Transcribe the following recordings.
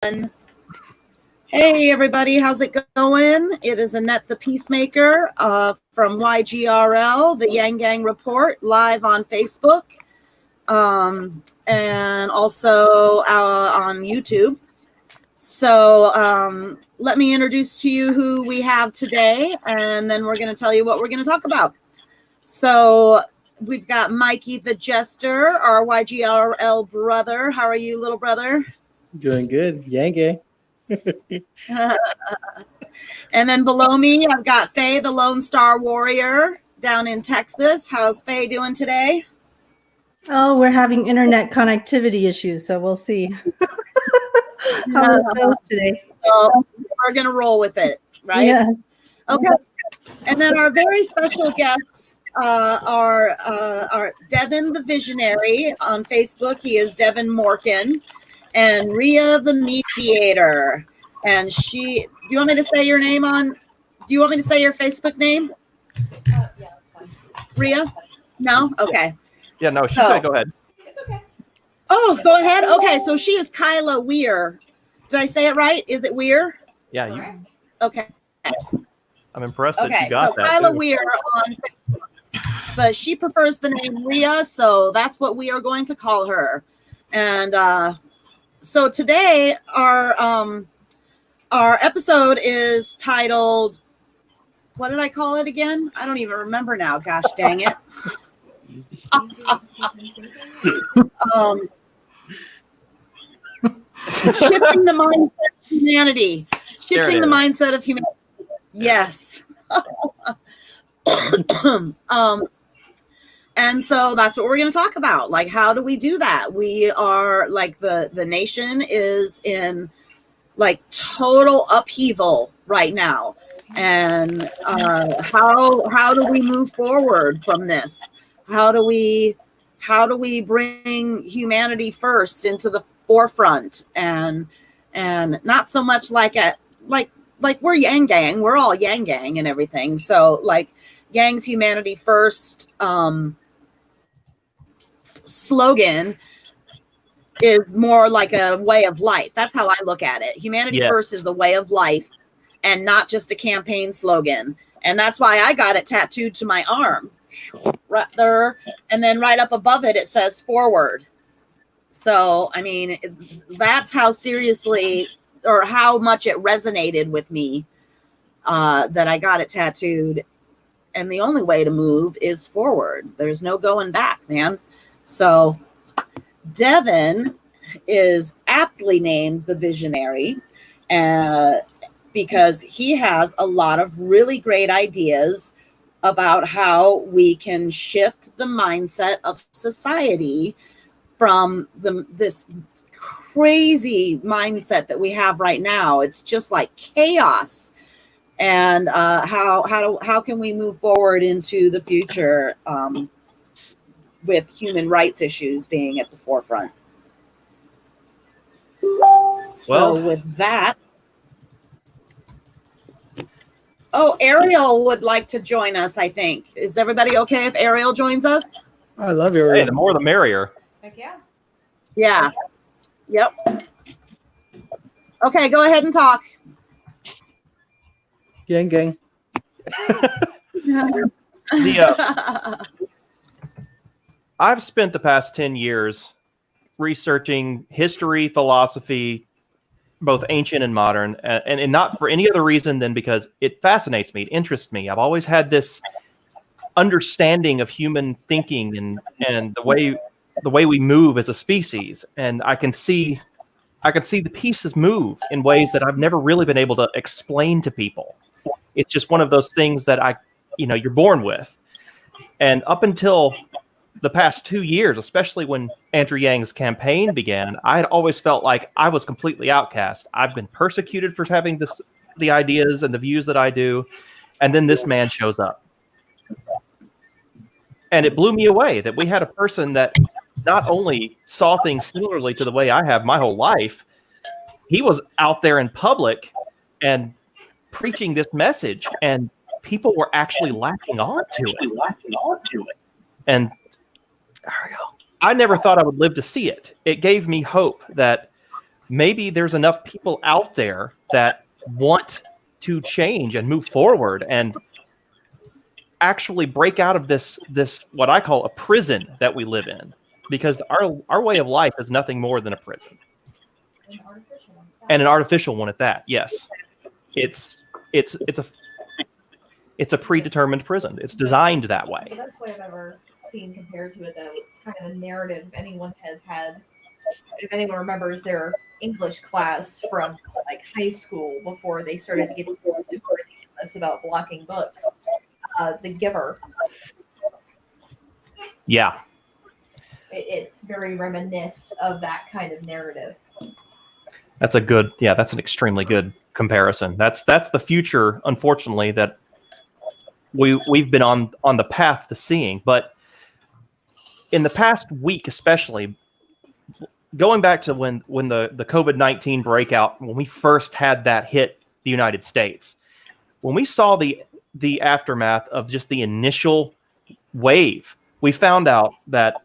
One. Hey everybody, how's it going? It is Annette the Peacemaker from YGRL, the Yang Gang Report, live on Facebook and also on YouTube. So let me introduce to you who we have today, and then we're going to tell you what we're going to talk about. So we've got Mikey the Jester, our YGRL brother. How are you, little brother? Doing good. Yang Gang. And then below me, I've got Faye, the Lone Star Warrior down in Texas. How's Faye doing today? Oh, we're having internet connectivity issues, so we'll see how this goes today. So we're going to roll with it, right? Yeah. Okay. And then our very special guests are Devin the Visionary on Facebook. He is Devin Morkin. And Rhea the Mediator. And do you want me to say your name do you want me to say your Facebook name? Yeah, that's fine. Rhea? No? Okay. Yeah, no, she said go ahead. It's okay. Oh, go ahead. Okay, so she is Kyla Weir. Did I say it right? Is it Weir? Yeah, Correct. Okay. I'm impressed that Okay, you got so that. Kyla too. Weir on Facebook. But she prefers the name Rhea, so that's what we are going to call her. And so today our episode is titled, what did I call it again? I don't even remember now. Gosh dang it. Shifting the mindset of humanity. Shifting the mindset of humanity. Yes. And so that's what we're going to talk about. Like, how do we do that? We are like the nation is in like total upheaval right now. And how do we move forward from this? How do we bring humanity first into the forefront and not so much like we're Yang Gang. We're all Yang Gang and everything. So like Yang's humanity first slogan is more like a way of life. That's how I look at it. Humanity first is a way of life and not just a campaign slogan. And that's why I got it tattooed to my arm right there. And then right up above it, it says forward. So, I mean, that's how seriously or how much it resonated with me that I got it tattooed. And the only way to move is forward. There's no going back, man. So Devin is aptly named the Visionary because he has a lot of really great ideas about how we can shift the mindset of society from this crazy mindset that we have right now. It's just like chaos. And how can we move forward into the future with human rights issues being at the forefront? So with that, Ariel would like to join us, I think. Is everybody okay if Ariel joins us? I love Ariel. Hey, the more the merrier. Heck yeah. Yeah. Yep. Okay, go ahead and talk. Yang Gang. I've spent the past 10 years researching history, philosophy, both ancient and modern, and not for any other reason than because it fascinates me, it interests me. I've always had this understanding of human thinking and the way we move as a species, and I can see the pieces move in ways that I've never really been able to explain to people. It's just one of those things that you're born with. And up until the past 2 years, especially when Andrew Yang's campaign began, I had always felt like I was completely outcast. I've been persecuted for having the ideas and the views that I do. And then this man shows up. And it blew me away that we had a person that not only saw things similarly to the way I have my whole life, he was out there in public and preaching this message, and people were actually latching on to it. And I never thought I would live to see it. It gave me hope that maybe there's enough people out there that want to change and move forward and actually break out of this what I call a prison that we live in, because our way of life is nothing more than a prison, and an artificial one at that. Yes, it's a predetermined prison. It's designed that way. The best way I've ever seen compared to it, though, it's kind of a narrative. If anyone remembers their English class from like high school before they started getting super ridiculous about blocking books, The Giver. Yeah. It's very reminiscent of that kind of narrative. That's an extremely good comparison. That's the future, unfortunately, that we've been on the path to seeing. But in the past week, especially, going back to when the COVID-19 breakout, when we first had that hit the United States, when we saw the aftermath of just the initial wave, we found out that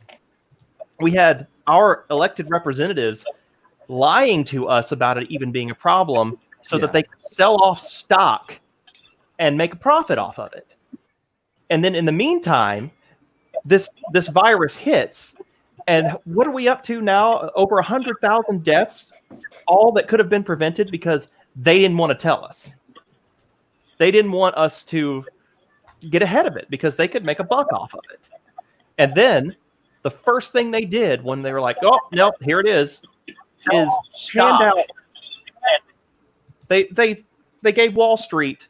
we had our elected representatives lying to us about it even being a problem so that they could sell off stock and make a profit off of it. And then in the meantime, this virus hits, and what are we up to now? Over 100,000 deaths, all that could have been prevented because they didn't want to tell us. They didn't want us to get ahead of it because they could make a buck off of it. And then the first thing they did when they were like, oh, no, here it is hand out. They gave Wall Street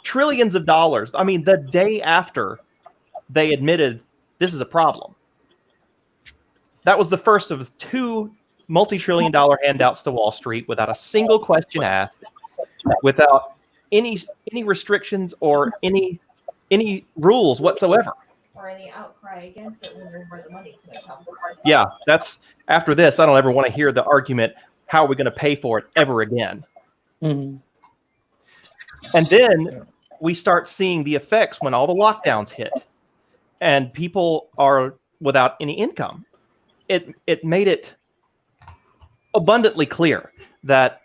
trillions of dollars. I mean, the day after they admitted this is a problem. That was the first of 2 multi-trillion-dollar handouts to Wall Street without a single question asked, without any restrictions or any rules whatsoever. Or any outcry against it when where the money's going to come from. Yeah, that's after this. I don't ever want to hear the argument, how are we going to pay for it ever again? Mm-hmm. And then we start seeing the effects when all the lockdowns hit and people are without any income. It made it abundantly clear that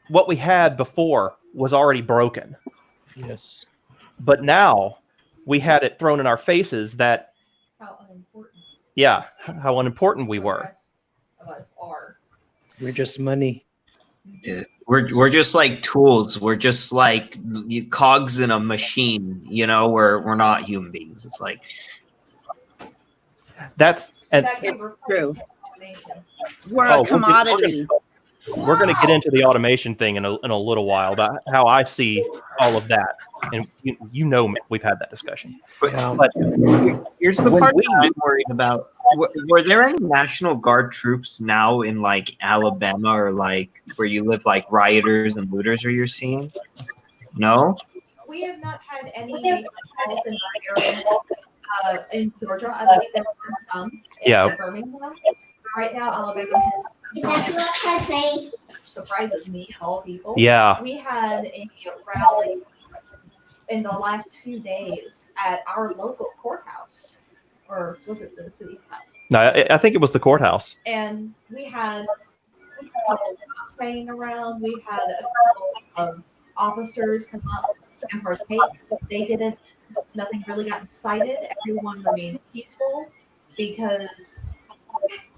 what we had before was already broken. Yes. But now we had it thrown in our faces that How unimportant how unimportant we the were. rest of us are. We're just money. Yeah. We're just like tools. We're just like cogs in a machine. We're not human beings. It's like That's and That can It's replace true. the automation. We're Oh, a commodity. we're going to get into the automation thing in a little while about how I see all of that. And we've had that discussion. Yeah. But here's the When part we- that I'm worried about. Were there any National Guard troops now in like Alabama or like where you live, like rioters and looters? Are you seeing? No. We have not had any major fights in our area. In Georgia, I believe there were some. In Birmingham. Right now, Alabama has, which surprises me of all people. yeah, We had a rally in the last 2 days at our local courthouse, or was it the city house? no, I think it was the courthouse. And we had a couple of cops hanging around. We had a couple of officers come up and partake. They didn't. Nothing really got incited. Everyone remained peaceful because,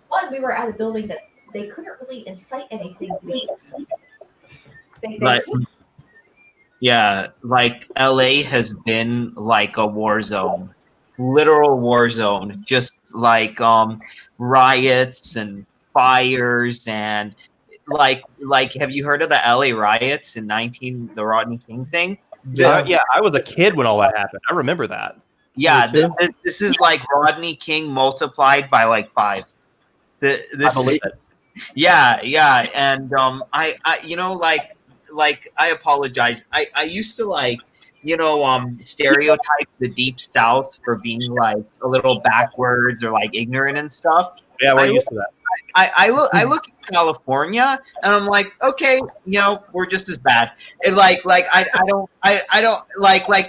one, we were at a building that they couldn't really incite anything. Like, yeah, like LA has been like a war zone, literal war zone, just like riots and fires and like have you heard of the LA riots in the Rodney King thing? Yeah, I was a kid when all that happened. I remember that. Yeah, this is like Rodney King multiplied by like 5. I believe it. Yeah, and I I apologize. I used to stereotype the Deep South for being like a little backwards or like ignorant and stuff. Yeah, we're used to that. I look at California and I'm like, okay, we're just as bad. And I don't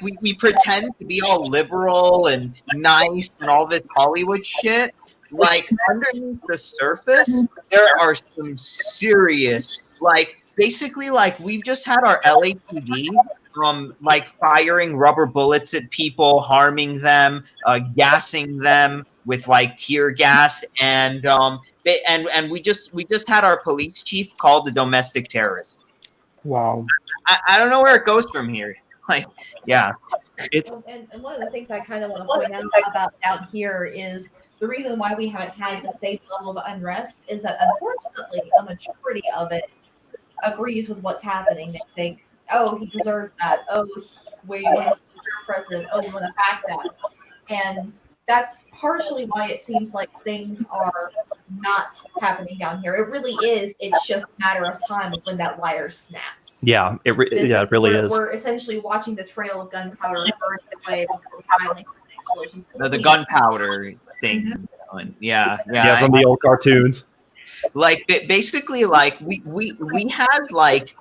we pretend to be all liberal and nice and all this Hollywood shit. like underneath the surface, there are some serious, like basically, like we've just had our LAPD like firing rubber bullets at people, harming them, gassing them with like tear gas, and we just had our police chief called a domestic terrorist. Wow. I don't know where it goes from here. Like, yeah. It's And one of the things I kind of want to point out about down here is the reason why we haven't had the same level of unrest is that unfortunately a majority of it agrees with what's happening. They think, oh, he deserved that. Oh, we want to see the president. Oh, we want to back that. And that's partially why it seems like things are not happening down here. It really is. It's just a matter of time when that wire snaps. yeah, it really is. We're essentially watching the trail of gunpowder burn away before finally the explosion. The gunpowder thing. Yeah, From the old cartoons. Like basically, like we had like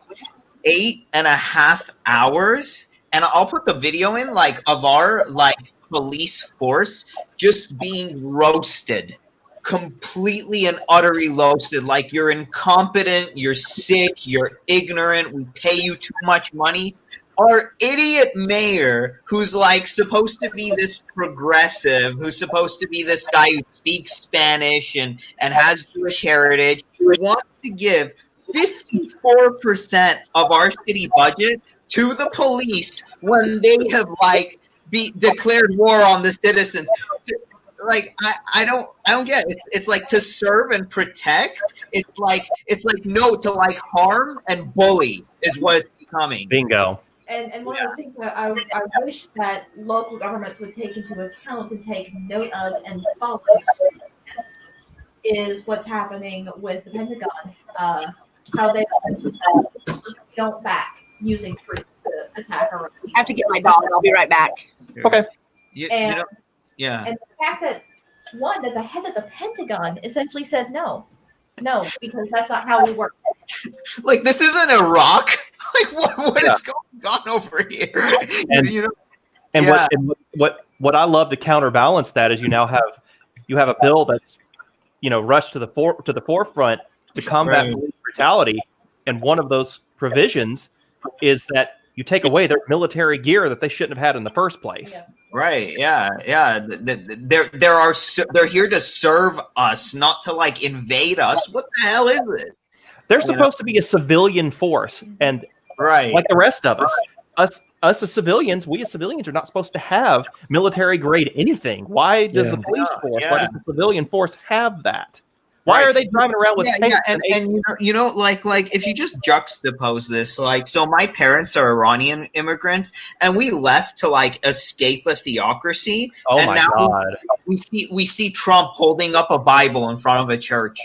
8.5 hours, and I'll put the video in, like, of our like police force just being roasted, completely and utterly roasted. Like, you're incompetent, you're sick, you're ignorant, we pay you too much money. Our idiot mayor, who's like supposed to be this progressive, who's supposed to be this guy who speaks Spanish and has Jewish heritage, wants to give 54% of our city budget to the police when they have like declared war on the citizens. Like, I don't get it. It's like to serve and protect. It's like no, to like harm and bully is what it's becoming. Bingo. And one of the things that I wish that local governments would take into account and take note of and follow suit with is what's happening with the Pentagon. How they don't back using troops to attack our. I have to get my dog. I'll be right back. Okay. You know, yeah. And the fact that the head of the Pentagon essentially said no, because that's not how we work. Like, this isn't Iraq. Like, what is going on over here? And, you know, and yeah. what I love to counterbalance that is you have a bill that's rushed to the forefront to combat police brutality, and one of those provisions is that you take away their military gear that they shouldn't have had in the first place. Yeah. Right? Yeah. They're here to serve us, not to like invade us. What the hell is this? They're supposed to be a civilian force, and right, like the rest of us as civilians, we as civilians are not supposed to have military grade anything. Why does the police force? Why does the civilian force have that? Why are they driving around with tanks? And like if you just juxtapose this, like, so my parents are Iranian immigrants, and we left to like escape a theocracy. Oh, and my now God! We see Trump holding up a Bible in front of a church.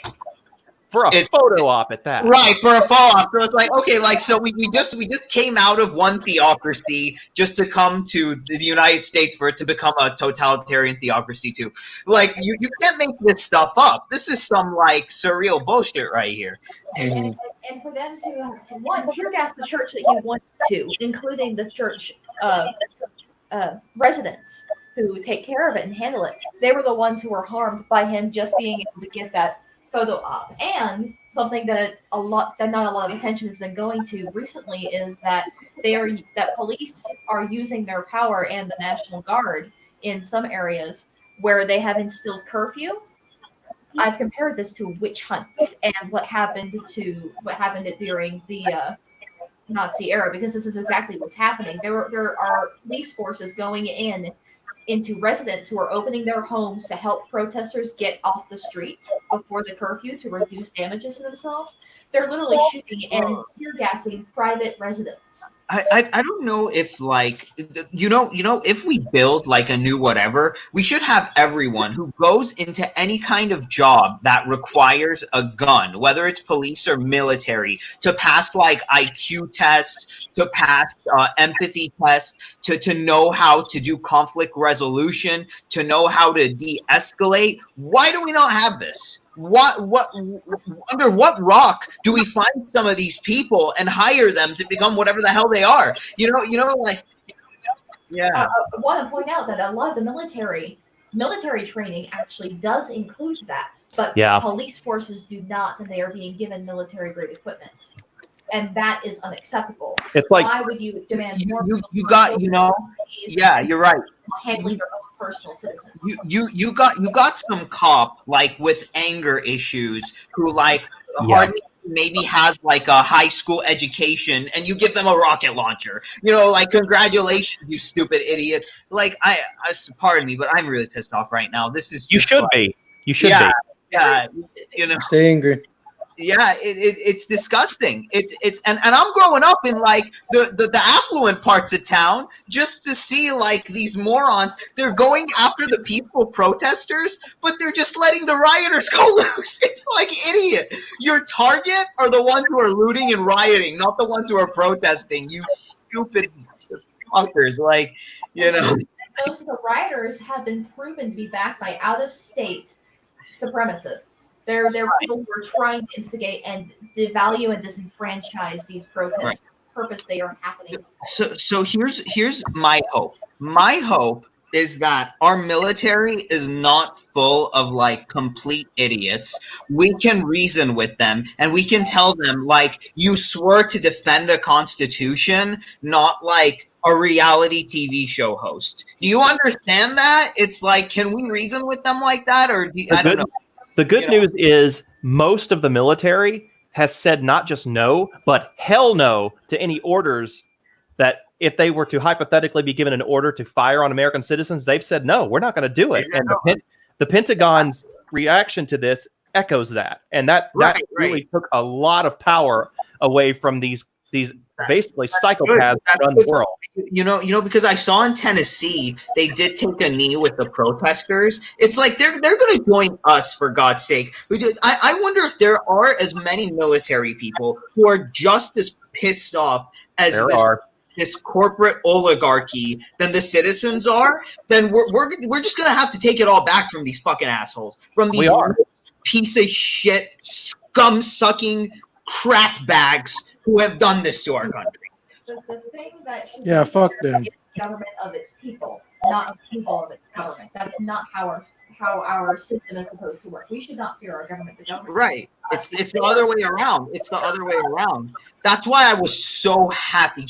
For a photo op at that. Right, for a photo op. So it's like, okay, like, so we just came out of one theocracy just to come to the United States for it to become a totalitarian theocracy too. Like, you can't make this stuff up. This is some like surreal bullshit right here. And for them to one, tear gas the church that he wanted to, including the church residents who take care of it and handle it. They were the ones who were harmed by him just being able to get that photo op. And something that not a lot of attention has been going to recently is that police are using their power and the National Guard in some areas where they have instilled curfew. I've compared this to witch hunts and what happened during the Nazi era, because this is exactly what's happening. There are police forces going into residents who are opening their homes to help protesters get off the streets before the curfew to reduce damages to themselves. They're literally shooting and tear gassing private residents. I don't know if like if we build like a new whatever, we should have everyone who goes into any kind of job that requires a gun, whether it's police or military, to pass like IQ tests, to pass empathy tests, to know how to do conflict resolution, to know how to de-escalate. Why do we not have this? What under what rock do we find some of these people and hire them to become whatever the hell they are? I want to point out that a lot of the military military training actually does include that, but police forces do not, and they are being given military-grade equipment. And that is unacceptable. It's like, why would you demand more? You got, yeah, you're right. Handling their own personal citizens. You got some cop like with anger issues who like hardly maybe has like a high school education, and you give them a rocket launcher. Like congratulations, you stupid idiot. Like I pardon me, but I'm really pissed off right now. This is you should be. You should be. Yeah, Stay angry. Yeah, it's disgusting. It's and I'm growing up in like the affluent parts of town just to see like these morons. They're going after the peaceful protesters, but they're just letting the rioters go loose. It's like, idiot. Your target are the ones who are looting and rioting, not the ones who are protesting. You stupid fuckers. Like, Those of the rioters have been proven to be backed by out-of-state supremacists. They're people who are trying to instigate and devalue and disenfranchise these protests. Right. For the purpose they are happening. So here's my hope. My hope is that our military is not full of like complete idiots. We can reason with them and we can tell them like, you swore to defend a constitution, not like a reality TV show host. Do you understand that? It's like, can we reason with them like that, or I don't know. The good news is most of the military has said not just no, but hell no to any orders that if they were to hypothetically be given an order to fire on American citizens, they've said, no, we're not going to do it. And the Pentagon's reaction to this echoes that. And that really took a lot of power away from these basically psychopaths that run the world. Because I saw in Tennessee, they did take a knee with the protesters. It's like they're going to join us, for God's sake. I wonder if there are as many military people who are just as pissed off as this corporate oligarchy than the citizens are. Then we're just going to have to take it all back from these fucking assholes, from these piece of shit, scum-sucking crap bags who have done this to our country. The thing that should fuck them. Government of its people, not the people of its government. That's not how our system is supposed to work. We should not fear our government. The government. Right. It's the other way around. It's the other way around. That's why I was so happy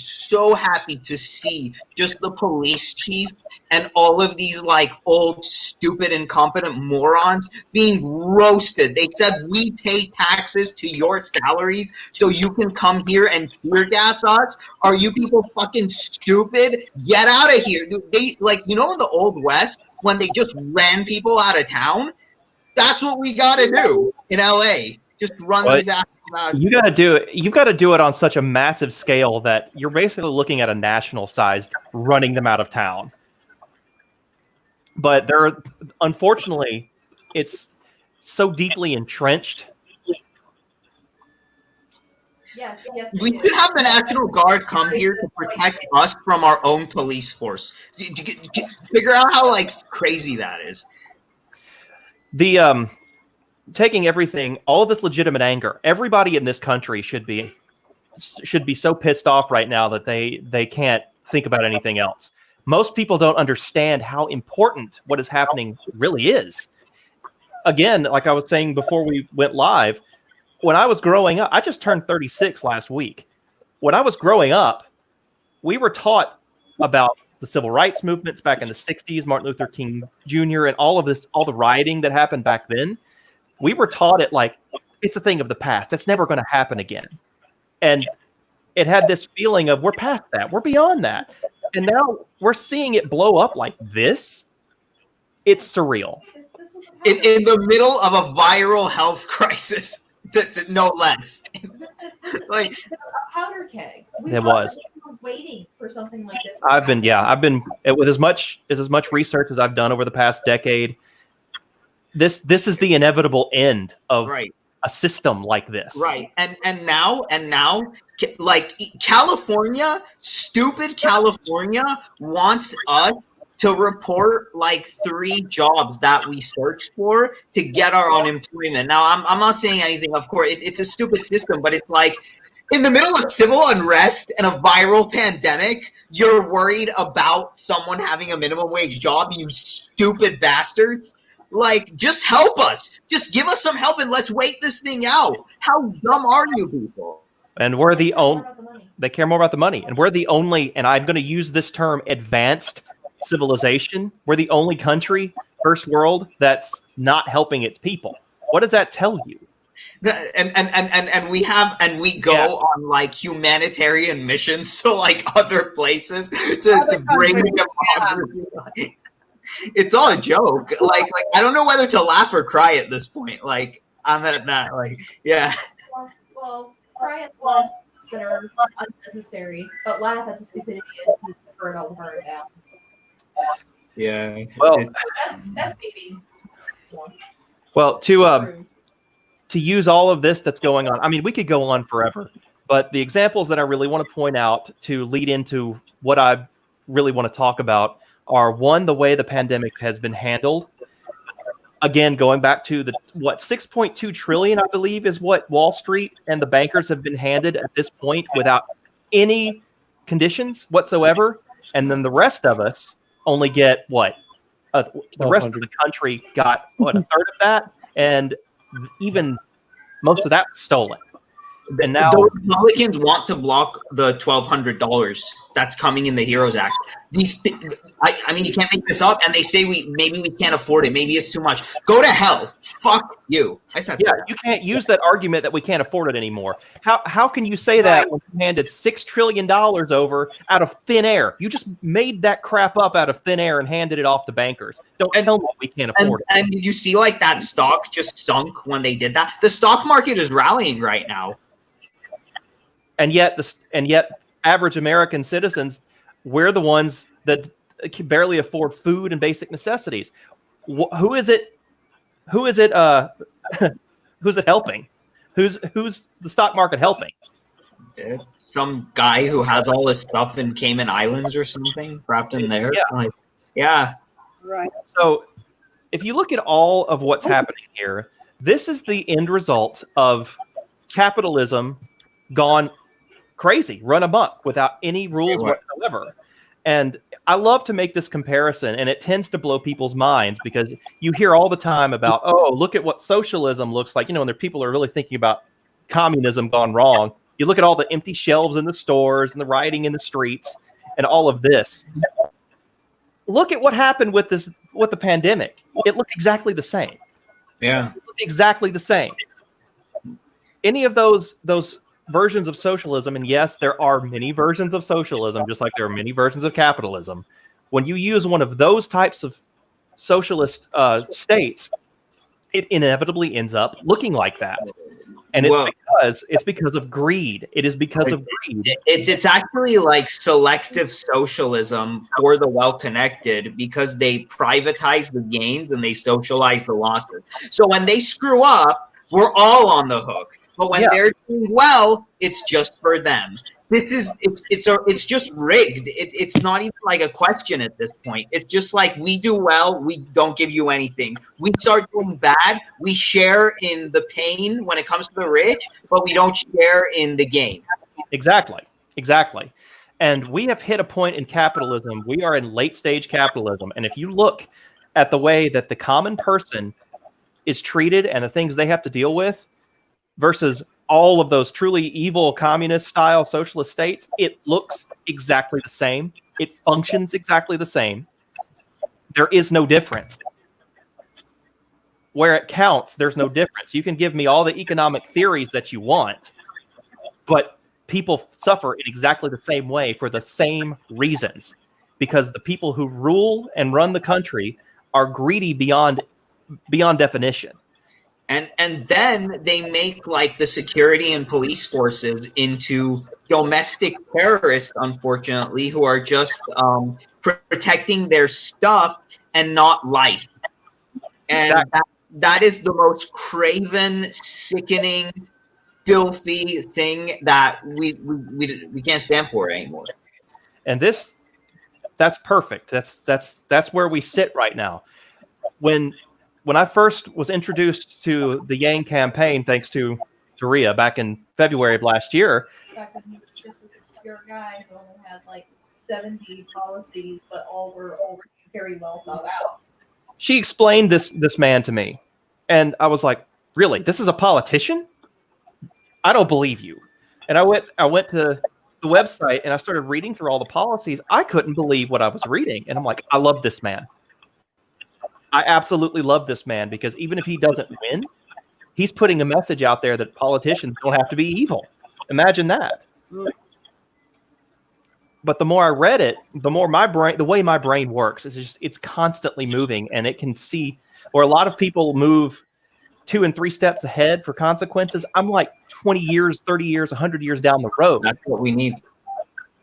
to see just the police chief and all of these like old, stupid, incompetent morons being roasted. They said, we pay taxes to your salaries so you can come here and tear gas us. Are you people fucking stupid? Get out of here. They in the Old West when they just ran people out of town. That's what we got to do in LA. Just run these assholes out. You got to do it. You've got to do it on such a massive scale that you're basically looking at a national size running them out of town. But unfortunately, it's so deeply entrenched. Yes. We should have the National Guard come here to protect us from our own police force. Figure out how like crazy that is. The taking everything, all of this legitimate anger. Everybody in this country should be so pissed off right now that they can't think about anything else. Most people don't understand how important what is happening really is. Again, like I was saying before we went live, when I was growing up, I just turned 36 last week. When I was growing up, we were taught about the civil rights movements back in the 60s, Martin Luther King Jr., and all the rioting that happened back then. We were taught it like it's a thing of the past. That's never going to happen again. And it had this feeling of we're past that. We're beyond that. And now we're seeing it blow up like this. It's surreal. In the middle of a viral health crisis, to no less. Like a powder keg. It was. Waiting for something like this. I've been with as much research as I've done over the past decade. This is the inevitable end of a system like this. Right. And now, like California, stupid California wants us to report like 3 jobs that we searched for to get our unemployment. Now, I'm not saying anything, of course. It's a stupid system, but it's like in the middle of civil unrest and a viral pandemic, you're worried about someone having a minimum wage job, you stupid bastards. Like, just help us. Just give us some help and let's wait this thing out. How dumb are you people? And we're the only, they care more about the money. And we're the only, and I'm going to use this term, advanced civilization. We're the only country, first world, that's not helping its people. What does that tell you? And we go on like humanitarian missions to like other places to bring democracy. It's all a joke. Like I don't know whether to laugh or cry at this point. Like I'm at that. Like Well, cry at the ones that are unnecessary, but laugh at the stupidity is to burn all the burn down. Yeah. Well, that's maybe. Well, to use all of this that's going on, I mean, we could go on forever, but the examples that I really want to point out to lead into what I really want to talk about are, one, the way the pandemic has been handled. Again, going back to the 6.2 trillion, I believe, is what Wall Street and the bankers have been handed at this point without any conditions whatsoever. And then the rest of us only get what? The rest of the country got what, a third of that? And even most of that was stolen. And now the Republicans want to block the $1,200 that's coming in the HEROES Act. I mean, you can't make this up. And they say maybe we can't afford it. Maybe it's too much. Go to hell. Fuck you. I said you can't use that argument that we can't afford it anymore. How can you say that when you handed $6 trillion over out of thin air? You just made that crap up out of thin air and handed it off to bankers. Don't tell me we can't afford it. And did you see like that stock just sunk when they did that? The stock market is rallying right now. And yet average American citizens, we're the ones that can barely afford food and basic necessities. Who is it? Who's it helping? Who's the stock market helping? Some guy who has all his stuff in Cayman Islands or something wrapped in there. Yeah. Right. So if you look at all of what's happening here, this is the end result of capitalism gone crazy, run amok without any rules whatsoever. And I love to make this comparison, and it tends to blow people's minds because you hear all the time about, oh, look at what socialism looks like. You know, when people are really thinking about communism gone wrong. You look at all the empty shelves in the stores and the rioting in the streets and all of this. Look at what happened with the pandemic. It looked exactly the same. Yeah. It looked exactly the same. Any of those versions of socialism, and yes, there are many versions of socialism, just like there are many versions of capitalism. When you use one of those types of socialist states, it inevitably ends up looking like that. And it's because of greed. It is because of greed. It's actually like selective socialism for the well-connected because they privatize the gains and they socialize the losses. So when they screw up, we're all on the hook. But when they're doing well, it's just for them. It's just rigged. It's not even like a question at this point. It's just like we do well, we don't give you anything. We start doing bad, we share in the pain when it comes to the rich, but we don't share in the gain. Exactly. And we have hit a point in capitalism. We are in late stage capitalism. And if you look at the way that the common person is treated and the things they have to deal with versus all of those truly evil communist style socialist states, it looks exactly the same. It functions exactly the same. There is no difference. Where it counts, there's no difference. You can give me all the economic theories that you want, but people suffer in exactly the same way for the same reasons, because the people who rule and run the country are greedy beyond definition. And then they make like the security and police forces into domestic terrorists, unfortunately, who are just protecting their stuff and not life. And that is the most craven, sickening, filthy thing that we can't stand for anymore. And that's perfect. That's where we sit right now. When I first was introduced to the Yang campaign, thanks to Rhea back in February of last year, back when he was just an obscure guy who only had like 70 policies, but all were very well thought out. She explained this man to me, and I was like, really? This is a politician? I don't believe you. And I went to the website and I started reading through all the policies. I couldn't believe what I was reading. And I'm like, I love this man. I absolutely love this man, because even if he doesn't win, he's putting a message out there that politicians don't have to be evil. Imagine that. But the more I read it, the more the way my brain works is it's constantly moving, and it can see where a lot of people move 2 and 3 steps ahead for consequences. I'm like 20 years, 30 years, 100 years down the road. That's what we need.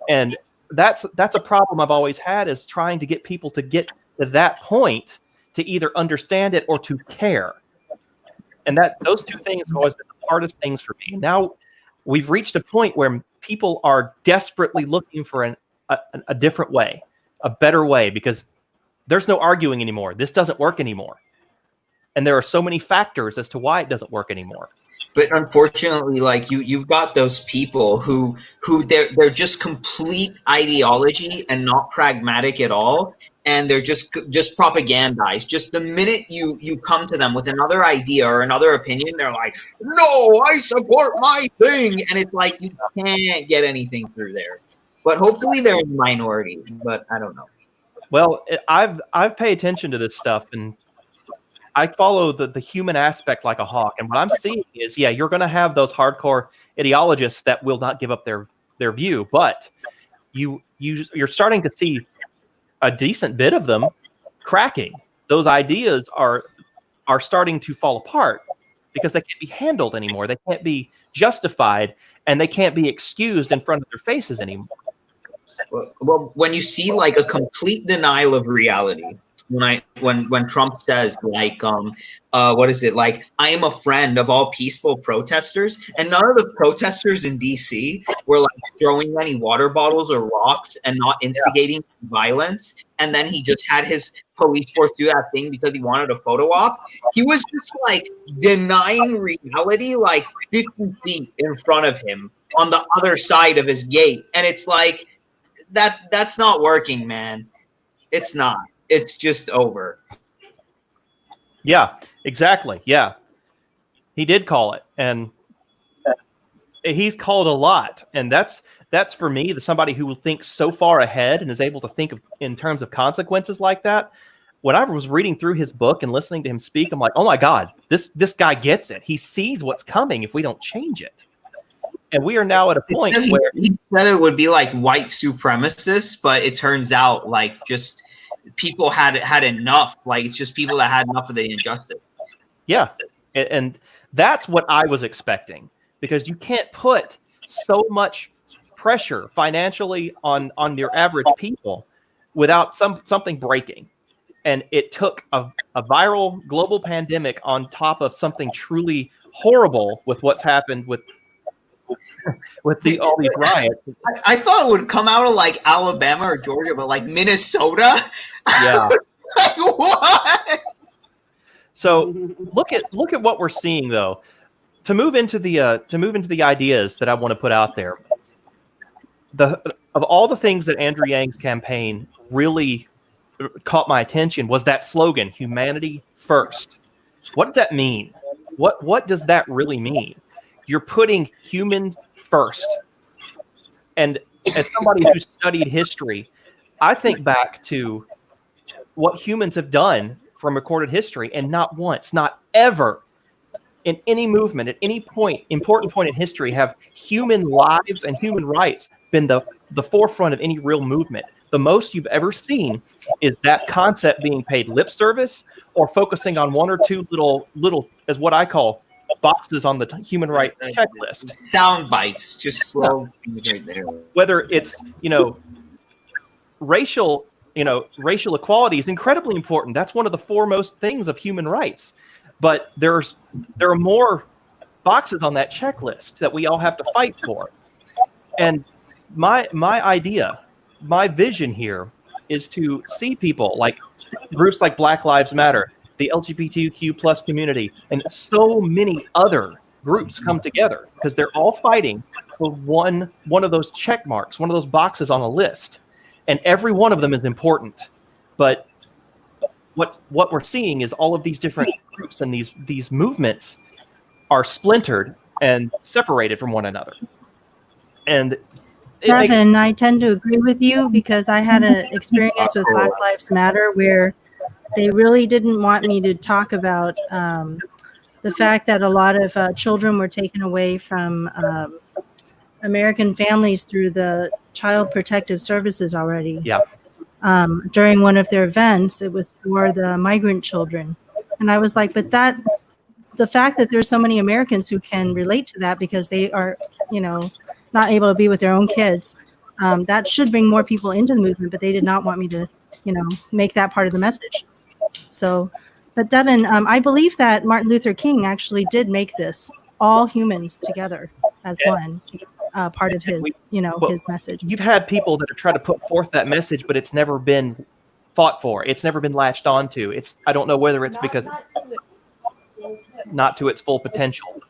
And that's a problem I've always had, is trying to get people to get to that point to either understand it or to care. And those two things have always been the hardest things for me. Now we've reached a point where people are desperately looking for a different way, a better way, because there's no arguing anymore. This doesn't work anymore. And there are so many factors as to why it doesn't work anymore. But unfortunately, like you've got those people who they're just complete ideology and not pragmatic at all, and they're just propagandized. Just the minute you come to them with another idea or another opinion, they're like, "No, I support my thing," and it's like you can't get anything through there. But hopefully they're in the minority. But I don't know. Well, I've paid attention to this stuff, and I follow the human aspect like a hawk. And what I'm seeing is, yeah, you're going to have those hardcore ideologists that will not give up their view, but you're starting to see a decent bit of them cracking. Those ideas are starting to fall apart because they can't be handled anymore. They can't be justified, and they can't be excused in front of their faces anymore. Well, when you see like a complete denial of reality, when Trump says like what is it, like, I am a friend of all peaceful protesters, and none of the protesters in DC were like throwing any water bottles or rocks and not instigating violence, and then he just had his police force do that thing because he wanted a photo op. He was just like denying reality like 50 feet in front of him on the other side of his gate, and it's like that's not working, man. It's not. It's just over. Yeah, exactly. Yeah. He did call it, and he's called a lot. And that's for me, somebody who thinks so far ahead and is able to think in terms of consequences like that. When I was reading through his book and listening to him speak, I'm like, oh my God, this guy gets it. He sees what's coming if we don't change it. And we are now at a point where he said it would be like white supremacists, but it turns out like just people had enough. Like it's just people that had enough of the injustice. Yeah, and that's what I was expecting, because you can't put so much pressure financially on your average people without something breaking. And it took a viral global pandemic on top of something truly horrible with what's happened with all these riots. I thought it would come out of like Alabama or Georgia, but like Minnesota. Yeah. Like, what? So look at what we're seeing, though. To move into the ideas that I want to put out there. Of all the things that Andrew Yang's campaign really caught my attention was that slogan, "Humanity First." What does that mean? What does that really mean? You're putting humans first. And as somebody who studied history, I think back to what humans have done from recorded history, and not once, not ever, in any movement, at any important point in history, have human lives and human rights been the forefront of any real movement. The most you've ever seen is that concept being paid lip service, or focusing on one or two little, as what I call, boxes on the human rights checklist. Sound bites, just slow right there. Whether it's, racial equality is incredibly important. That's one of the foremost things of human rights. But there are more boxes on that checklist that we all have to fight for. And my idea, my vision here is to see people like Black Lives Matter, the LGBTQ plus community, and so many other groups come together because they're all fighting for one of those check marks, one of those boxes on a list, and every one of them is important. But what we're seeing is all of these different groups and these movements are splintered and separated from one another. And Devin, I tend to agree with you because I had an experience with Black Lives Matter where they really didn't want me to talk about the fact that a lot of children were taken away from American families through the Child Protective Services already. Yeah. During one of their events, it was for the migrant children. And I was like, but the fact that there's so many Americans who can relate to that because they are, not able to be with their own kids, that should bring more people into the movement, but they did not want me to, make that part of the message. So, but Devin, I believe that Martin Luther King actually did make this all humans together as one part of his, his message. You've had people that have tried to put forth that message, but it's never been fought for. It's never been latched onto. I don't know whether it's because not to its full potential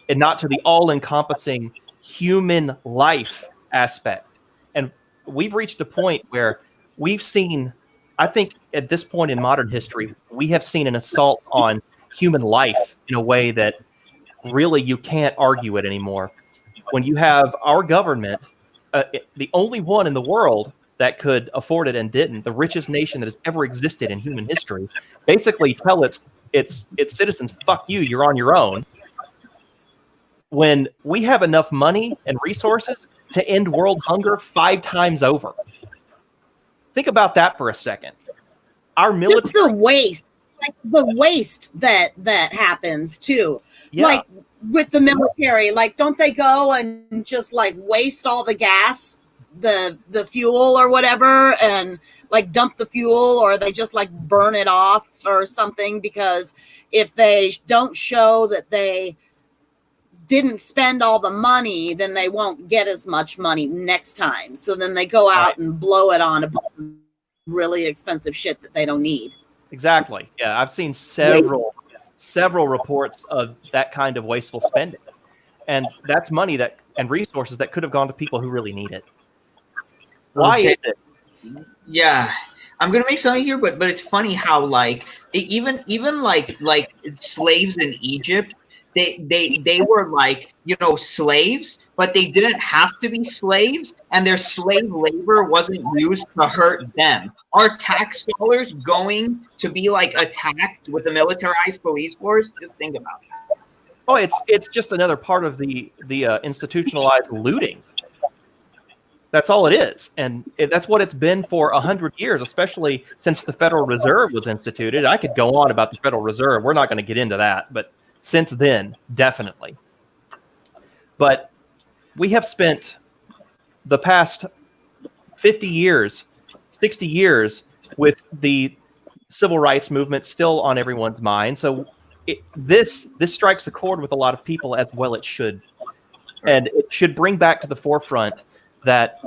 and not to the all-encompassing human life aspect. And we've reached a point where we've seen, I think at this point in modern history, we have seen an assault on human life in a way that really you can't argue it anymore. When you have our government, the only one in the world that could afford it and didn't, the richest nation that has ever existed in human history, basically tell its citizens, fuck you, you're on your own. When we have enough money and resources to end world hunger 5 times over. Think about that for a second. Our military, just the waste that happens too. Yeah. Like with the military, like don't they go and just like waste all the gas, the fuel or whatever, and like dump the fuel, or they just like burn it off or something, because if they don't show that they didn't spend all the money, then they won't get as much money next time. So then they go out and blow it on a really expensive shit that they don't need. Exactly. Yeah, I've seen several reports of that kind of wasteful spending, and that's money and resources that could have gone to people who really need it. Why is it? Yeah, I'm gonna make something here, but it's funny how even like slaves in Egypt. They were slaves, but they didn't have to be slaves, and their slave labor wasn't used to hurt them. Are tax dollars going to be attacked with a militarized police force? Just think about that. Oh, it's just another part of the institutionalized looting. That's all it is, and that's what it's been for 100 years, especially since the Federal Reserve was instituted. I could go on about the Federal Reserve. We're not going to get into that, but since then, definitely. But we have spent the past 50 years, 60 years with the civil rights movement still on everyone's mind. So this strikes a chord with a lot of people, as well it should. And it should bring back to the forefront that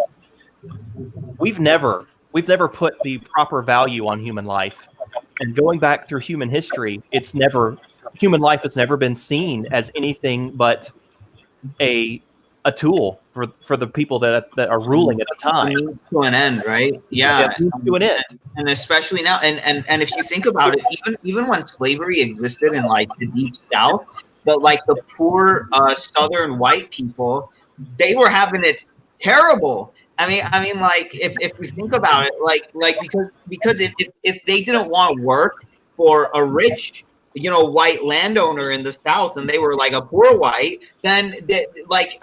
we've never put the proper value on human life. And going back through human history, human life has never been seen as anything but a tool for the people that are ruling at the time. To an end, right? Yeah, to an end. And especially now, and if you think about it, even when slavery existed in the Deep South, the poor Southern white people, they were having it terrible. I mean, if we think about it, because if they didn't want to work for a rich, white landowner in the South, and they were a poor white, then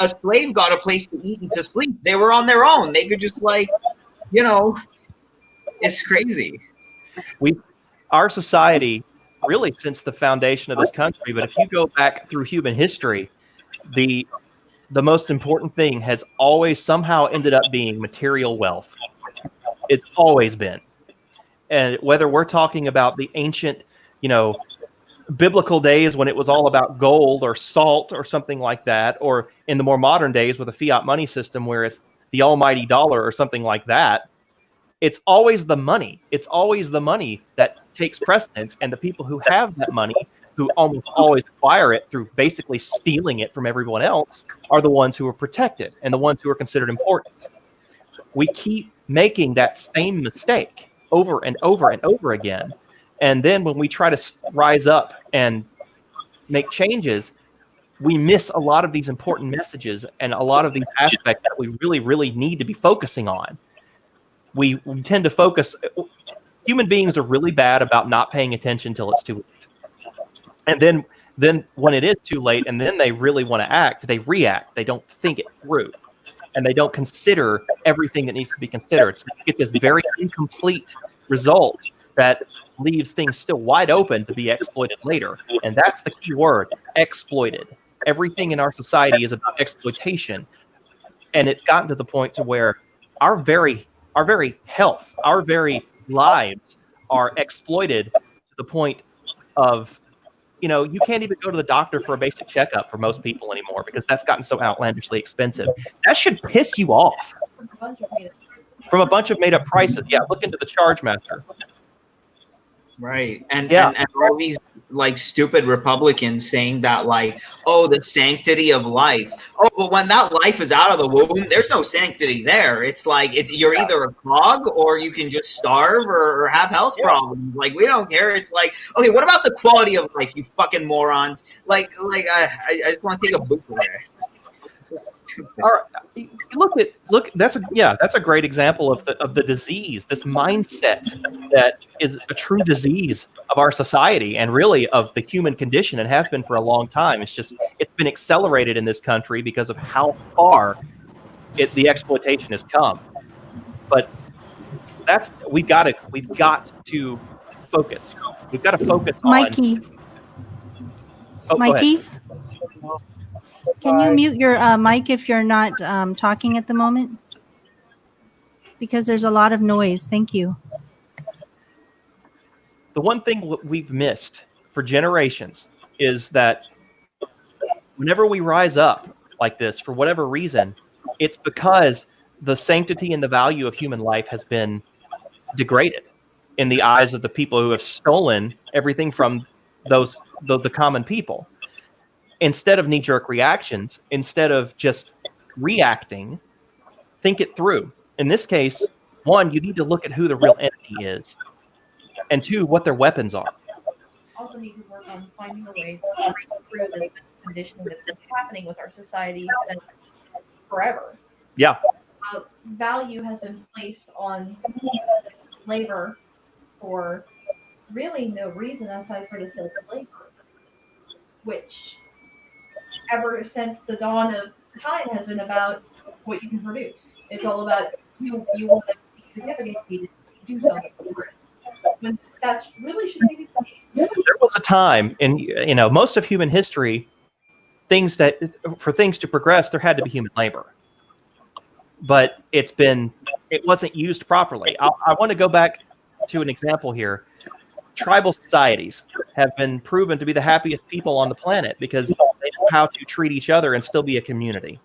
a slave got a place to eat and to sleep. They were on their own. They could just it's crazy. Our society, really since the foundation of this country, but if you go back through human history, the most important thing has always somehow ended up being material wealth. It's always been. And whether we're talking about the ancient, biblical days when it was all about gold or salt or something like that, or in the more modern days with a fiat money system where it's the almighty dollar or something like that, it's always the money. It's always the money that takes precedence, and the people who have that money who almost always acquire it through basically stealing it from everyone else, are the ones who are protected and the ones who are considered important. We keep making that same mistake over and over and over again. And then when we try to rise up and make changes, we miss a lot of these important messages and a lot of these aspects that we really, really need to be focusing on. We tend to focus. Human beings are really bad about not paying attention until it's too late. And then when it is too late and then they really want to act, they react. They don't think it through. And they don't consider everything that needs to be considered. So you get this very incomplete result that leaves things still wide open to be exploited later. And that's the key word, exploited. Everything in our society is about exploitation. And it's gotten to the point to where our very health, our very lives are exploited to the point of, you can't even go to the doctor for a basic checkup for most people anymore because that's gotten so outlandishly expensive. That should piss you off. From a bunch of made up prices. Yeah, look into the Charge Master. Right. And all these like stupid Republicans saying that like, oh, the sanctity of life. Oh, but when that life is out of the womb, there's no sanctity there. It's like you're either a clog or you can just starve or have health problems. Like we don't care. It's like, okay, what about the quality of life, you fucking morons? Like I just want to take a boot there. So stupid. All right. Look. That's a great example of the disease. This mindset that is a true disease of our society and really of the human condition, and has been for a long time. It's been accelerated in this country because of how far the exploitation has come. But we've got to focus. We've got to focus on Mikey. Oh, Mikey. Can you mute your mic if you're not talking at the moment? Because there's a lot of noise. Thank you. The one thing we've missed for generations is that whenever we rise up like this, for whatever reason, it's because the sanctity and the value of human life has been degraded in the eyes of the people who have stolen everything from the common people. Instead of knee-jerk reactions, instead of just reacting, think it through. In this case, one, you need to look at who the real enemy is, and two, what their weapons are. Also need to work on finding a way to break through this conditioning that's been happening with our society since forever. Yeah. Value has been placed on labor for really no reason aside for the sake of labor, which ever since the dawn of time has been about what you can produce. It's all about you want to be significant, you do something for it. When that really should be the case. There was a time in most of human history, for things to progress, there had to be human labor. But it wasn't used properly. I want to go back to an example here. Tribal societies have been proven to be the happiest people on the planet because they know how to treat each other and still be a community.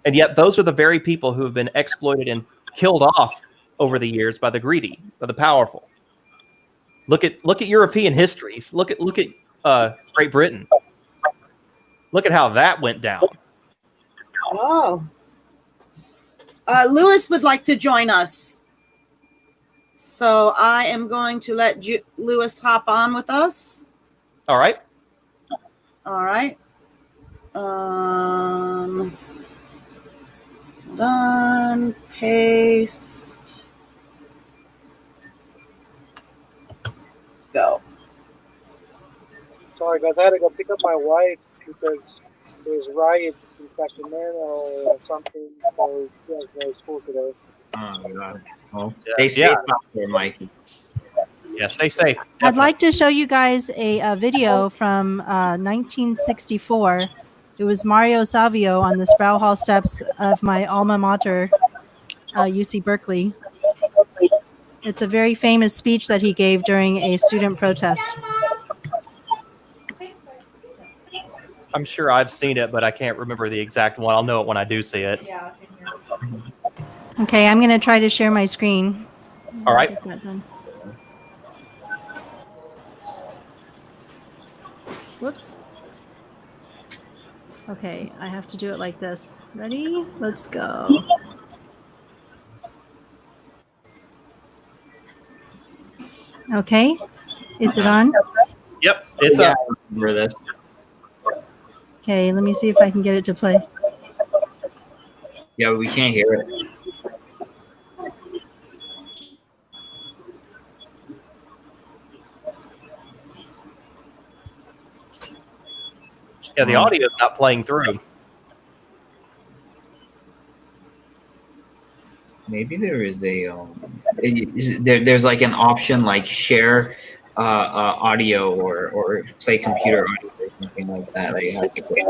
And yet those are the very people who have been exploited and killed off over the years by the greedy, by the powerful. Look at European histories. Look at Great Britain. Look at how that went down. Oh. Lewis would like to join us. So I am going to let Lewis hop on with us. All right. All right. Done. Paste. Go. Sorry, guys. I had to go pick up my wife because there's riots in Sacramento or something. So she has no school today. Oh, God. Well, stay safe out there, Mikey. Yeah, stay safe. Definitely. I'd like to show you guys a video from 1964. It was Mario Savio on the Sproul Hall steps of my alma mater, UC Berkeley. It's a very famous speech that he gave during a student protest. I'm sure I've seen it, but I can't remember the exact one. I'll know it when I do see it. Yeah. Okay, I'm going to try to share my screen. All right. Get that done. Whoops. Okay, I have to do it like this. Ready? Let's go. Okay. Is it on? Yep, it's yeah, up. I remember this. Okay, let me see if I can get it to play. Yeah, we can't hear it. Yeah, the audio is not playing through. Maybe there is a there's like an option like share audio or play computer audio or something like that that you have to click.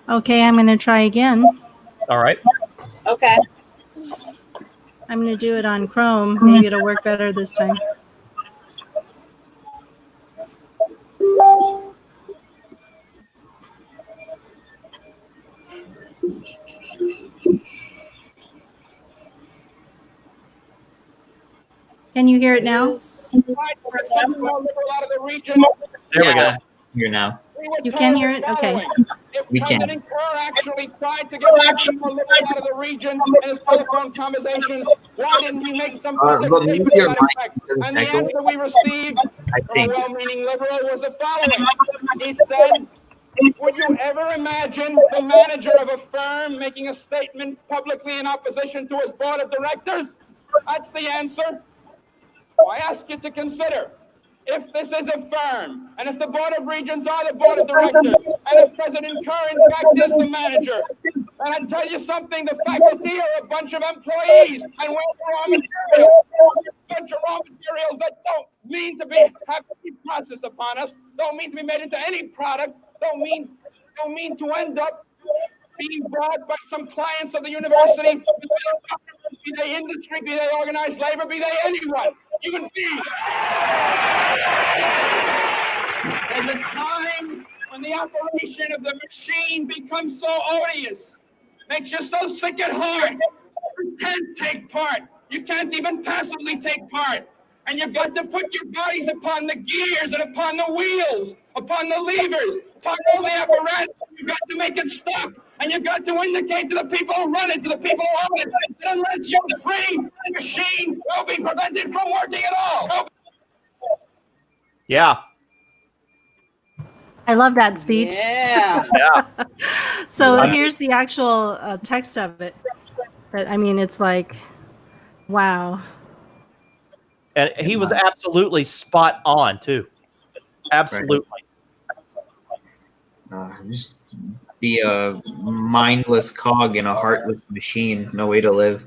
Okay, I'm going to try again. All right. Okay. I'm going to do it on Chrome. Maybe it'll work better this time. Can you hear it now? There we go. Here now. You can hear it? Okay. We can. President Kerr actually tried to get some more liberal out of the regions in his telephone conversations. Why didn't he make some public but maybe statement to your that mic effect? doesn't And the echo. answer we received I from a think. well-meaning liberal was the following. He said, would you ever imagine the manager of a firm making a statement publicly in opposition to his board of directors? That's the answer. So I ask you to consider, if this is a firm, and if the Board of Regents are the Board of Directors, and if President Kerr, in fact, is the manager, and I tell you something, the faculty are a bunch of employees, and we're raw materials, a bunch of raw materials that don't mean to have any process upon us, don't mean to be made into any product, don't mean to end up being bought by some clients of the university, be they industry, be they organized labor, be they anyone, human beings. There's a time when the operation of the machine becomes so odious, makes you so sick at heart. You can't take part. You can't even passively take part. And you've got to put your bodies upon the gears and upon the wheels, upon the levers, upon all the apparatus. You've got to make it stop. And you've got to indicate to the people who run it, to the people who own it, that unless you're free, the machine will be prevented from working at all. Yeah. I love that speech. Yeah. Yeah. So here's the actual text of it. But I mean, it's like, wow. And he was absolutely spot on, too. Absolutely. Just be a mindless cog in a heartless machine. No way to live.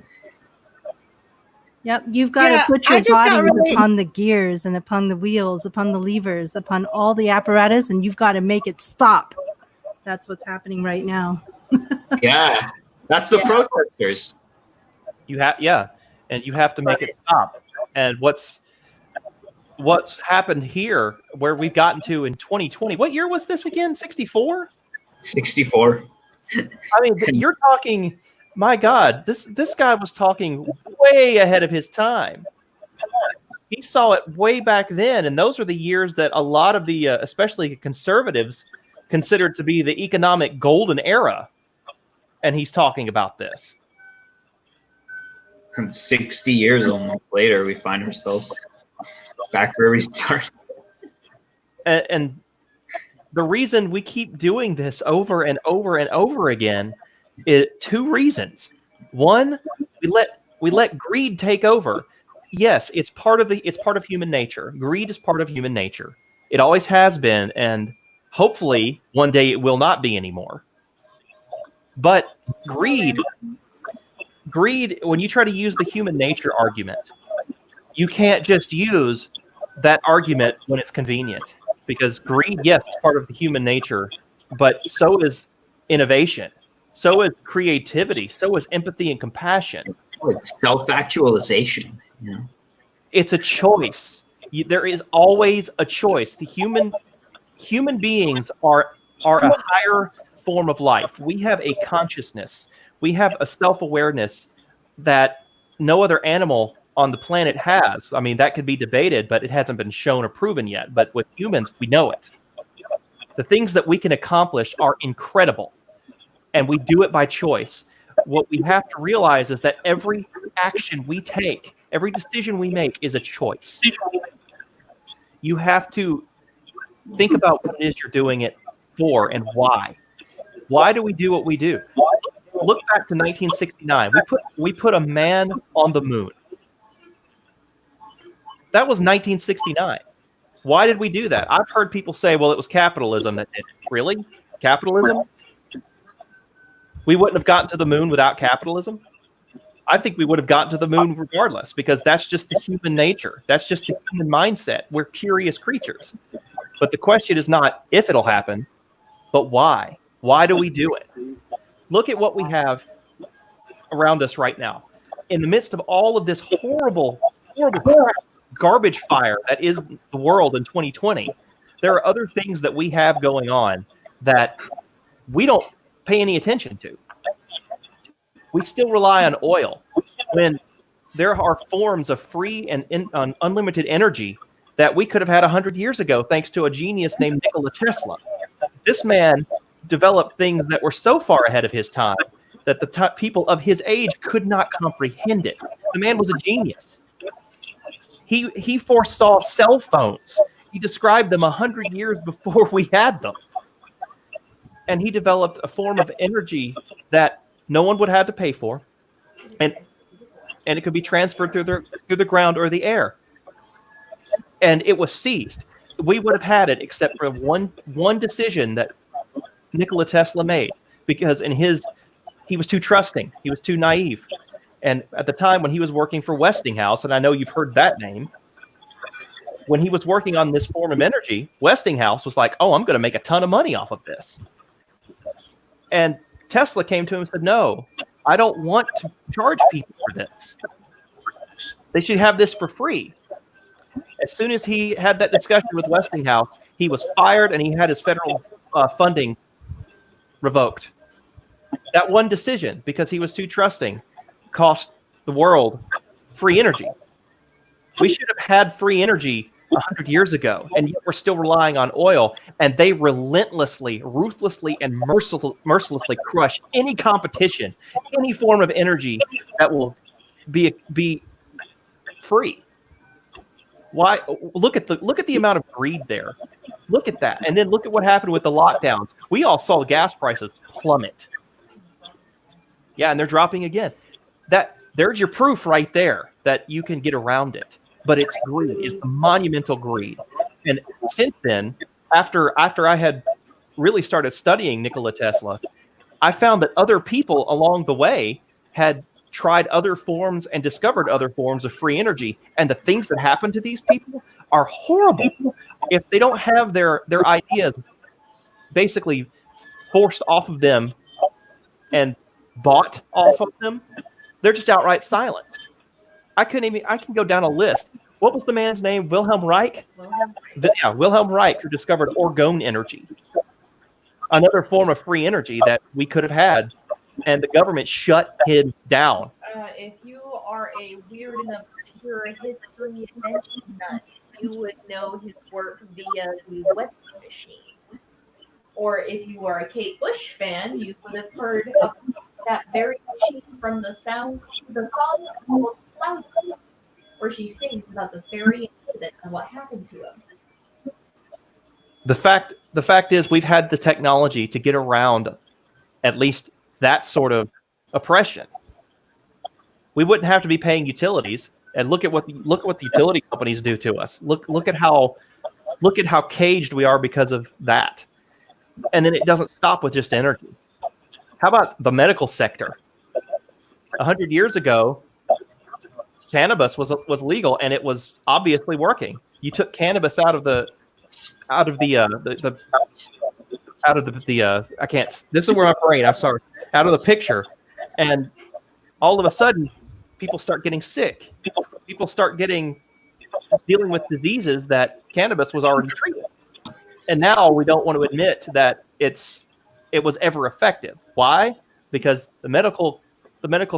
Yep, you've got to put your bodies upon the gears and upon the wheels, upon the levers, upon all the apparatus, and you've got to make it stop. That's what's happening right now. Yeah, that's the protesters. You have, and you have to make it stop. And what's happened here, where we've gotten to in 2020? What year was this again? 64? 64. I mean, you're talking. My God, this guy was talking way ahead of his time. He saw it way back then, and those are the years that a lot of the, especially conservatives, considered to be the economic golden era. And he's talking about this. And 60 years almost later, we find ourselves back where we started. And the reason we keep doing this over and over and over again is two reasons. One, we let greed take over. Yes, it's part of human nature. Greed is part of human nature. It always has been, and hopefully one day it will not be anymore. But greed, when you try to use the human nature argument, you can't just use that argument when it's convenient, because greed, yes, is part of the human nature, but so is innovation. So is creativity. So is empathy and compassion. It's self-actualization. You know? It's a choice. There is always a choice. The human human beings are a higher form of life. We have a consciousness. We have a self-awareness that no other animal on the planet has. I mean, that could be debated, but it hasn't been shown or proven yet. But with humans, we know it. The things that we can accomplish are incredible, and we do it by choice. What we have to realize is that every action we take, every decision we make is a choice. You have to think about what it is you're doing it for and why. Why do we do what we do? Look back to 1969. We put a man on the moon. That was 1969. Why did we do that? I've heard people say, well, it was capitalism that did it. Really? Capitalism? We wouldn't have gotten to the moon without capitalism? I think we would have gotten to the moon regardless, because that's just the human nature. That's just the human mindset. We're curious creatures. But the question is not if it'll happen, but why? Why do we do it? Look at what we have around us right now. In the midst of all of this horrible garbage fire that is the world in 2020, there are other things that we have going on that we don't pay any attention to. We still rely on oil when there are forms of free and unlimited energy that we could have had 100 years ago thanks to a genius named Nikola Tesla. This man developed things that were so far ahead of his time that the people of his age could not comprehend it. The man was a genius. He foresaw cell phones. He described them 100 years before we had them. And he developed a form of energy that no one would have to pay for, and it could be transferred through the ground or the air. And it was seized. We would have had it except for one decision that Nikola Tesla made, because he was too trusting. He was too naive. And at the time when he was working for Westinghouse, and I know you've heard that name, when he was working on this form of energy, Westinghouse was like, oh, I'm going to make a ton of money off of this. And Tesla came to him and said, no, I don't want to charge people for this. They should have this for free. As soon as he had that discussion with Westinghouse, he was fired and he had his federal funding revoked. That one decision, because he was too trusting, cost the world free energy. We should have had free energy 100 years ago, and yet we're still relying on oil, and they relentlessly, ruthlessly, and mercilessly crush any competition, any form of energy that will be free. Why? Look at the amount of greed there. Look at that, and then look at what happened with the lockdowns. We all saw gas prices plummet. Yeah, and they're dropping again. There's your proof right there that you can get around it. But it's greed. It's monumental greed. And since then, after I had really started studying Nikola Tesla, I found that other people along the way had tried other forms and discovered other forms of free energy. And the things that happen to these people are horrible. If they don't have their ideas basically forced off of them and bought off of them, they're just outright silenced. I can go down a list. What was the man's name? Wilhelm Reich? Wilhelm Reich, who discovered orgone energy. Another form of free energy that we could have had, and the government shut him down. If you are a weird and obscure history invention nut, you would know his work via the weapon machine. Or if you are a Kate Bush fan, you would have heard of that very machine from the song called Cloudless, where she sings about the very incident and what happened to him. The fact is, we've had the technology to get around at least that sort of oppression. We wouldn't have to be paying utilities. And look at what the utility companies do to us. Look at how caged we are because of that. And then it doesn't stop with just energy. How about the medical sector? 100 years ago, cannabis was legal and it was obviously working. You took cannabis out of the I can't. This is where my brain. I'm sorry. Out of the picture, and all of a sudden, people start getting sick. People start dealing with diseases that cannabis was already treating. And now we don't want to admit that it was ever effective. Why? Because the medical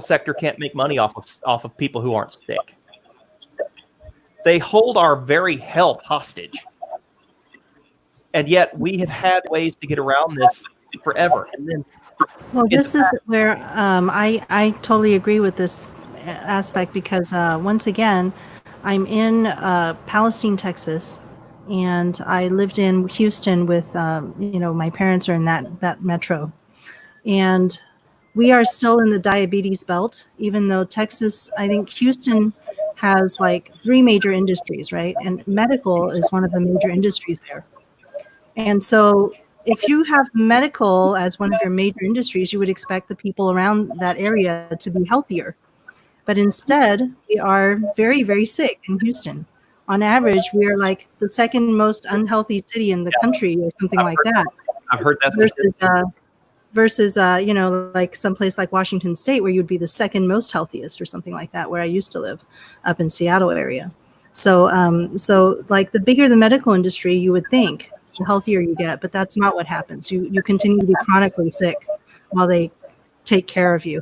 sector can't make money off of people who aren't sick. They hold our very health hostage. And yet we have had ways to get around this forever. And then Well, this is where I totally agree with this aspect because once again, I'm in Palestine, Texas, and I lived in Houston with my parents are in that metro, and we are still in the diabetes belt, even though Texas, I think Houston has like 3 major industries, right? And medical is one of the major industries there. And so if you have medical as one of your major industries, you would expect the people around that area to be healthier. But instead, we are very, very sick in Houston. On average, we are like the second most unhealthy city in the country or something like that. I've heard that. Versus like someplace like Washington State, where you'd be the second most healthiest or something like that, where I used to live up in Seattle area. So like the bigger the medical industry, you would think, the healthier you get, but that's not what happens. You continue to be chronically sick while they take care of you.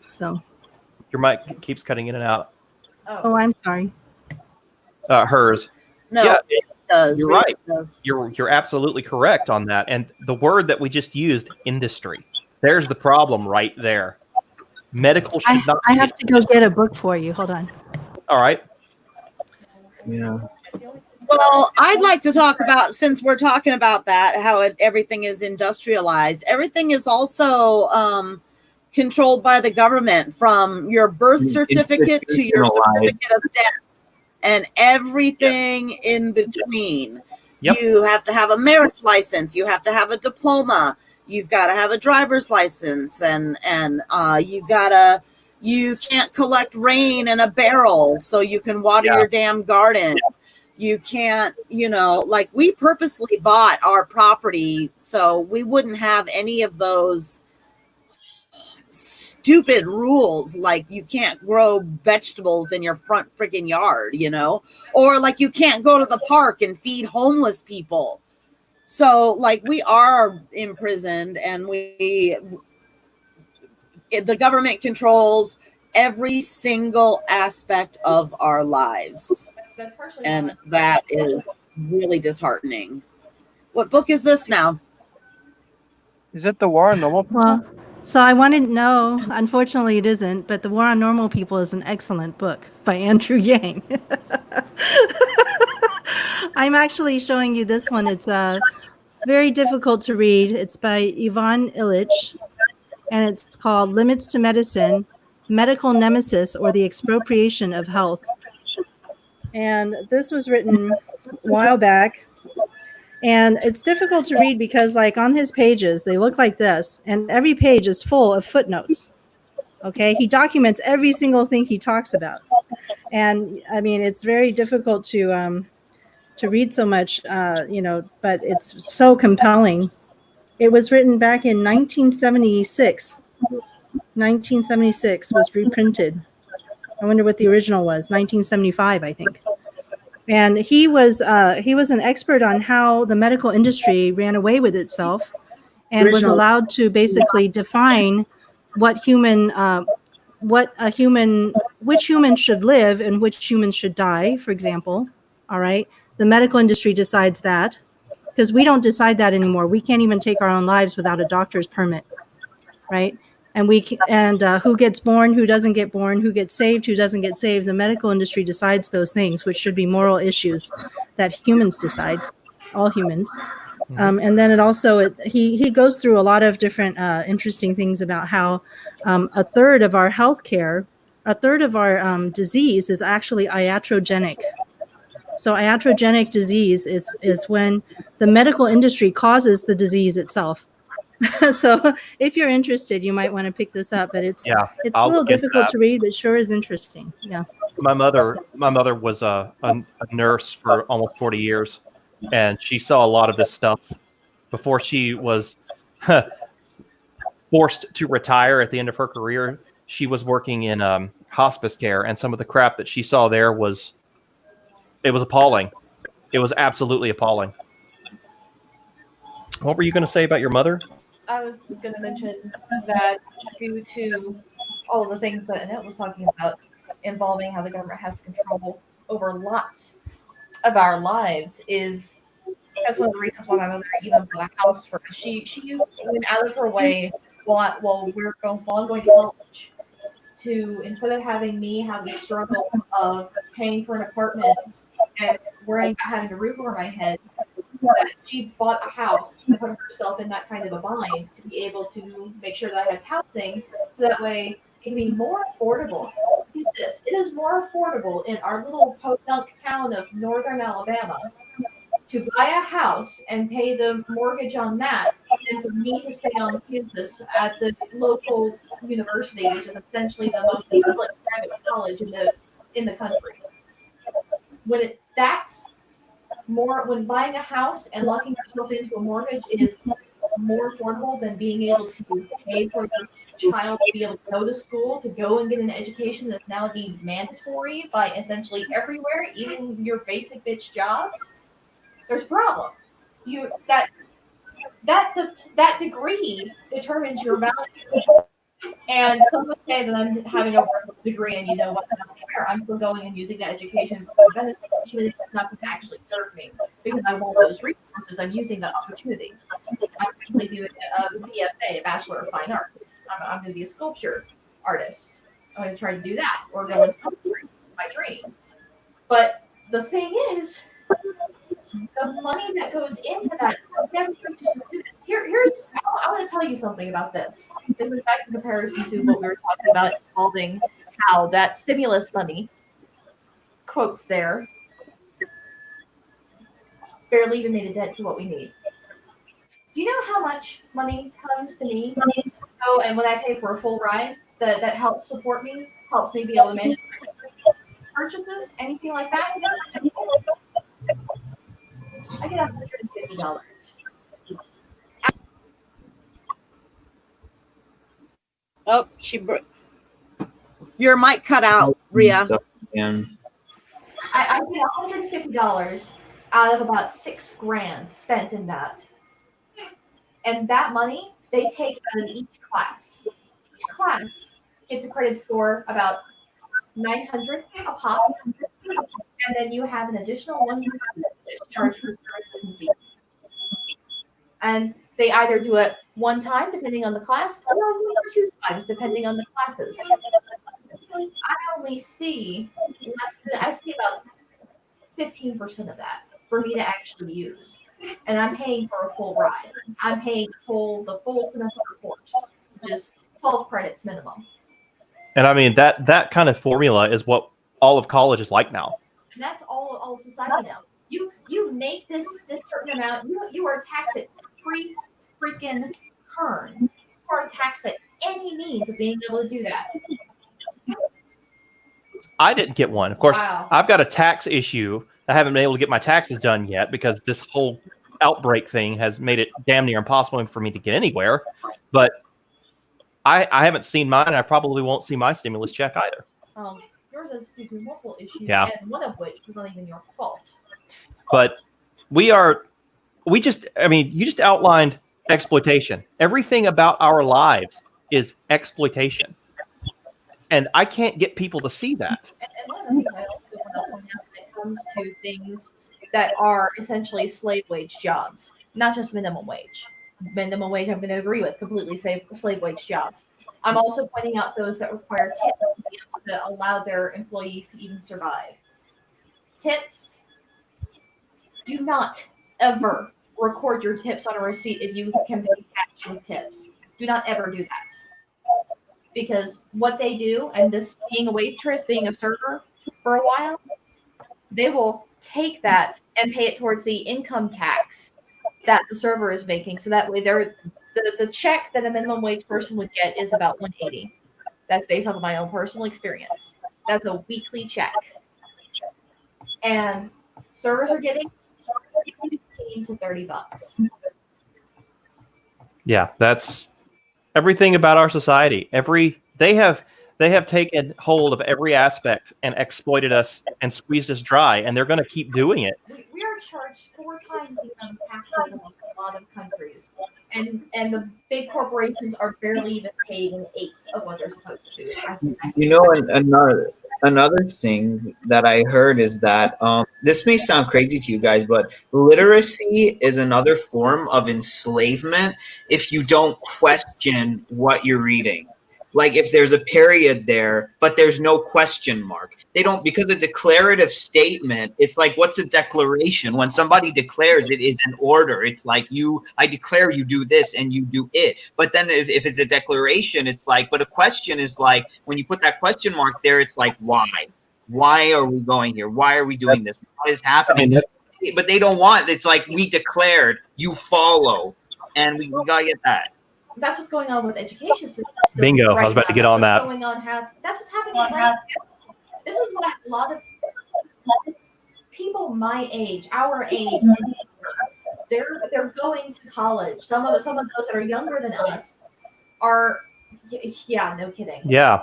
So your mic keeps cutting in and out. Oh, I'm sorry. Hers. No, yeah, it does. You're Really right. does. You're absolutely correct on that. And the word that we just used, industry, there's the problem right there. Medical should not. I have to go get a book for you. Hold on. All right. Yeah. Well, I'd like to talk about, since we're talking about that, how everything is industrialized. Everything is also controlled by the government, from your birth certificate to your certificate of death and everything in between. Yep. You have to have a marriage license. You have to have a diploma. You've got to have a driver's license, and you can't collect rain in a barrel so you can water your damn garden. You can't, like we purposely bought our property so we wouldn't have any of those stupid rules, like you can't grow vegetables in your front freaking yard, or like you can't go to the park and feed homeless people. So like we are imprisoned, and the government controls every single aspect of our lives. And that is really disheartening. What book is this now? Is it The War on Normal People? Well, so I wanted to know, unfortunately it isn't, but The War on Normal People is an excellent book by Andrew Yang. I'm actually showing you this one. It's very difficult to read. It's by Ivan Illich, and it's called Limits to Medicine, Medical Nemesis, or the Expropriation of Health. And this was written a while back, and it's difficult to read because like on his pages, they look like this, and every page is full of footnotes. Okay. He documents every single thing he talks about. And I mean, it's very difficult to read so much, but it's so compelling. It was written back in 1976. 1976 was reprinted. I wonder what the original was. 1975, I think. And he was an expert on how the medical industry ran away with itself and was allowed to basically define which human should live and which humans should die, for example. All right. The medical industry decides that, because we don't decide that anymore. We can't even take our own lives without a doctor's permit. Right. And who gets born, who doesn't get born, who gets saved, who doesn't get saved. The medical industry decides those things, which should be moral issues that humans decide, all humans. And then he goes through a lot of different interesting things about how a third of our healthcare, a third of our disease is actually iatrogenic. So iatrogenic disease is when the medical industry causes the disease itself. So if you're interested, you might want to pick this up, but it's a little difficult to read, but sure is interesting. Yeah. My mother was a nurse for almost 40 years, and she saw a lot of this stuff before she was forced to retire at the end of her career. She was working in hospice care, and some of the crap that she saw there was appalling. It was absolutely appalling. What were you going to say about your mother? I was going to mention that due to all of the things that Annette was talking about involving how the government has control over lots of our lives that's one of the reasons why my mother even bought a house for us. She went out of her way while I'm going to college to, instead of having me have the struggle of paying for an apartment and worrying about having a roof over my head, that she bought a house and put herself in that kind of a bind to be able to make sure that I have housing, so that way it can be more affordable. Get this, it is more affordable in our little podunk town of northern Alabama to buy a house and pay the mortgage on that than for me to stay on campus at the local university, which is essentially the most public private college in the country. When buying a house and locking yourself into a mortgage is more affordable than being able to pay for your child to be able to go to school, to go and get an education that's now deemed mandatory by essentially everywhere, even your basic bitch jobs, there's a problem. That degree determines your value. And some would say that I'm having a worthless degree, and you know what? I don't care. I'm still going and using that education for benefit, even if it's not going to actually serve me, because I want those resources. I'm using that opportunity. I'm actually doing a BFA, a Bachelor of Fine Arts. I'm going to be a sculpture artist. I'm going to try to do that, or go into my dream. But the thing is, the money that goes into that never reaches the students. I want to tell you something about this. This is back in comparison to what we were talking about involving how that stimulus money, quotes there, barely even made a dent to what we need. Do you know how much money comes to me? Oh, and when I pay for a full ride, that helps support me, helps me be able to manage purchases, anything like that? I get $150. Oh, your mic cut out, Rhea. I get $150 out of about $6,000 spent in that. And that money they take out of each class. Each class gets accredited for about $900 a pop. And then you have an additional $100 charged for services and fees. And they either do it one time, depending on the class, or two times, depending on the classes. I only see about 15% of that for me to actually use. And I'm paying for a full ride. I'm paying the full semester course, which is 12 credits minimum. And I mean, that kind of formula is what all of college is like now. And that's all of society now. You make this certain amount, you are taxed at every freaking turn. You are taxed at any means of being able to do that. I didn't get one. Of course, Wow. I've got a tax issue. I haven't been able to get my taxes done yet because this whole outbreak thing has made it damn near impossible for me to get anywhere. But I haven't seen mine, and I probably won't see my stimulus check either. Yours is due to multiple issues, Yeah. and one of which was not even your fault. But you just outlined exploitation. Everything about our lives is exploitation. And I can't get people to see that. And one of the things I also want to point out when it comes to things that are essentially slave wage jobs, not just minimum wage. Minimum wage, I'm going to agree with, completely slave wage jobs. I'm also pointing out those that require tips to be able to allow their employees to even survive. Tips, do not ever record your tips on a receipt if you can pay cash with tips. Do not ever do that. Because what they do, and this being a waitress, being a server for a while, they will take that and pay it towards the income tax that the server is making. So that way the check that a minimum wage person would get is about $180. That's based off of my own personal experience. That's a weekly check. And servers are getting $15 to $30. Yeah, that's everything about our society. They have They have taken hold of every aspect and exploited us and squeezed us dry, and they're going to keep doing it. We are charged 4 times the amount of taxes in a lot of countries, and the big corporations are barely even paid an eighth of what they're supposed to. You know, another thing that I heard is that this may sound crazy to you guys, but literacy is another form of enslavement if you don't question what you're reading. Like if there's a period there, but there's no question mark. They don't, because a declarative statement, it's like, what's a declaration? When somebody declares, it is an order. It's like I declare you do this and you do it. But then if it's a declaration, it's like, but a question is like, when you put that question mark there, it's like, why? Why are we going here? Why are we doing this? What is happening? But they don't want, it's like, we declared, you follow. And we gotta get that. That's what's going on with education system. Bingo. I was about to get on that. That's what's happening right now. This is what a lot of people my age, our age, they're going to college. Some of those that are younger than us are, yeah, no kidding. Yeah.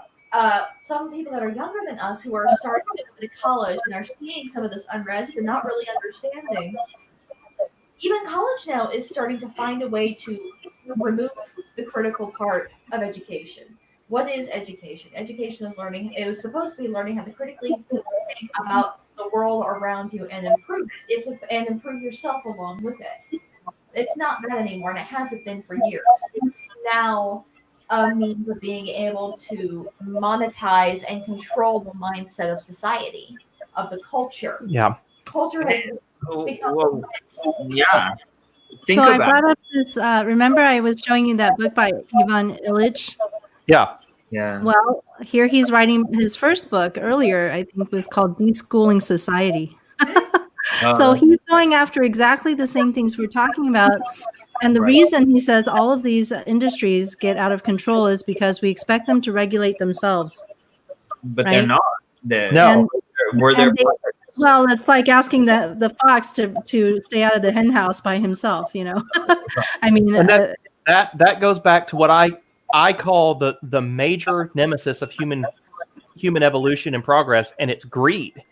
Some people that are younger than us who are starting to go to college and are seeing some of this unrest and not really understanding. Even college now is starting to find a way to remove the critical part of education. What is education? Education is learning. It was supposed to be learning how to critically think about the world around you and improve it. And improve yourself along with it. It's not that anymore, and it hasn't been for years. It's now a means of being able to monetize and control the mindset of society, of the culture. Yeah. Culture has become yeah. So I brought up this. Remember, I was showing you that book by Ivan Illich. Yeah. Yeah. Well, here he's writing his first book earlier. I think was called "Deschooling Society." So he's going after exactly the same things we're talking about. And the reason he says all of these industries get out of control is because we expect them to regulate themselves. But right? they're not. No. Well, it's like asking the fox to stay out of the hen house by himself, you know. I mean, and that goes back to what I call the major nemesis of human evolution and progress, and it's greed.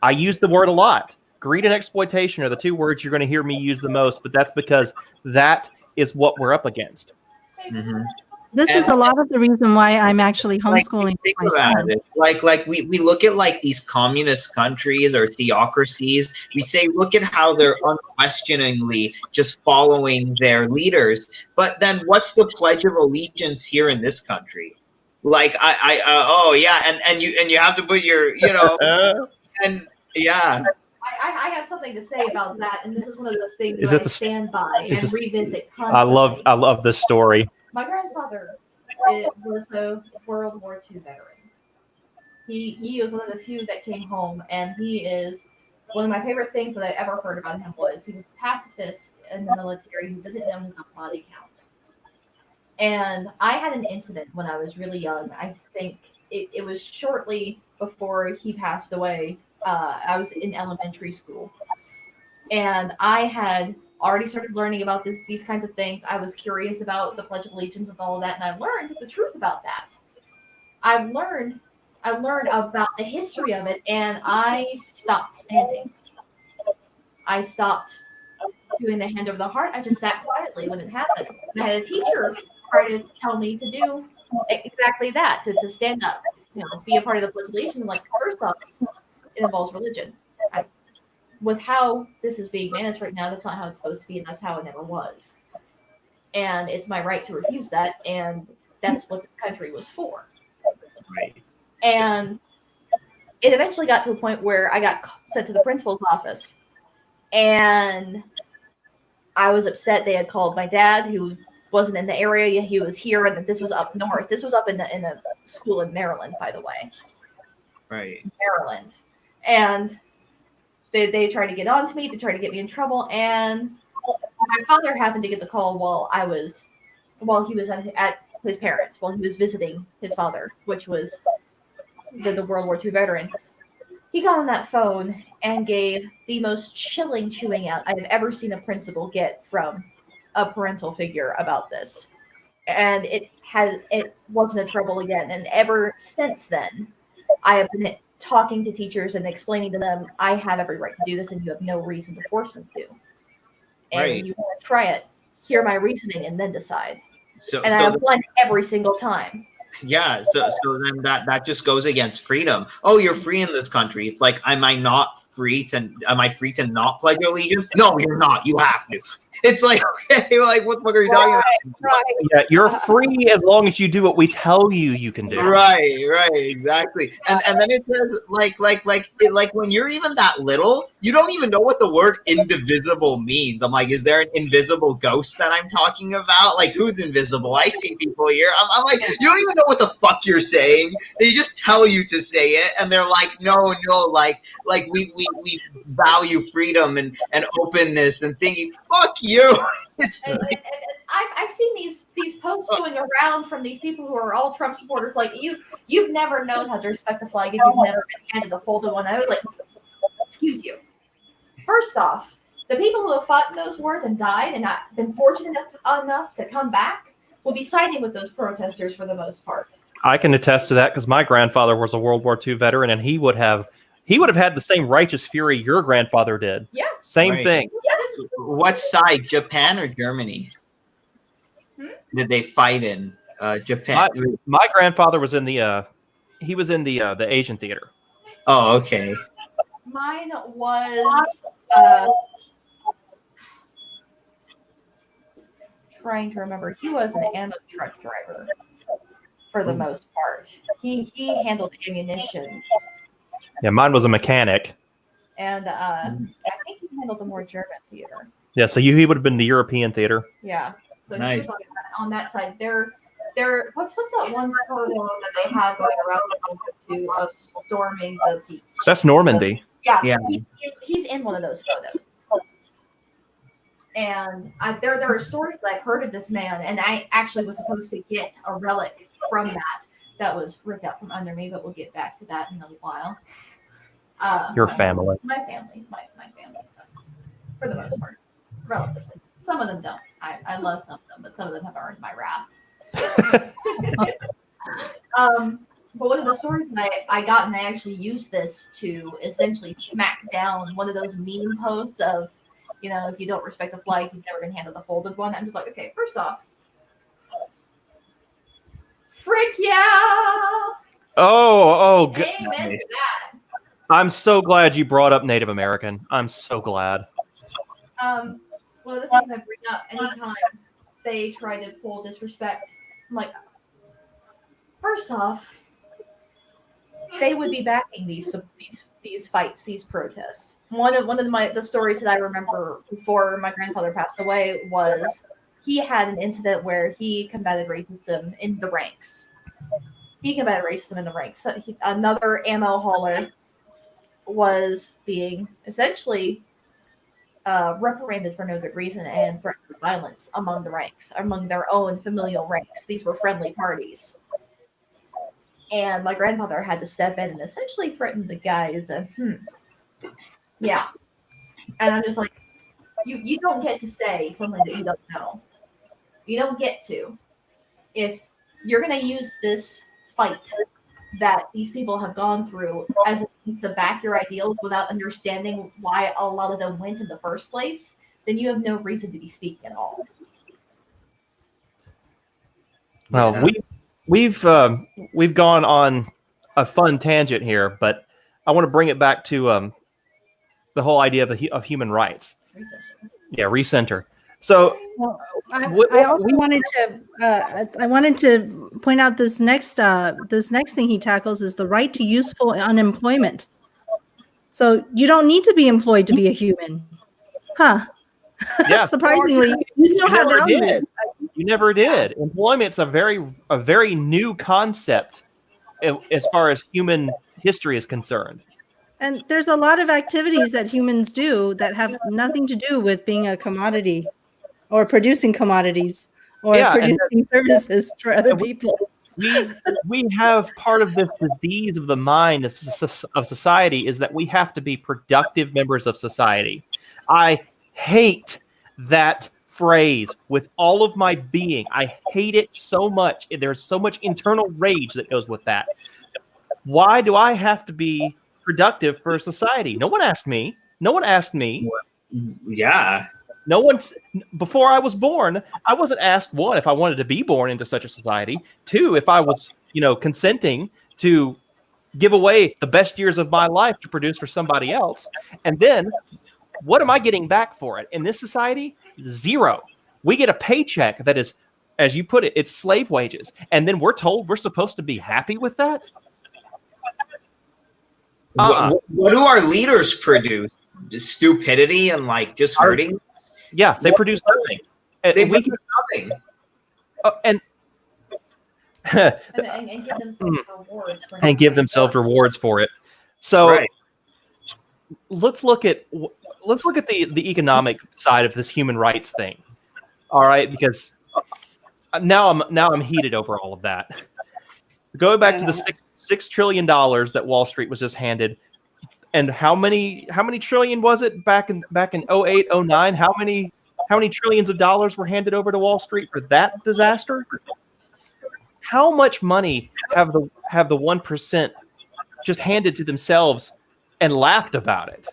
I use the word a lot. Greed and exploitation are the two words you're going to hear me use the most, but that's because that is what we're up against. Mm-hmm. This is a lot of the reason why I'm actually homeschooling my son. Like we look at like these communist countries or theocracies. We say, look at how they're unquestioningly just following their leaders. But then what's the Pledge of Allegiance here in this country? Like oh yeah, and you have to put your, you know, and yeah. I have something to say about that, and this is one of those things that I stand by and revisit constantly. I love this story. My grandfather was a World War II veteran. He was one of the few that came home, and he is one of my favorite things that I ever heard about him was he was a pacifist in the military who doesn't know his own body count. And I had an incident when I was really young. I think it was shortly before he passed away. I was in elementary school, and I had already started learning about these kinds of things. I was curious about the Pledge of Allegiance and all of that, and I learned the truth about that. I learned about the history of it, and I stopped standing. I stopped doing the hand over the heart. I just sat quietly when it happened. And I had a teacher try to tell me to do exactly that, to stand up, you know, be a part of the Pledge of Allegiance. And like, first off, it involves religion. With how this is being managed right now, that's not how it's supposed to be, and that's how it never was. And it's my right to refuse that, and that's what this country was for. Right. And it eventually got to a point where I got sent to the principal's office, and I was upset. They had called my dad, who wasn't in the area. He was here, and this was up north. This was up in a school in Maryland, by the way. Right. Maryland. And they tried to get on to me. They tried to get me in trouble. And my father happened to get the call while he was at his parents, while he was visiting his father, which was the World War II veteran. He got on that phone and gave the most chilling chewing out I have ever seen a principal get from a parental figure about this. and it wasn't a trouble again. And ever since then, I have been talking to teachers and explaining to them, I have every right to do this, and you have no reason to force me to. And Right. if you want to try it, hear my reasoning and then decide. So, And I have won every single time. yeah, so then that just goes against freedom. Oh, you're free in this country. It's like, am I free to not pledge allegiance? No, you're not. You have to. It's like, like what the fuck are you talking about? Right. Yeah, you're free as long as you do what we tell you can do. Right, exactly. And then it says like when you're even that little, you don't even know what the word indivisible means. I'm like, is there an invisible ghost that I'm talking about? Like, who's invisible? I see people here. I'm like, you don't even know what the fuck you're saying. They just tell you to say it, and they're like, no, like we value freedom and openness and thinking, fuck you. It's And I've seen these posts going around from these people who are all Trump supporters. Like, you've never known how to respect the flag if you've never been handed a folded one. I was like, excuse you. First off, the people who have fought in those wars and died and not been fortunate enough to come back will be siding with those protesters for the most part. I can attest to that because my grandfather was a World War II veteran, and he would have had the same righteous fury your grandfather did. Yeah. Same Right. thing. What side, Japan or Germany? Did they fight in Japan? My grandfather was in the the Asian theater. Oh, okay. Mine was trying to remember. He was an ammo truck driver for the most part. He handled ammunition, Yeah, mine was a mechanic. and I think he handled the more German theater. Yeah, so he would have been the European theater. Yeah, so Nice. he was on that side. They're what's that one photo that they have going around the of storming the beach? That's Normandy. Yeah. He's in one of those photos. And there are stories that I've heard of this man, and I actually was supposed to get a relic from that was ripped out from under me, but we'll get back to that in a while. Your family. My family sucks for the most part, relatively. Some of them don't. I love some of them, but some of them have earned my wrath. But one of the stories that I got, and I actually used this to essentially smack down one of those meme posts of, if you don't respect the flag, you've never been handled the folded one. I'm just like, okay, first off, frick yeah! Oh, good. Amen to that. I'm so glad you brought up Native American. I'm so glad. One of the things I bring up anytime they try to pull disrespect, I'm like, first off, they would be backing these fights, these protests. One of the stories that I remember before my grandfather passed away was he had an incident where he combated racism in the ranks. So another ammo hauler was being essentially reprimanded for no good reason and threatened with violence among the ranks, among their own familial ranks. These were friendly parties. And my grandfather had to step in and essentially threaten the guys. Yeah. And I'm just like, you don't get to say something that you don't know. You don't get to. If you're going to use this fight that these people have gone through as a means to back your ideals without understanding why a lot of them went in the first place, then you have no reason to be speaking at all. Well, we've gone on a fun tangent here, but I want to bring it back to the whole idea of human rights. Yeah, recenter. So I also wanted to point out this next thing he tackles is the right to useful unemployment. So you don't need to be employed to be a human, huh? Yeah. Surprisingly, you still have value. You never did. Employment's a very new concept as far as human history is concerned. And there's a lot of activities that humans do that have nothing to do with being a commodity or producing commodities or producing services for other people. We have part of this disease of the mind of society is that we have to be productive members of society. I hate that phrase with all of my being. I hate it so much. There's so much internal rage that goes with that. Why do I have to be productive for society? No one asked me. No one asked me. Yeah. No one's before I was born. I wasn't asked, one, if I wanted to be born into such a society. Two, if I was, consenting to give away the best years of my life to produce for somebody else. And then what am I getting back for it? In this society, zero. We get a paycheck that is, as you put it, it's slave wages. And then we're told we're supposed to be happy with that? What do our leaders produce? Just stupidity and just hurting? Yeah, they produce nothing. They produce nothing. And give themselves rewards. And give themselves rewards for it. So Right. let's look at the economic side of this human rights thing. All right, because now I'm heated over all of that. Going back to the $6 trillion that Wall Street was just handed, and how many trillion was it back in 08, 09? How many trillions of dollars were handed over to Wall Street for that disaster? How much money have the 1% just handed to themselves and laughed about it?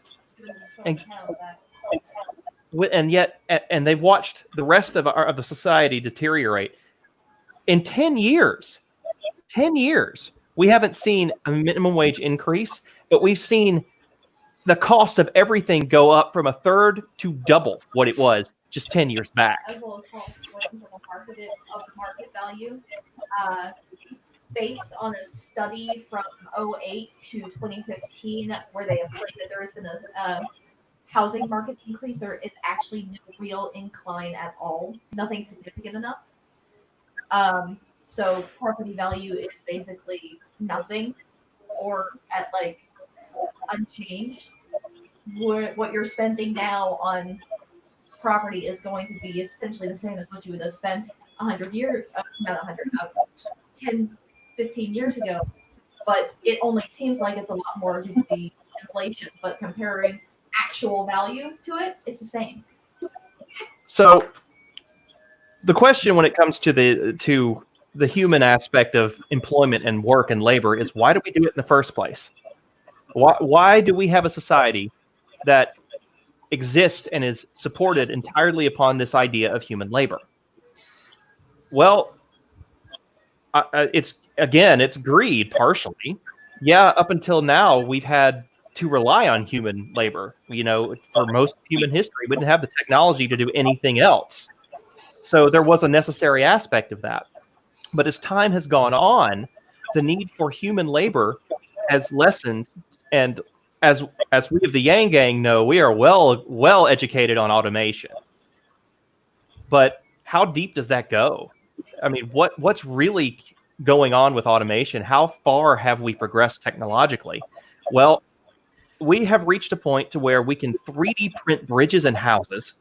And yet they've watched the rest of the society deteriorate. In 10 years, we haven't seen a minimum wage increase, but we've seen the cost of everything go up from a third to double what it was just 10 years back. As well as market value, based on a study from 08 to 2015, where they have claimed that there has been a housing market increase, there is actually no real incline at all, nothing significant enough. So property value is basically nothing, or at unchanged. What you're spending now on property is going to be essentially the same as what you would have spent 10, 15 years ago. But it only seems like it's a lot more due to the inflation. But comparing actual value to it, it's the same. So the question when it comes to the human aspect of employment and work and labor is, why do we do it in the first place? Why do we have a society that exists and is supported entirely upon this idea of human labor? Well, it's greed partially. Yeah, up until now, we've had to rely on human labor. For most of human history, we didn't have the technology to do anything else. So there was a necessary aspect of that. But as time has gone on, the need for human labor has lessened. And as we of the Yang Gang know, we are well educated on automation. But how deep does that go? I mean, what's really going on with automation? How far have we progressed technologically? Well, we have reached a point to where we can 3D print bridges and houses.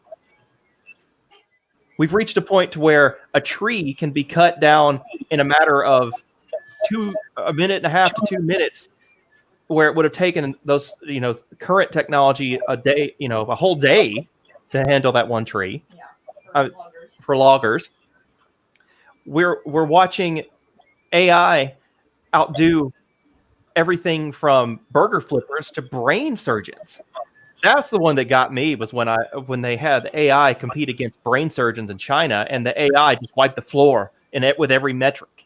We've reached a point to where a tree can be cut down in a matter of a minute and a half to 2 minutes, where it would have taken those, current technology a whole day to handle that one tree. Yeah, for loggers. We're watching AI outdo everything from burger flippers to brain surgeons. That's the one that got me, was when they had AI compete against brain surgeons in China, and the AI just wiped the floor with every metric.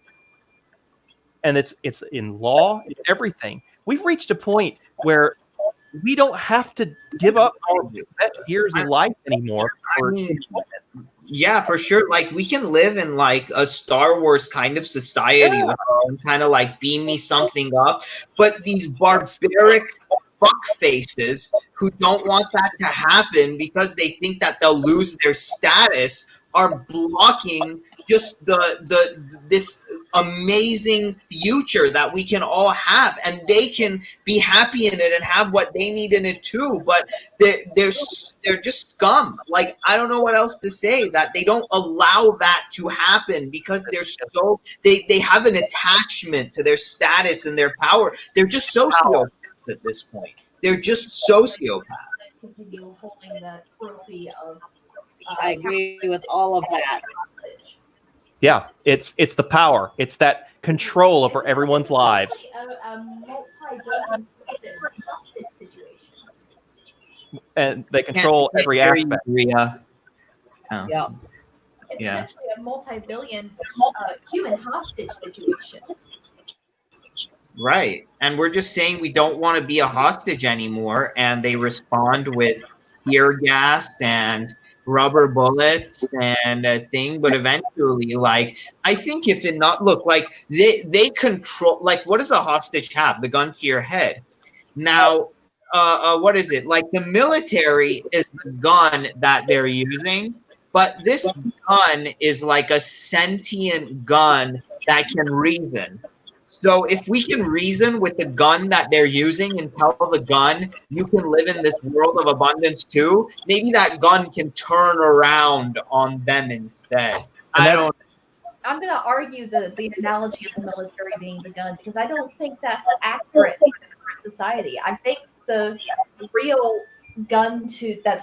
And it's in law, it's everything. We've reached a point where we don't have to give up our best years of life anymore. Yeah, for sure. We can live in a Star Wars kind of society with our own kind of beam me something up. But these barbaric fuck faces who don't want that to happen because they think that they'll lose their status are blocking just this amazing future that we can all have, and they can be happy in it and have what they need in it too. But they're just scum. I don't know what else to say, that they don't allow that to happen because they have an attachment to their status and their power. They're just sociopaths at this point. They're just sociopaths. Continue holding that trophy of I agree with all of that. Yeah, it's the power. It's that control over everyone's lives. A multi-billion hostage situation. And they control every aspect. Yeah. Yeah. It's Yeah. essentially a multi-billion human hostage situation. Right. And we're just saying we don't want to be a hostage anymore. And they respond with tear gas and rubber bullets and a thing. But eventually, like, I think if it not look like they control, like, what does a hostage have? The gun to your head. Now, what is it? Like, the military is the gun that they're using. But this gun is like a sentient gun that can reason. So if we can reason with the gun that they're using and tell the gun, you can live in this world of abundance too, maybe that gun can turn around on them instead. I'm going to argue the analogy of the military being the gun because I don't think that's accurate in the current society. I think the real gun to the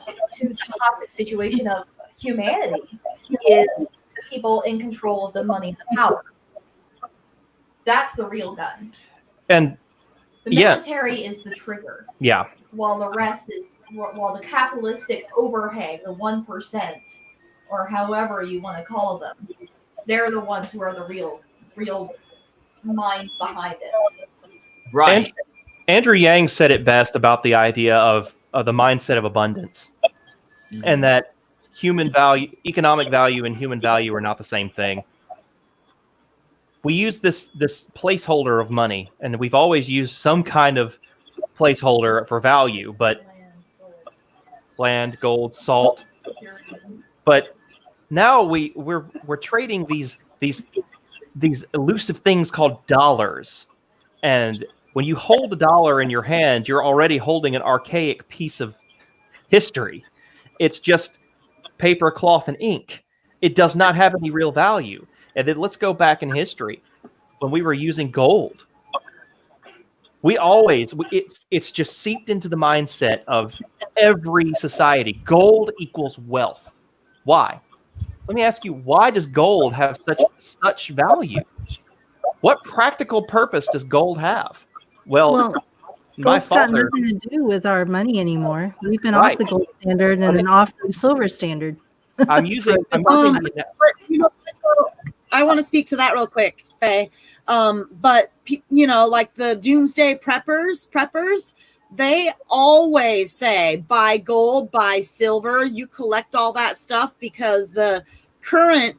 hostage situation of humanity is the people in control of the money and the power. That's the real gun. And the military is the trigger. Yeah. While the rest is the capitalistic overhang, the 1%, or however you want to call them, they're the ones who are the real minds behind it. Right. And Andrew Yang said it best about the idea of the mindset of abundance, and that human value, economic value, and human value are not the same thing. We use this placeholder of money, and we've always used some kind of placeholder for value, but land, gold, salt. But now we're trading these elusive things called dollars, and when you hold a dollar in your hand, you're already holding an archaic piece of history. It's just paper, cloth, and ink. It does not have any real value. And then let's go back in history when we were using gold. It's just seeped into the mindset of every society. Gold equals wealth. Why? Let me ask you, why does gold have such value? What practical purpose does gold have? Well, gold's got nothing to do with our money anymore. We've been off the gold standard and then off the silver standard. I want to speak to that real quick, Faye. But like the doomsday preppers, they always say buy gold, buy silver. You collect all that stuff because the current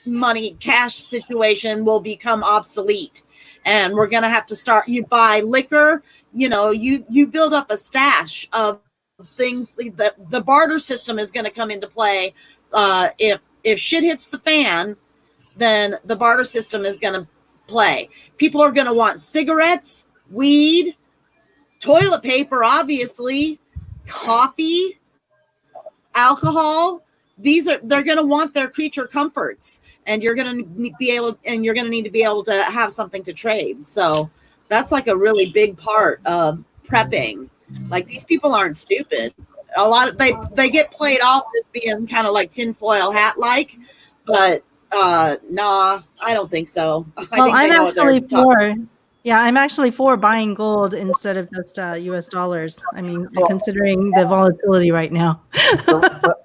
money cash situation will become obsolete, and we're gonna have to start. You buy liquor. You build up a stash of things. The barter system is going to come into play. If shit hits the fan, then the barter system is going to play. People are going to want cigarettes, weed, toilet paper, obviously, coffee, alcohol. They're going to want their creature comforts, and you're going to need to be able to have something to trade. So that's like a really big part of prepping. Like, these people aren't stupid. A lot of they get played off as being kind of like tinfoil hat like, but nah, I don't think so. I'm actually for buying gold instead of just US dollars. I mean, considering the volatility right now.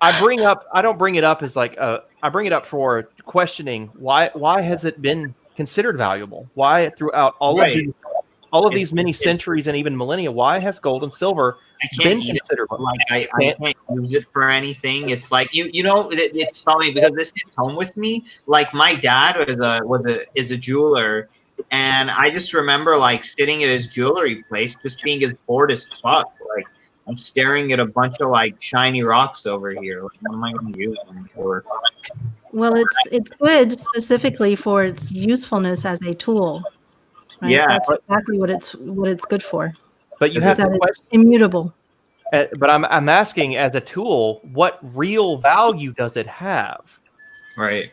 I don't bring it up as like I bring it up for questioning why has it been considered valuable? Why throughout all of these many centuries and even millennia, why has gold and silver been considered? I can't use it for anything. It's like it's funny because this hits home with me. Like, my dad is a jeweler, and I just remember like sitting at his jewelry place, just being as bored as fuck. Like, I'm staring at a bunch of like shiny rocks over here. Like, what am I going to use them for? Well, it's good specifically for its usefulness as a tool. Right? Yeah, that's exactly what it's good for. But you have to question, immutable. But I'm asking, as a tool, what real value does it have? Right.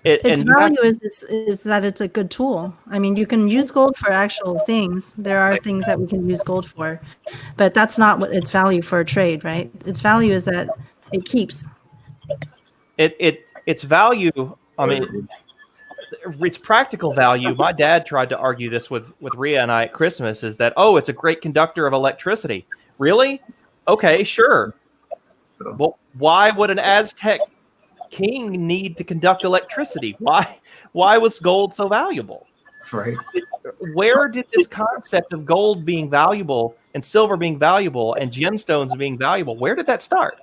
Its value is that it's a good tool. I mean, you can use gold for actual things. There are things that we can use gold for, but that's not what its value for a trade, right? Its value is that it keeps. its value. I mean, its practical value. My dad tried to argue this with Rhea and I at Christmas. Is that it's a great conductor of electricity? Really? Okay, sure. Well, why would an Aztec king need to conduct electricity? Why was gold so valuable? Right. Where did this concept of gold being valuable and silver being valuable and gemstones being valuable, where did that start?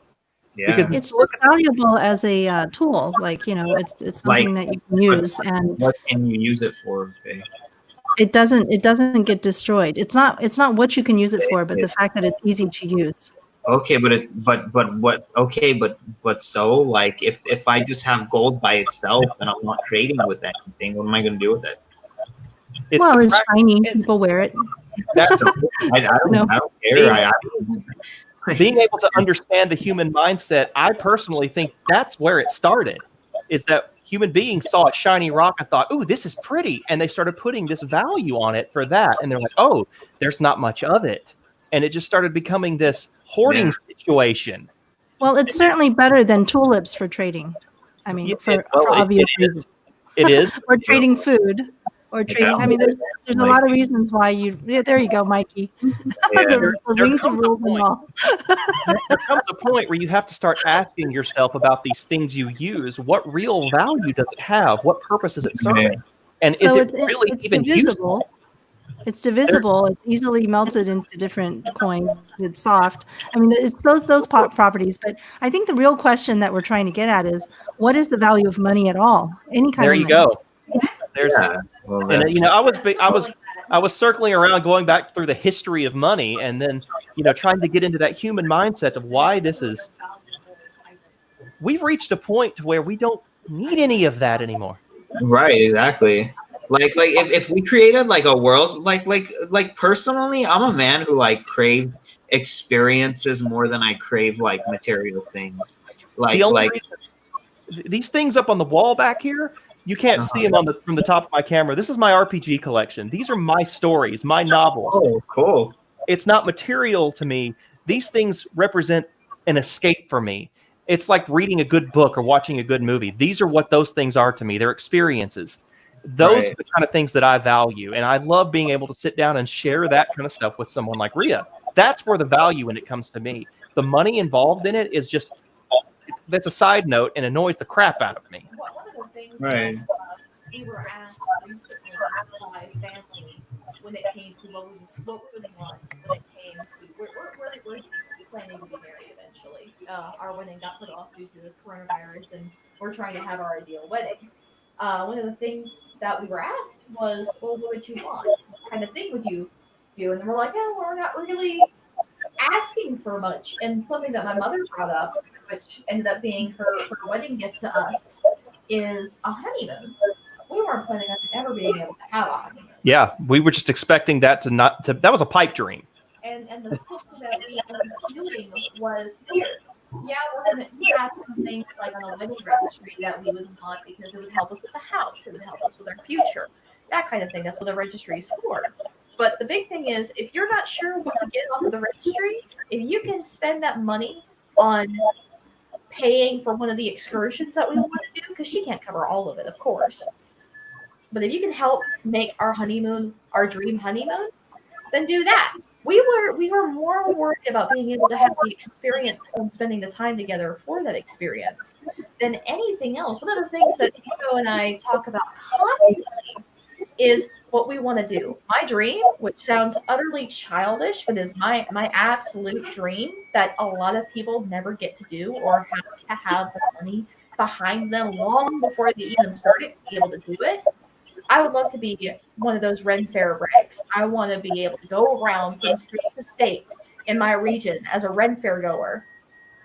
Yeah. Because It's valuable as a tool, like, it's something that you can use, and what can you use it for? Okay. it doesn't get destroyed. It's not what you can use it for, but the fact that it's easy to use. Okay, but so like if I just have gold by itself and I'm not trading with anything, what am I going to do with it? It's shiny. People wear it. I don't care. Being able to understand the human mindset, I personally think that's where it started, is that human beings saw a shiny rock and thought, ooh, this is pretty. And they started putting this value on it for that. And they're like, oh, there's not much of it. And it just started becoming this hoarding situation. Well, it's certainly better than tulips for trading. I mean, for obvious reasons. It is. Or trading food. Or trading. I mean, there's a lot of reasons why there you go, Mikey. There comes a point where you have to start asking yourself about these things you use. What real value does it have? What purpose is it serving? And so is it really even usable? It's divisible. It's easily melted into different coins. It's soft. I mean, it's those properties. But I think the real question that we're trying to get at is, what is the value of money at all? Any kind of money. There you go. There's, and I was circling around, going back through the history of money, and then trying to get into that human mindset of why this is. We've reached a point to where we don't need any of that anymore. Right, exactly. Like if we created like a world, like personally, I'm a man who like crave experiences more than I crave like material things. These things up on the wall back here, you can't see them from the top of my camera. This is my RPG collection. These are my stories, my novels. Oh, cool. It's not material to me. Kind things represent an escape for me. It's like reading a good book or watching a good movie. These are what those things are to me. They're experiences. Those are the kind of things that I value. And I love being able to sit down and share that kind of stuff with someone like Rhea. That's where the value when it comes to me. The money involved in it is just, that's a side note and annoys the crap out of me. One of the things Right. We were asked recently by family when it came to what we really want, when it came to, we're planning to be married eventually. Our wedding got put off due to the coronavirus, and we're trying to have our ideal wedding. One of the things that we were asked was, well, what would you want? What kind of thing would you do? And we're like, we're not really asking for much. And something that my mother brought up, which ended up being her wedding gift to us, is a honeymoon. We weren't planning on ever being able to have a honeymoon. Yeah, we were just expecting that that was a pipe dream. And the thing that we ended up doing was weird. Yeah, we're going to have some things like on a wedding registry that we would want because it would help us with the house, it would help us with our future, that kind of thing. That's what the registry is for. But the big thing is, if you're not sure what to get off of the registry, if you can spend that money on paying for one of the excursions that we want to do, because she can't cover all of it, of course. But if you can help make our honeymoon our dream honeymoon, then do that. We were more worried about being able to have the experience and spending the time together for that experience than anything else. One of the things that Hugo and I talk about constantly is what we want to do. My dream, which sounds utterly childish, but is my absolute dream that a lot of people never get to do or have to have the money behind them long before they even start it to be able to do it. I would love to be one of those Ren Fair regs. I want to be able to go around from state to state in my region as a Ren Fair goer.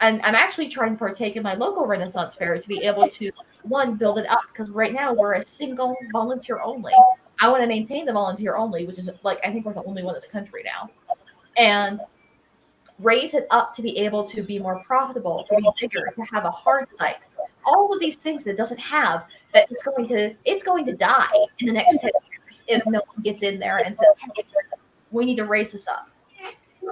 And I'm actually trying to partake in my local Renaissance Fair to be able to, one, build it up, because right now we're a single volunteer only. I want to maintain the volunteer only, which is like, I think we're the only one in the country now. And raise it up to be able to be more profitable, to be bigger, to have a hard site. All of these things that it doesn't have, that it's going to die in the next 10 years if no one gets in there and says, hey, we need to raise this up.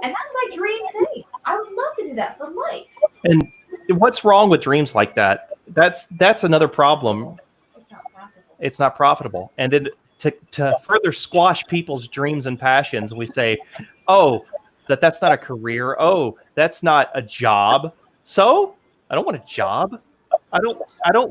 And that's my dream thing. I would love to do that for life. And what's wrong with dreams like that? that's another problem. It's not practical. It's not profitable. And then to further squash people's dreams and passions, we say, oh, that's not a career. Oh, that's not a job. So I don't want a job. I don't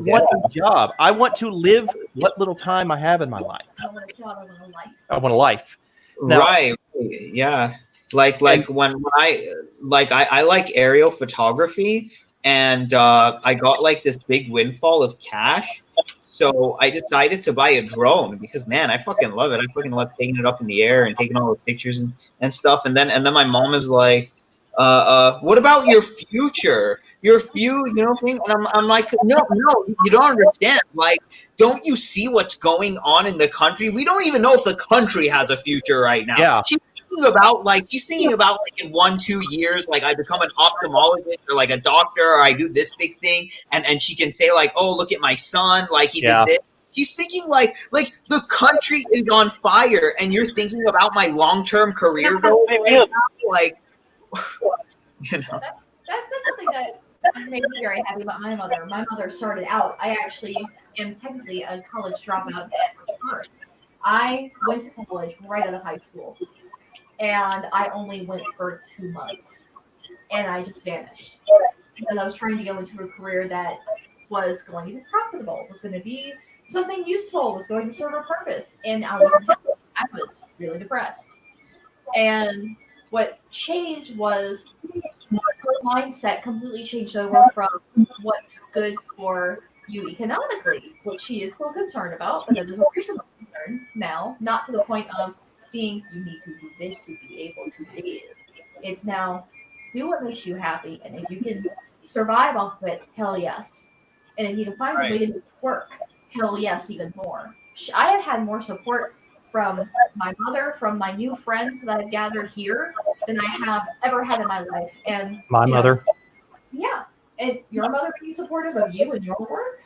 want a job. I want to live what little time I have in my life. I want a job, I want a life. I want a life. Now, Right. Yeah. Like when I like aerial photography, and I got like this big windfall of cash. So I decided to buy a drone because, man, I fucking love it. I fucking love taking it up in the air and taking all the pictures and stuff. And then my mom is like, what about your future? You know, thing? And I'm like, no, you don't understand. Like, don't you see what's going on in the country? We don't even know if the country has a future right now. Yeah. She's thinking about like in 1-2 years, like I become an ophthalmologist or like a doctor, or I do this big thing, and she can say like, oh, look at my son, like he did this. She's thinking like the country is on fire, and you're thinking about my long-term career goal right now, like, you know. That's something that made me very happy about my mother. My mother started out. I actually am technically a college dropout at birth. I went to college right out of high school, and I only went for 2 months, and I just vanished because I was trying to go into a career that was going to be profitable, was going to be something useful, was going to serve a purpose, and I wasn't happy. I was really depressed. And what changed was her mindset completely changed over from what's good for you economically, which she is still concerned about, but that is a reasonable concern now, not to the point of being, you need to do this to be able to live. It's now, do what makes you happy, and if you can survive off of it, hell yes. And if you can find a way to make it work, hell yes, even more. I have had more support from my mother, from my new friends that I've gathered here, than I have ever had in my life. And my mother. Yeah. And your mother being supportive of you and your work.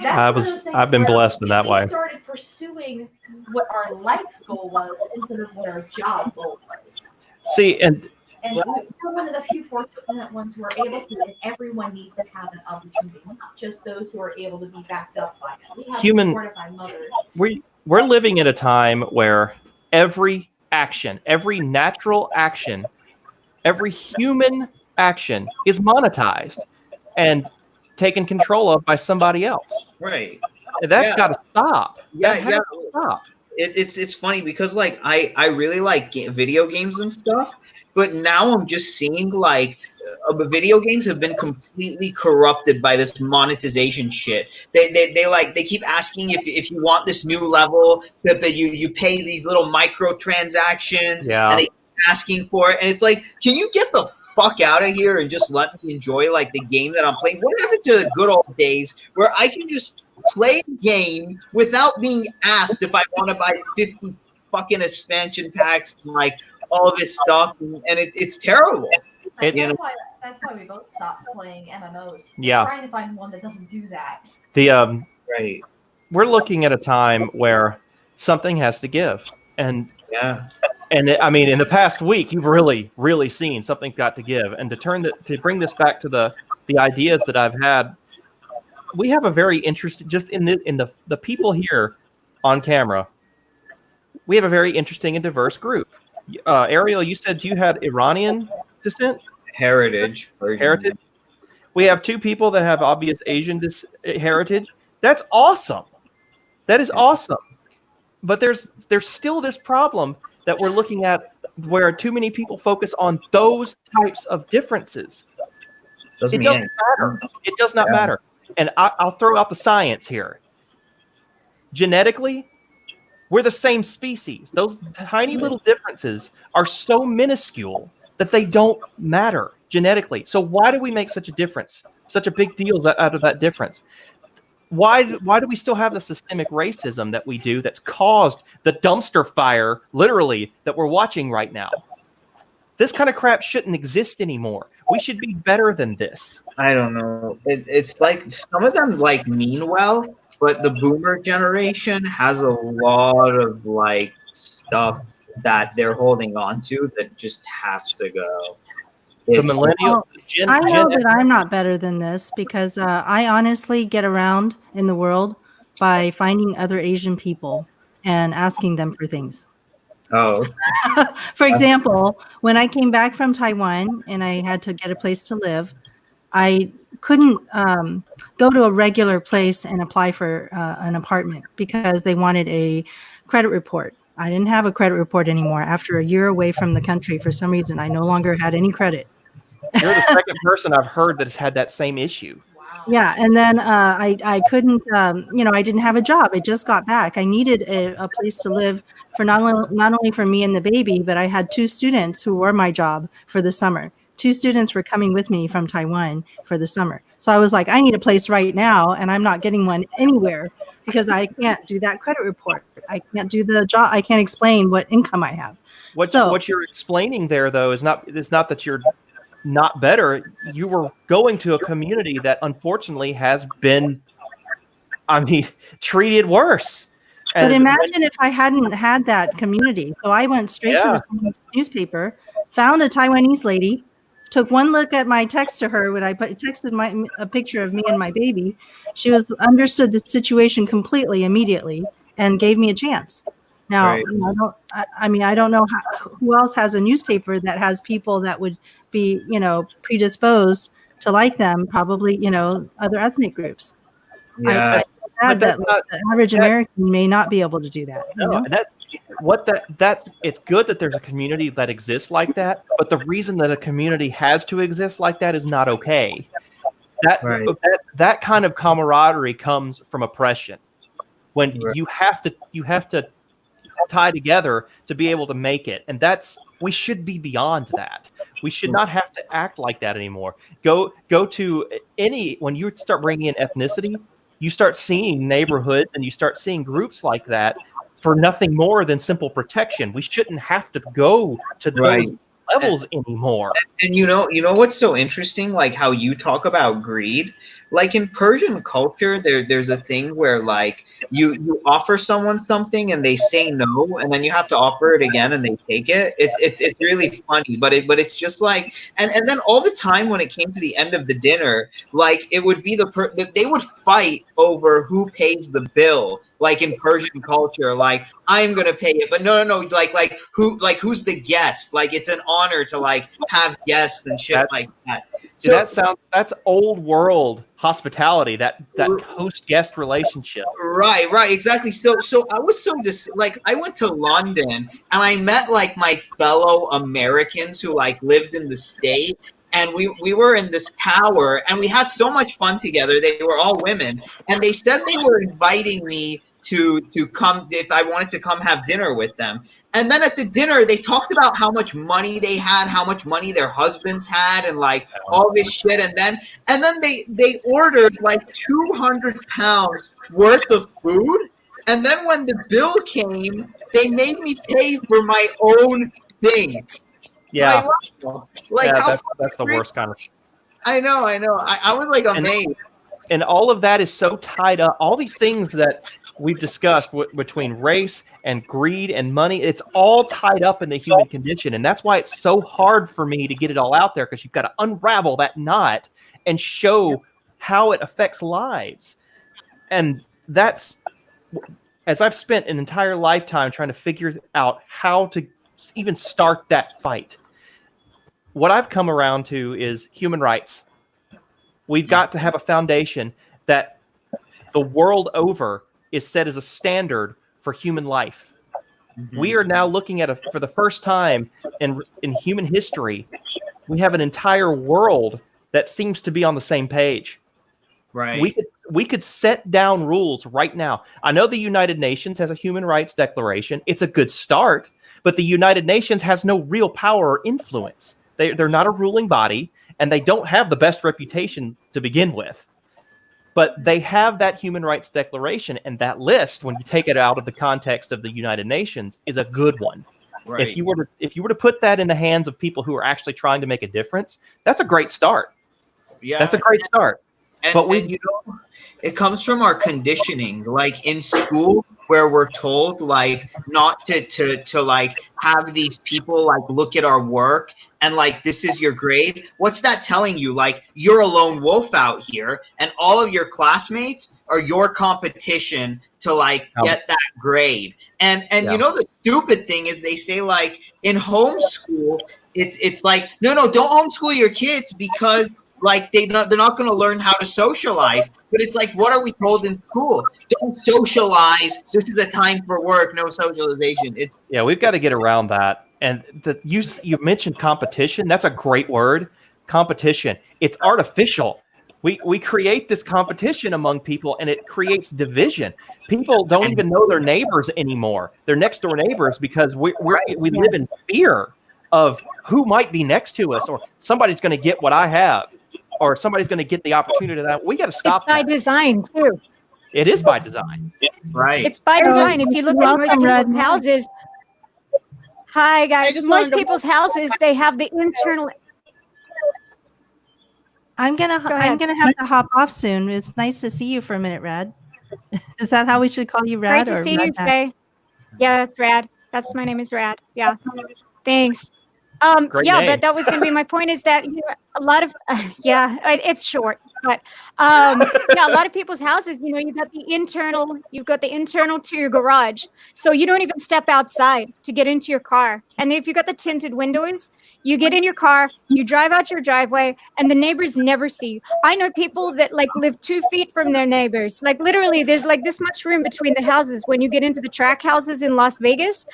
I've been blessed in that way. We started pursuing what our life goal was instead of what our job goal was. See, and we're one of the few fortunate ones who are able to, and everyone needs to have an opportunity, not just those who are able to be backed up by it. We have supported by mothers. We're living in a time where every action, every natural action, every human action is monetized and taken control of by somebody else. Right. That's got to stop. Yeah. Stop. It's funny because like I really like video games and stuff, but now I'm just seeing like video games have been completely corrupted by this monetization shit. They keep asking if you want this new level, but you pay these little microtransactions, and they keep asking for it, and it's like, can you get the fuck out of here and just let me enjoy like the game that I'm playing? What happened to the good old days where I can just play a game without being asked if I want to buy 50 fucking expansion packs and like all this stuff, and it's terrible. That's why we both stopped playing MMOs. Yeah. We're trying to find one that doesn't do that. Right. We're looking at a time where something has to give, and I mean, in the past week, you've really, really seen something's got to give, and to bring this back to the ideas that I've had. We have a very interesting, just in the people here on camera, we have a very interesting and diverse group. Ariel, you said you had Iranian descent? Heritage. We have 2 people that have obvious Asian heritage. That's awesome. That is awesome. But there's still this problem that we're looking at where too many people focus on those types of differences. It doesn't matter. It does not matter. And I'll throw out the science here. Genetically, we're the same species. Those tiny little differences are so minuscule that they don't matter genetically. So why do we make such a difference, such a big deal out of that difference? Why do we still have the systemic racism that we do that's caused the dumpster fire, literally, that we're watching right now? This kind of crap shouldn't exist anymore. We should be better than this. I don't know. It's like some of them like mean well, but the boomer generation has a lot of like stuff that they're holding on to that just has to go. The It's millennial, I know that I'm not better than this because I honestly get around in the world by finding other Asian people and asking them for things. oh For example, when I came back from Taiwan and I had to get a place to live, I couldn't go to a regular place and apply for an apartment because they wanted a credit report. I didn't have a credit report anymore. After a year away from the country, for some reason, I no longer had any credit. You're the second person I've heard that has had that same issue. Yeah, and then I couldn't, I didn't have a job. I just got back. I needed a place to live for not only for me and the baby, but I had 2 students who were my job for the summer. 2 students were coming with me from Taiwan for the summer. So I was like, I need a place right now, and I'm not getting one anywhere because I can't do that credit report. I can't do the job. I can't explain what income I have. What you're explaining there, though, is not that you're not better. You were going to a community that unfortunately has been, treated worse. But imagine if I hadn't had that community. So I went straight to the newspaper, found a Taiwanese lady, took one look at my text to her when I texted a picture of me and my baby. She understood the situation completely immediately and gave me a chance. Now, I don't know who else has a newspaper that has people that would be, predisposed to like them, probably, other ethnic groups. yeah. But the average American may not be able to do that. No, it's good that there's a community that exists like that, but the reason that a community has to exist like that is not okay. That kind of camaraderie comes from oppression. When you have to tie together to be able to make it, and we should be beyond that. We should not have to act like that anymore. Go to when you start bringing in ethnicity, you start seeing neighborhoods and you start seeing groups like that for nothing more than simple protection. We shouldn't have to go to those levels anymore. And you know what's so interesting? Like how you talk about greed. Like in Persian culture, there's a thing where like you offer someone something and they say no, and then you have to offer it again and they take it. It's really funny, but it's just like and then all the time when it came to the end of the dinner, like it would be they would fight over who pays the bill. Like in Persian culture, like I'm gonna pay it, but no, like who's the guest? Like it's an honor to like have guests and shit like that. So that's old world hospitality, that host-guest relationship. Right, exactly. So I was I went to London and I met like my fellow Americans who like lived in the state, and we were in this tower and we had so much fun together. They were all women, and they said they were inviting me to come if I wanted to come have dinner with them. And then at the dinner, they talked about how much money they had, how much money their husbands had, and like all this shit. And then they ordered like 200 pounds worth of food. And then when the bill came, they made me pay for my own thing. Yeah, that's the worst kind of. I know. I was like amazed. And all of that is so tied up. All these things that we've discussed between race and greed and money, it's all tied up in the human condition. And that's why it's so hard for me to get it all out there, because you've got to unravel that knot and show how it affects lives. And that's, as I've spent an entire lifetime trying to figure out how to even start that fight, what I've come around to is human rights. We've got to have a foundation that the world over is set as a standard for human life. Mm-hmm. We are now looking at for the first time in human history, we have an entire world that seems to be on the same page. Right. We could set down rules right now. I know the United Nations has a human rights declaration. It's a good start, but the United Nations has no real power or influence. They're not a ruling body, and they don't have the best reputation to begin with. But they have that human rights declaration, and that list, when you take it out of the context of the United Nations, is a good one. Right. If you were to put that in the hands of people who are actually trying to make a difference, that's a great start. Yeah, that's a great start. And it comes from our conditioning. Like in school, where we're told like not to like have these people like look at our work and like this is your grade. What's that telling you? Like you're a lone wolf out here and all of your classmates are your competition to like get that grade. And you know the stupid thing is they say like in homeschool it's like no don't homeschool your kids because like they're not going to learn how to socialize. But it's like, what are we told in school? Don't socialize. This is a time for work, no socialization. We've got to get around that. And you mentioned competition. That's a great word, competition. It's artificial. We create this competition among people, and it creates division. People don't even know their neighbors anymore. Their next door neighbors because we live in fear of who might be next to us, or somebody's going to get what I have, or somebody's going to get the opportunity that we got to stop. It's by design too. It is by design, right? It's by design. If you look at most people's houses, hi guys, most people's houses they have the internal. I'm gonna have to hop off soon. It's nice to see you for a minute, Rad. Is that how we should call you, Rad? Great to see you, Faye. Yeah, that's Rad. That's my name is Rad. Yeah, thanks. Great yeah, name. but that was going to be my point is that a lot of it's short, but a lot of people's houses, you've got the internal to your garage, so you don't even step outside to get into your car. And if you got the tinted windows, you get in your car, you drive out your driveway, and the neighbors never see you. I know people that like live 2 feet from their neighbors. Like literally, there's like this much room between the houses when you get into the track houses in Las Vegas,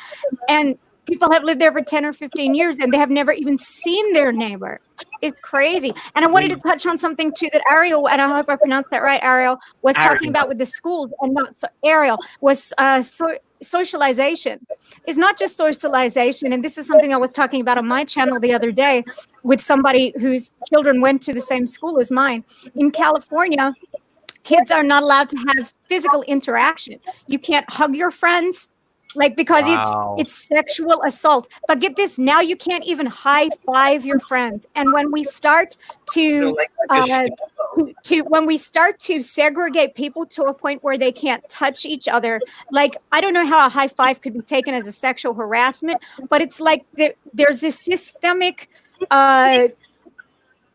and people have lived there for 10 or 15 years and they have never even seen their neighbor. It's crazy. And I wanted to touch on something too that Ariel, and I hope I pronounced that right, Ariel, was talking about with the schools, and not Ariel, was socialization. It's not just socialization. And this is something I was talking about on my channel the other day with somebody whose children went to the same school as mine. In California, kids are not allowed to have physical interaction. You can't hug your friends. Like, because it's sexual assault. But get this, now you can't even high five your friends. And when we start to segregate people to a point where they can't touch each other, like, I don't know how a high five could be taken as a sexual harassment, but it's like there's this systemic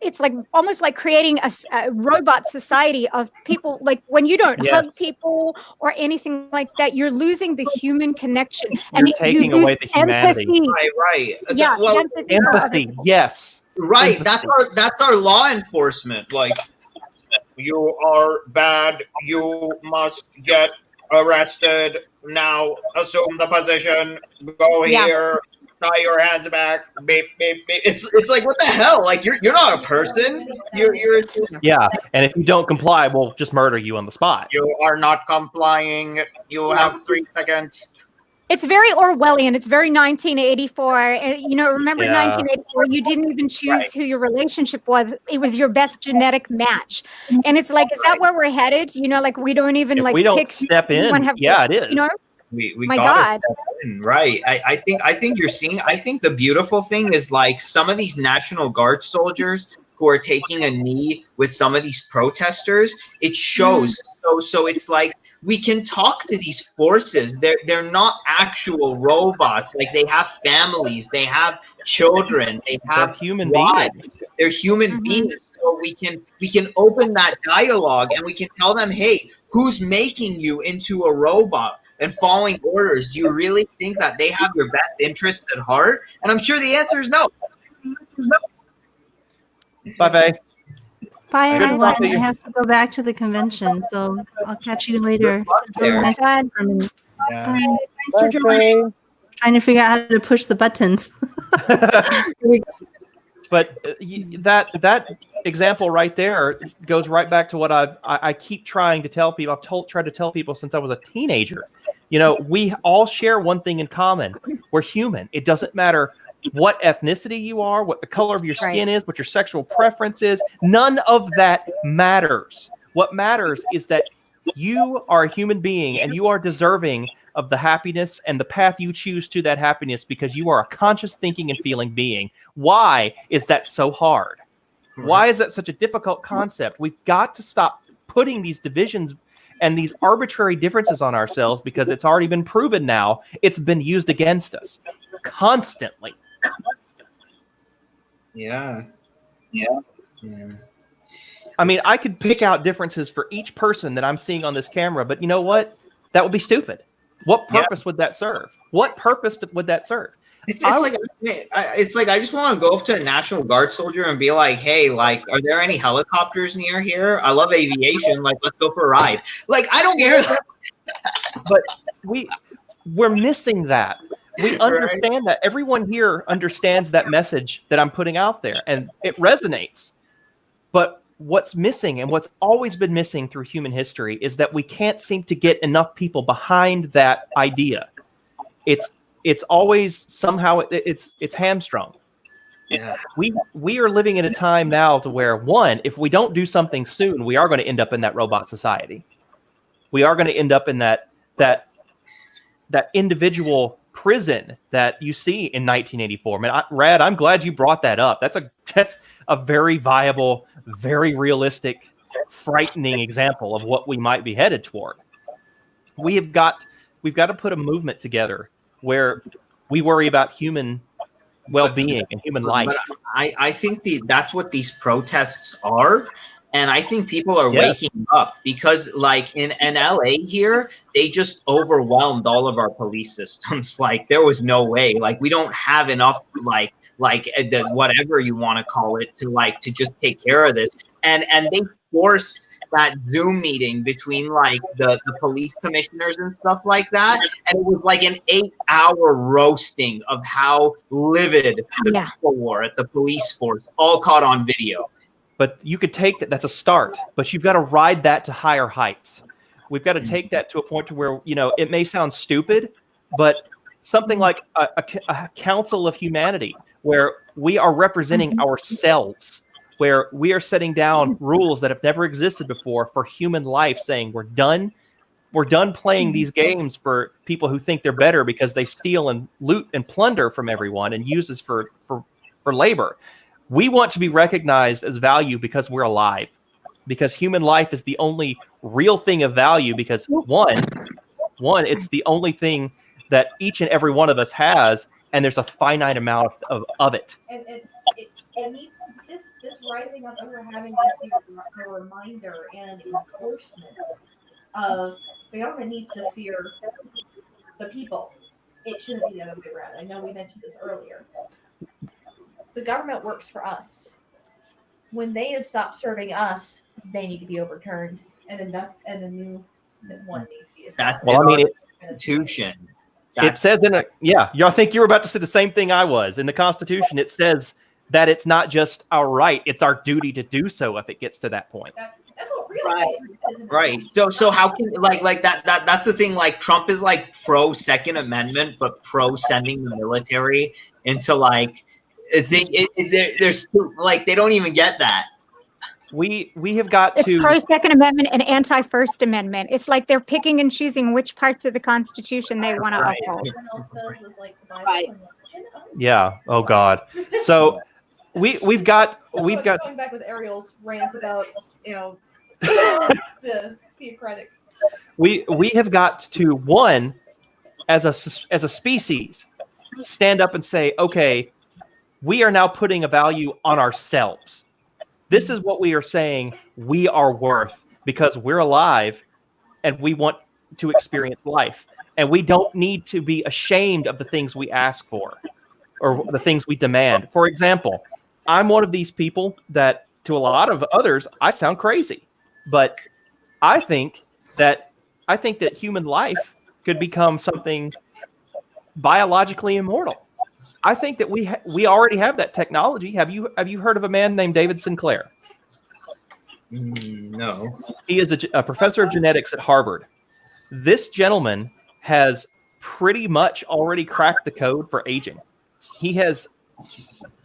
it's like almost like creating a robot society of people. Like when you don't hug people or anything like that, you're losing the human connection. You're taking away the humanity. Empathy. Right. Yeah, empathy. Yes. Right. Empathy. That's our law enforcement. Like, you are bad. You must get arrested now. Assume the position. Go here. Tie your hands back. Beep, beep, beep. It's like, what the hell? Like, you're not a person. You're and if you don't comply, we'll just murder you on the spot. You are not complying. You have 3 seconds. It's very Orwellian. It's very 1984. Remember 1984? You didn't even choose who your relationship was. It was your best genetic match. And it's like, is that where we're headed? Like we don't even if we don't pick step in. It is. We gotta step in, right? I think you're seeing. I think the beautiful thing is like some of these National Guard soldiers who are taking a knee with some of these protesters. It shows. So it's like we can talk to these forces. They're not actual robots. Like they have families, they have children, they have human beings. They're human beings. So we can open that dialogue and we can tell them, hey, who's making you into a robot and following orders? Do you really think that they have your best interests at heart? And I'm sure the answer is no. Bye, Faye. Bye, everyone. I have to go back to the convention, so I'll catch you later. Nice time for me. Yeah. Thanks for joining. Trying to figure out how to push the buttons. But that example right there goes right back to what I keep trying to tell people. I've tried to tell people since I was a teenager. We all share one thing in common. We're human. It doesn't matter what ethnicity you are, what the color of your skin is, what your sexual preference is. None of that matters. What matters is that you are a human being and you are deserving of the happiness and the path you choose to that happiness because you are a conscious thinking and feeling being. Why is that so hard? Why is that such a difficult concept? We've got to stop putting these divisions And these arbitrary differences on ourselves, because it's already been proven now, it's been used against us constantly. Yeah. I mean, I could pick out differences for each person that I'm seeing on this camera, but you know what? That would be stupid. What purpose would that serve? What purpose would that serve? It's like I just want to go up to a National Guard soldier and be like, hey, like, are there any helicopters near here? I love aviation. Like, let's go for a ride. Like, I don't care. But we're missing that. We understand that. Everyone here understands that message that I'm putting out there, and it resonates. But what's missing, and what's always been missing through human history, is that we can't seem to get enough people behind that idea. It's always somehow it's hamstrung. Yeah. We are living in a time now to where, one, if we don't do something soon, we are going to end up in that robot society. We are going to end up in that individual prison that you see in 1984. Man, Rad, I'm glad you brought that up. That's a very viable, very realistic, frightening example of what we might be headed toward. We've got to put a movement together where we worry about human well-being and human life. But I think that's what these protests are. And I think people are waking up because, like, in LA here, they just overwhelmed all of our police systems. Like, there was no way. Like, we don't have enough, like the whatever you want to call it, to just take care of this. And they forced that Zoom meeting between, like, the police commissioners and stuff like that. And it was like an 8-hour roasting of how livid the people were at the police force, all caught on video. But you could take that. That's a start. But you've got to ride that to higher heights. We've got to take that to a point to where, it may sound stupid, but something like a council of humanity, where we are representing ourselves, where we are setting down rules that have never existed before for human life, saying we're done playing these games for people who think they're better because they steal and loot and plunder from everyone and use this for labor. We want to be recognized as value because we're alive, because human life is the only real thing of value, because one, it's the only thing that each and every one of us has, and there's a finite amount of it. And it needs this rising up that we're having needs to be a reminder and enforcement of the government needs to fear the people. It shouldn't be the other way around. I know we mentioned this earlier. The government works for us. When they have stopped serving us, they need to be overturned, and a new one needs to be established. That's Constitution. It says I think you were about to say the same thing I was. In the Constitution, it says that it's not just our right; it's our duty to do so if it gets to that point. That's what real is. Right. So how can like that? That's the thing. Like, Trump is like pro Second Amendment, but pro sending the military into like. There's like they don't even get that. We have got it's pro Second Amendment and anti First Amendment. It's like they're picking and choosing which parts of the Constitution they want to uphold. Right. Yeah. Oh God. So we've got going back with Ariel's rant about the theocratic. We have got to, one, as a species, stand up and say, okay, we are now putting a value on ourselves. This is what we are saying we are worth because we're alive and we want to experience life. And we don't need to be ashamed of the things we ask for or the things we demand. For example, I'm one of these people that, to a lot of others, I sound crazy. But I think that human life could become something biologically immortal. I think that we already have that technology. Have you heard of a man named David Sinclair? No. He is a professor of genetics at Harvard. This gentleman has pretty much already cracked the code for aging. He has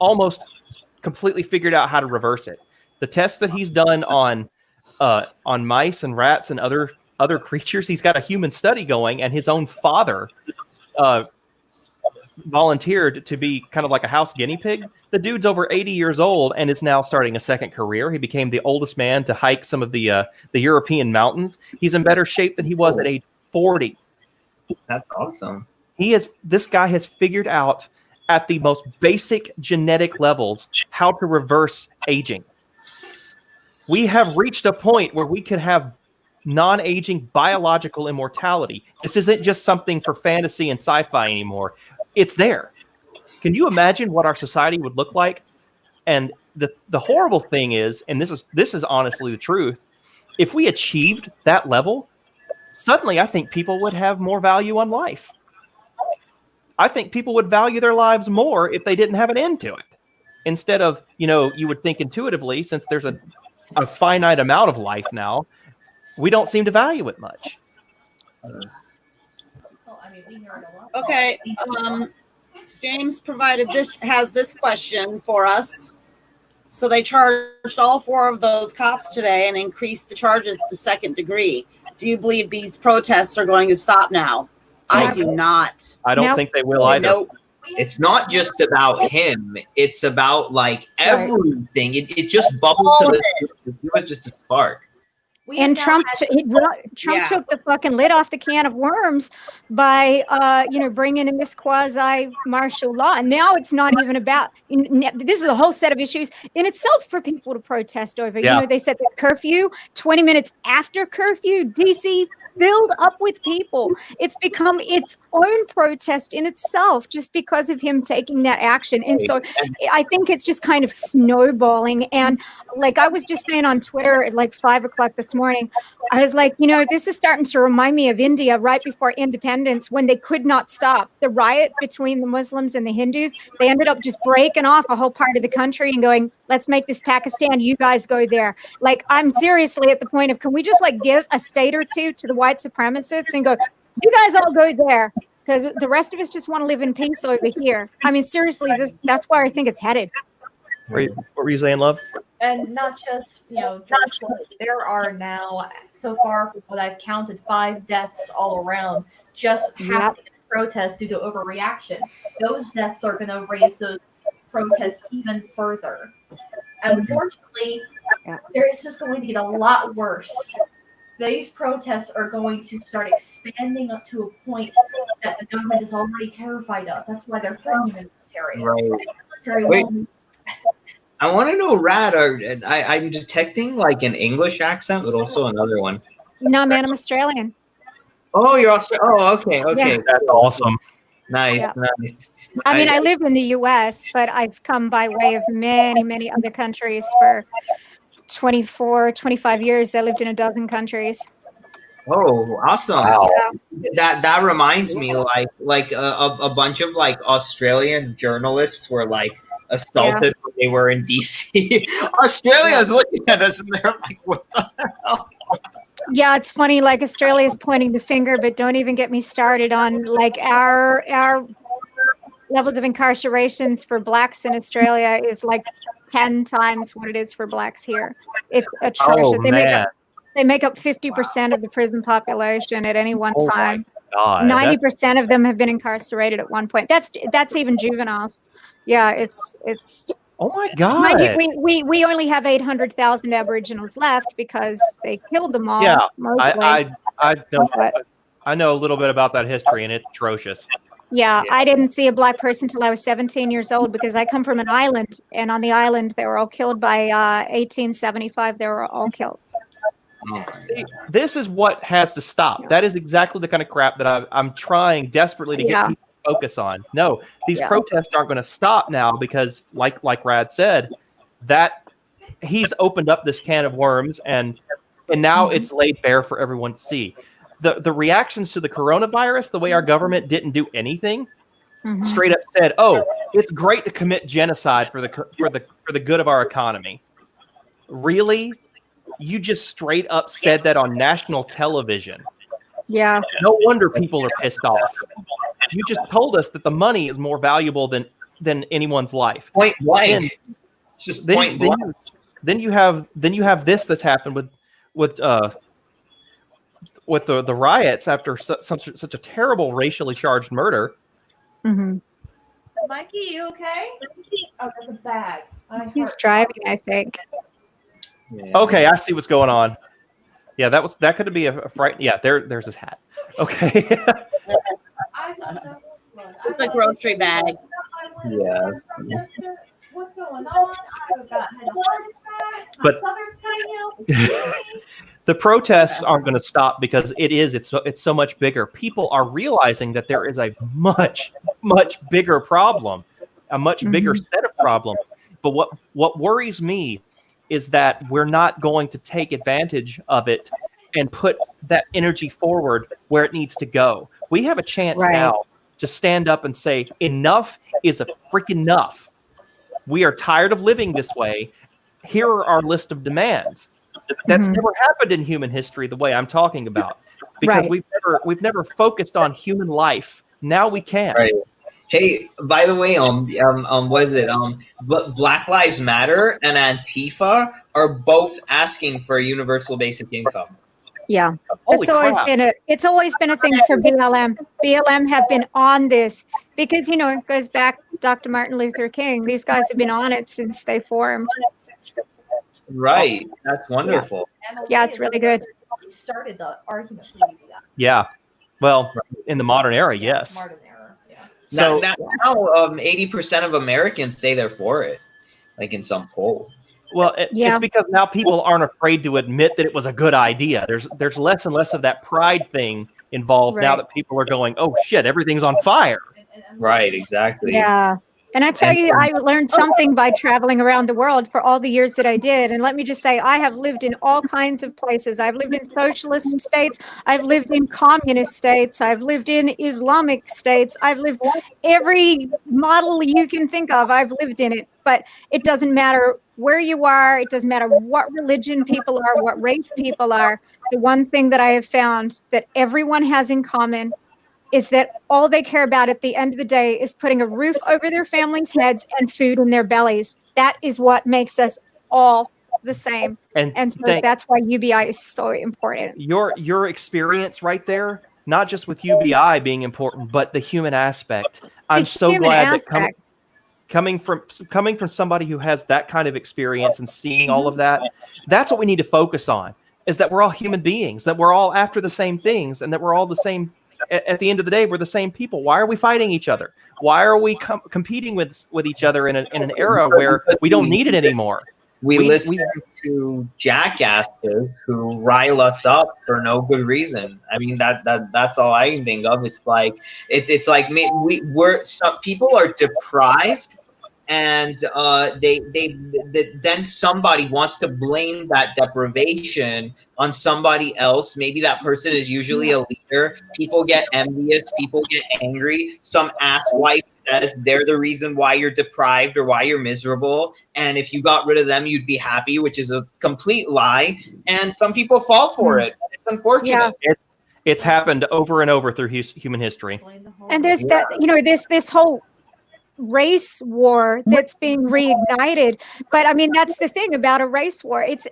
almost completely figured out how to reverse it. The tests that he's done on mice and rats and other creatures, he's got a human study going, and his own father volunteered to be kind of like a house guinea pig. The dude's over 80 years old and is now starting a second career. He became the oldest man to hike some of the European mountains. He's in better shape than he was at age 40. That's awesome. This guy has figured out at the most basic genetic levels how to reverse aging. We have reached a point where we could have non-aging biological immortality. This isn't just something for fantasy and sci-fi anymore. It's there. Can you imagine what our society would look like? And the horrible thing is, and this is honestly the truth, if we achieved that level, suddenly I think people would have more value on life. I think people would value their lives more if they didn't have an end to it. Instead of, you would think intuitively, since there's a finite amount of life now, we don't seem to value it much. Okay. James has this question for us. So they charged all 4 of those cops today and increased the charges to second degree. Do you believe these protests are going to stop now? I do not. I don't think they will either. Nope. It's not just about him. It's about like everything. It just bubbled to it was just a spark. And Trump took the fucking lid off the can of worms by, bringing in this quasi martial law. And now it's not even about. This is a whole set of issues in itself for people to protest over. Yeah. They set the curfew 20 minutes after curfew. DC filled up with people. It's become its own protest in itself just because of him taking that action. And so I think it's just kind of snowballing. And like I was just saying on Twitter at like 5 o'clock this morning, I was like, this is starting to remind me of India right before independence when they could not stop the riot between the Muslims and the Hindus. They ended up just breaking off a whole part of the country and going, let's make this Pakistan. You guys go there. Like, I'm seriously at the point of, can we just like give a state or two to the white supremacists and go, you guys all go there, because the rest of us just want to live in peace over here. I mean, seriously, that's where I think it's headed. What were you saying, love? And not just, George Floyd, there are now, so far, from what I've counted, 5 deaths all around just happening in protests due to overreaction. Those deaths are going to raise those protests even further. Unfortunately, this is going to get a lot worse. These protests are going to start expanding up to a point that the government is already terrified of. That's why they're threatening the military. Right. Wait, I want to know, Rad, I'm detecting like an English accent, but also another one. No, man, I'm Australian. Oh, you're Australian. Oh, okay. Yeah. That's awesome. Nice. I mean, I live in the U.S., but I've come by way of many, many other countries for 25 years. I lived in a dozen countries. Oh, awesome! Wow. That reminds me, like a bunch of like Australian journalists were like assaulted when they were in DC. Australia's looking at us and they're like, "What the hell?" Yeah, it's funny. Like Australia's pointing the finger, but don't even get me started on like our levels of incarcerations for blacks in Australia is like 10 times what it is for blacks here. It's atrocious. They make up 50% of the prison population at any one time. 90% of them have been incarcerated at one point. That's even juveniles. Yeah, it's. Oh my God! Mind you, we only have 800,000 Aboriginals left because they killed them all. Yeah, mostly. I know a little bit about that history, and it's atrocious. Yeah, I didn't see a black person till I was 17 years old because I come from an island, and on the island they were all killed by 1875. They were all killed. See, this is what has to stop. That is exactly the kind of crap that I'm trying desperately to get people to focus on. No, these protests aren't going to stop now because, like Rad said, that he's opened up this can of worms, and now it's laid bare for everyone to see. The reactions to the coronavirus, the way our government didn't do anything, straight up said, "Oh, it's great to commit genocide for the good of our economy." Really? You just straight up said that on national television. Yeah. No wonder people are pissed off. You just told us that the money is more valuable than anyone's life. Point blank. Just point blank. Then you have this that's happened with the riots after such a terrible racially charged murder. Mikey, you okay? Oh, there's a bag. He's driving, I think. Yeah. Okay, I see what's going on. Yeah, that could be a fright. Yeah, there's his hat. Okay. I thought that was one. It's a grocery bag. Yeah. Jester, what's going on? I've got had a heart attack. My But- southern's cutting out. The protests aren't going to stop because it's so much bigger. People are realizing that there is a much bigger problem, a much bigger set of problems. But what worries me is that we're not going to take advantage of it and put that energy forward where it needs to go. We have a chance now to stand up and say, enough is a freaking enough. We are tired of living this way. Here are our list of demands. That's never happened in human history the way I'm talking about, because we've never focused on human life. Now we can. Right. Hey, by the way, what is it? Black Lives Matter and Antifa are both asking for a universal basic income. Yeah, Holy it's always been a thing for BLM. BLM have been on this because it goes back Dr. Martin Luther King. These guys have been on it since they formed. Right. That's wonderful. Yeah, it's really good. Started the argument for UBI. Yeah. Well, in the modern era, yes. Modern era, yeah. So Now, 80% of Americans say they're for it, like in some poll. well, it's because now people aren't afraid to admit that it was a good idea. There's less and less of that pride thing involved now that people are going, oh shit, everything's on fire. Right. Exactly. Yeah. And I tell you, I learned something by traveling around the world for all the years that I did. And let me just say, I have lived in all kinds of places. I've lived in socialist states. I've lived in communist states. I've lived in Islamic states. I've lived every model you can think of. I've lived in it. But it doesn't matter where you are. It doesn't matter what religion people are, what race people are. The one thing that I have found that everyone has in common is that all they care about at the end of the day is putting a roof over their families' heads and food in their bellies. That is what makes us all the same. And so that's why UBI is so important. Your experience right there, not just with UBI being important, but the human aspect. I'm so glad that coming from somebody who has that kind of experience and seeing all of that, that's what we need to focus on, is that we're all human beings, that we're all after the same things, and that we're all the same. At the end of the day, we're the same people. Why are we fighting each other? Why are we competing with each other in an era where we don't need it anymore? We listen to jackasses who rile us up for no good reason. I mean, that's all I can think of. It's like some people are deprived, and then somebody wants to blame that deprivation on somebody else. Maybe that person is usually a leader. People get envious. People get angry. Some asswipe says they're the reason why you're deprived or why you're miserable. And if you got rid of them, you'd be happy, which is a complete lie. And some people fall for it. It's unfortunate. Yeah. It's happened over and over through human history. And there's this whole race war that's being reignited. But I mean, that's the thing about a race war. It's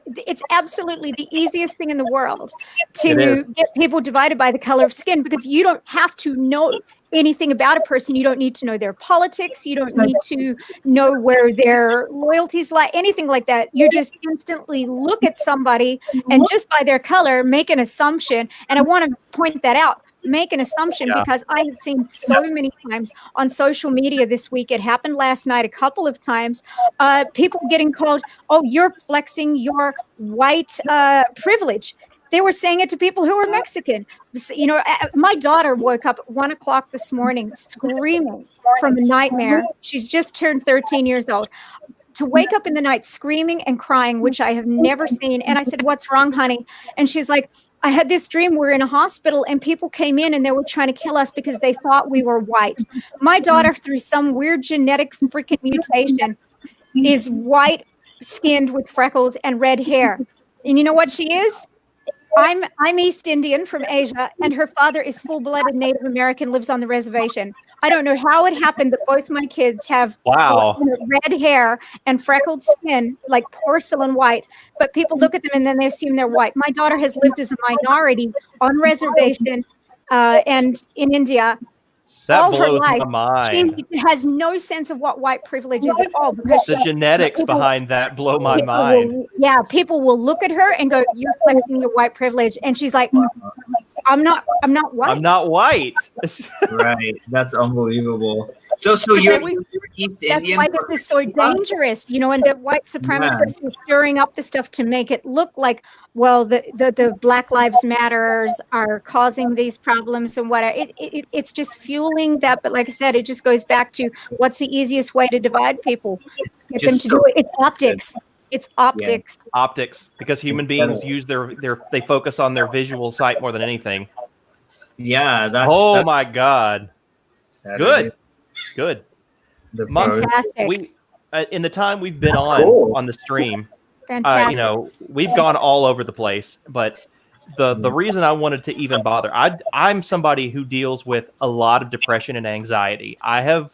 absolutely the easiest thing in the world to get people divided by the color of skin, because you don't have to know anything about a person. You don't need to know their politics. You don't need to know where their loyalties lie, anything like that. You just instantly look at somebody and just by their color make an assumption. And I want to point that out. Make an assumption, because I have seen so many times on social media this week. It happened last night a couple of times. People getting called, oh, you're flexing your white privilege. They were saying it to people who were Mexican. My daughter woke up at 1 o'clock this morning screaming from a nightmare. She's just turned 13 years old. To wake up in the night screaming and crying, which I have never seen. And I said, what's wrong, honey? And she's like, I had this dream. We're in a hospital and people came in and they were trying to kill us because they thought we were white. My daughter, through some weird genetic freaking mutation, is white skinned with freckles and red hair. And you know what she is? I'm East Indian from Asia, and her father is full-blooded Native American, lives on the reservation. I don't know how it happened that both my kids have red hair and freckled skin, like porcelain white, but people look at them and then they assume they're white. My daughter has lived as a minority on reservation and in India That all her blows life. my mind. She has no sense of what white privilege is at all because The genetics behind that blow my people mind. people will look at her and go, "You're flexing your white privilege," and she's like, I'm not white. I'm not white. Right. That's unbelievable. So you're East That's Indian. why this is so dangerous, and the white supremacists are stirring up the stuff to make it look like, well, the Black Lives Matters are causing these problems and what it's just fueling that. But like I said, it just goes back to what's the easiest way to divide people? Get them to do it. It's optics. It's optics. Yeah. Optics, because human beings use they focus on their visual sight more than anything. Yeah. That's my God. Good. Fantastic. We in the time we've been on the stream, Fantastic. we've gone all over the place. But the reason I wanted to even bother, I'm somebody who deals with a lot of depression and anxiety. I have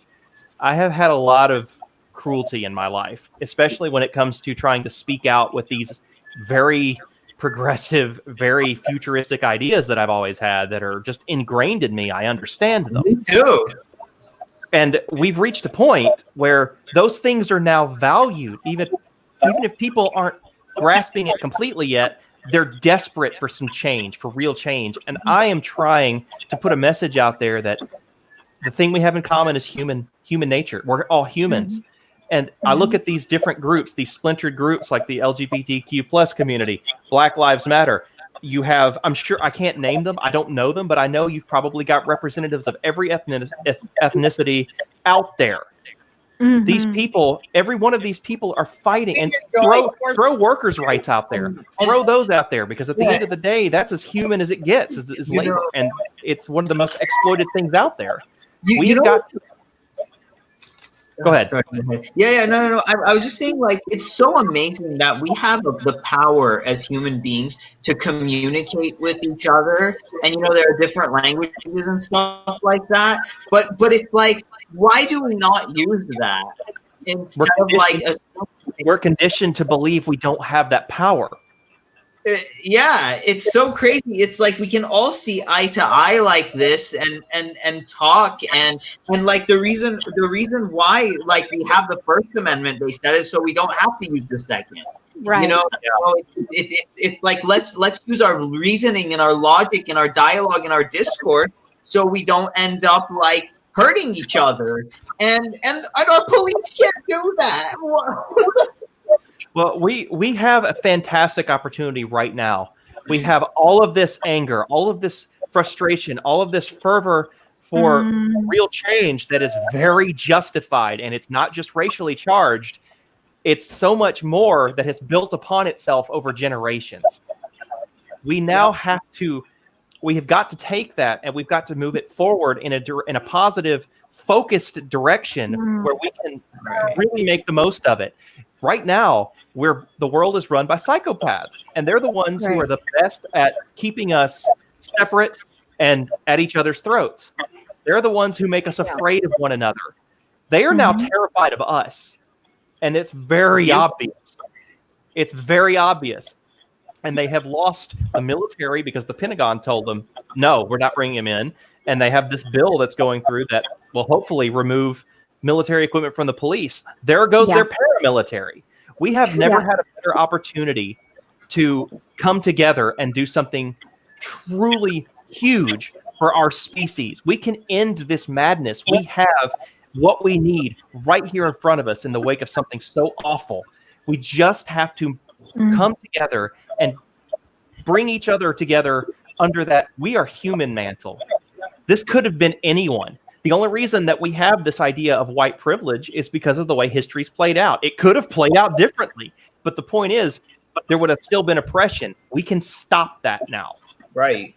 had a lot of cruelty in my life, especially when it comes to trying to speak out with these very progressive, very futuristic ideas that I've always had that are just ingrained in me. I understand them. Me too. And we've reached a point where those things are now valued. Even if people aren't grasping it completely yet, they're desperate for some change, for real change. And I am trying to put a message out there that the thing we have in common is human nature. We're all humans. And I look at these different groups, these splintered groups like the LGBTQ plus community, Black Lives Matter. You have, I'm sure, I can't name them, I don't know them, but I know you've probably got representatives of every ethnicity out there. These people, every one of these people are fighting, and throw workers' rights out there. Throw those out there, because at the end of the day, that's as human as it gets, is labor. And it's one of the most exploited things out there. Go ahead. No. I was just saying, like, it's so amazing that we have the power as human beings to communicate with each other. And, there are different languages and stuff like that. But it's like, why do we not use that? Instead of like... We're conditioned to believe we don't have that power. Yeah, it's so crazy. It's like we can all see eye to eye like this and talk and like the reason why like we have the First Amendment, they said, is so we don't have to use the Second. Right. It's like let's use our reasoning and our logic and our dialogue and our discourse so we don't end up like hurting each other. And our police can't do that. Well, we have a fantastic opportunity right now. We have all of this anger, all of this frustration, all of this fervor for real change that is very justified, and it's not just racially charged. It's so much more that has built upon itself over generations. We now we have got to take that, and we've got to move it forward in a positive, focused direction where we can really make the most of it. Right now, the world is run by psychopaths, and they're the ones who are the best at keeping us separate and at each other's throats. They're the ones who make us afraid of one another. They are now terrified of us, and it's very obvious. It's very obvious. And they have lost the military because the Pentagon told them, no, we're not bringing them in. And they have this bill that's going through that will hopefully remove military equipment from the police. There goes their paramilitary. We have never had a better opportunity to come together and do something truly huge for our species. We can end this madness. We have what we need right here in front of us in the wake of something so awful. We just have to come together and bring each other together under that we are human mantle. This could have been anyone. The only reason that we have this idea of white privilege is because of the way history's played out. It could have played out differently, but the point is, there would have still been oppression. We can stop that now. Right.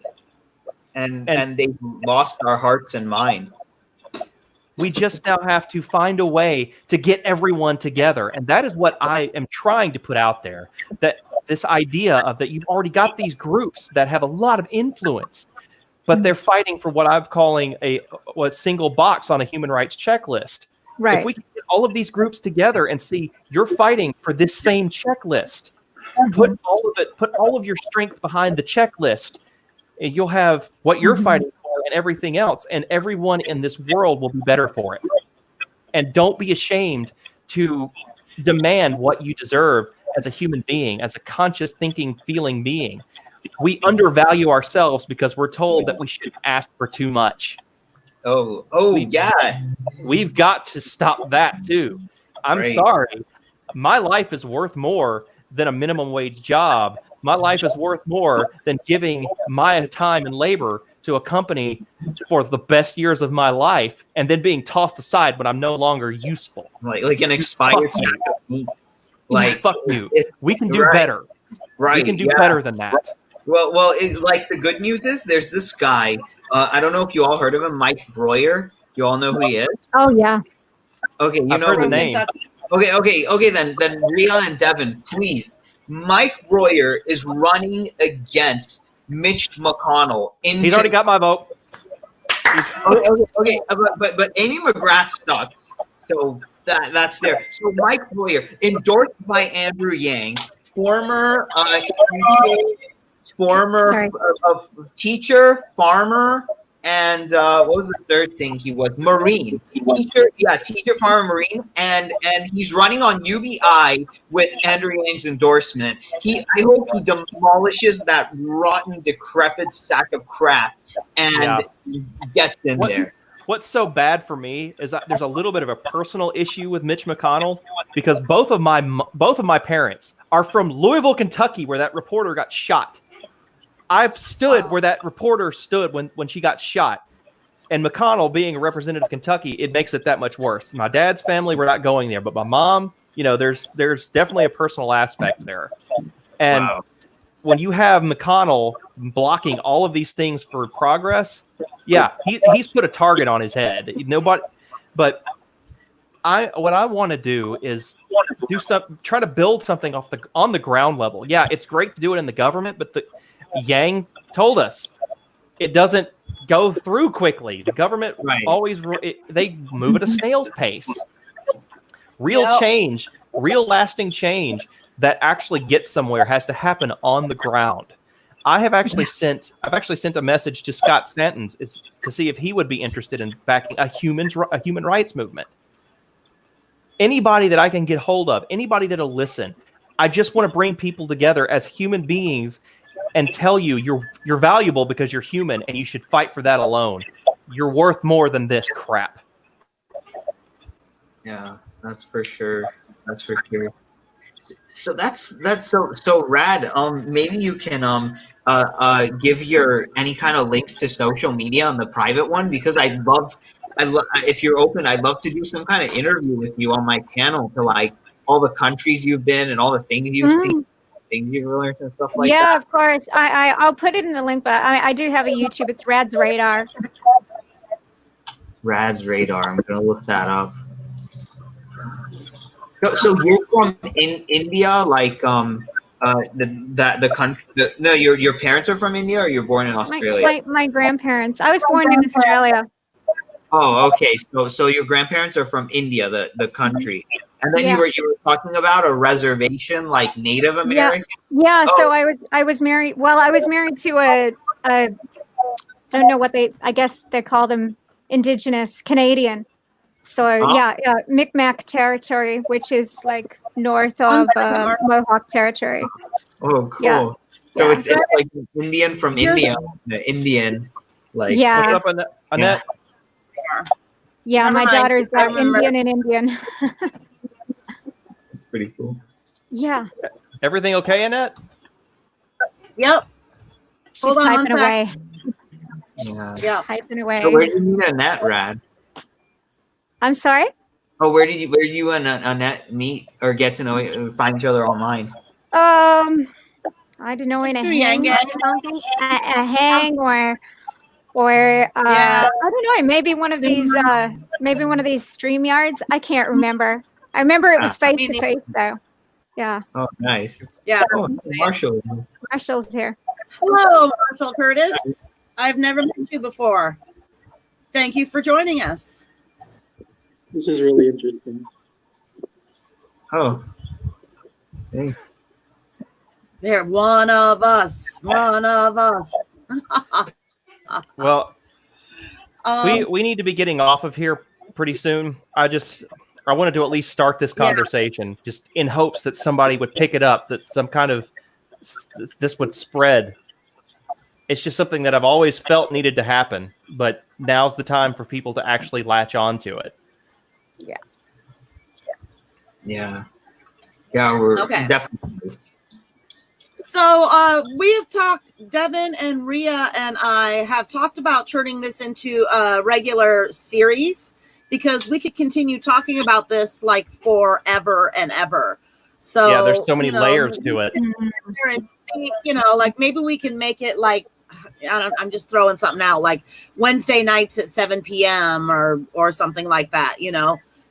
And they've lost our hearts and minds. We just now have to find a way to get everyone together. And that is what I am trying to put out there, that this idea of that you've already got these groups that have a lot of influence, but they're fighting for what I'm calling a single box on a human rights checklist. Right. If we can get all of these groups together and see you're fighting for this same checklist, put all of your strength behind the checklist, and you'll have what you're fighting for and everything else, and everyone in this world will be better for it. And don't be ashamed to demand what you deserve as a human being, as a conscious thinking, feeling being. We undervalue ourselves because we're told that we shouldn't ask for too much. We've got to stop that too. I'm sorry. My life is worth more than a minimum wage job. My life is worth more than giving my time and labor to a company for the best years of my life and then being tossed aside when I'm no longer useful. Like an expired sack of meat. Like, fuck you. We can do better. Right. We can do better than that. Well, like the good news is there's this guy. I don't know if you all heard of him, Mike Breuer. You all know who he is? Oh yeah. Okay, you I've know heard the name. Okay. Then Rhea and Devin, please. Mike Breuer is running against Mitch McConnell. He's already got my vote. Okay. But Amy McGrath sucks. So that's there. So Mike Breuer, endorsed by Andrew Yang, former teacher, farmer, and what was the third thing he was? Marine. Teacher, farmer, Marine, and he's running on UBI with Andrew Yang's endorsement. I hope he demolishes that rotten, decrepit sack of crap and gets in there. What's so bad for me is that there's a little bit of a personal issue with Mitch McConnell because both of my parents are from Louisville, Kentucky, where that reporter got shot. I've stood where that reporter stood when she got shot. And McConnell being a representative of Kentucky, it makes it that much worse. My dad's family, we're not going there. But my mom, there's definitely a personal aspect there. And when you have McConnell blocking all of these things for progress, he's put a target on his head. What I want to do is try to build something on the ground level. Yeah, it's great to do it in the government, but Yang told us it doesn't go through quickly. The government always they move at a snail's pace. Real change, real lasting change that actually gets somewhere has to happen on the ground. I've actually sent a message to Scott Stanton's to see if he would be interested in backing a human rights movement. Anybody that I can get hold of, anybody that'll listen. I just want to bring people together as human beings and tell you you're valuable because you're human and you should fight for that alone. You're worth more than this crap. Yeah, that's for sure. So that's so rad. Maybe you can give your any kind of links to social media on the private one because if you're open, I'd love to do some kind of interview with you on my channel to like all the countries you've been and all the things you've seen. Things you've learned and stuff like that. Yeah, of course. I'll put it in the link, but I do have a YouTube. It's Rad's Radar. Rad's Radar. I'm gonna look that up. So you're from India, like the country. No, your parents are from India, or you're born in Australia. My grandparents. I was born in Australia. Oh, okay. So your grandparents are from India, the country. And then you were talking about a reservation like Native American? Yeah, so I was married. Well, I was married to I don't know what I guess they call them Indigenous Canadian. So Micmac territory, which is like north of Mohawk territory. Oh, cool. Yeah. So it's like Indian from India, the Indian like. Yeah. What's up, Annette? Yeah, my daughter's got Indian and Indian. It's pretty cool. Yeah. Everything okay, Annette? Yep. She's typing away. Yeah. Typing away. So where did you meet Annette, Rad? I'm sorry? Oh, where did you and Annette meet or get to know find each other online? I don't know, in a hang or something. A hang or I don't know, maybe one of these StreamYards. I can't remember. I remember it was face to face though. Yeah. Oh, nice. Yeah. Oh, Marshall. Marshall's here. Hello, Marshall Curtis. I've never met you before. Thank you for joining us. This is really interesting. Oh, thanks. They're one of us. One of us. Well, We need to be getting off of here pretty soon. I wanted to at least start this conversation, just in hopes that somebody would pick it up, that some kind of this would spread. It's just something that I've always felt needed to happen, but now's the time for people to actually latch on to it. Yeah, we're Okay. definitely. So we have talked, Devin and Rhea and I have talked about turning this into a regular series, because we could continue talking about this like forever and ever. So yeah, there's so many layers to it. And see, like maybe we can make it like, I'm just throwing something out, like Wednesday nights at 7 p.m. or something like that,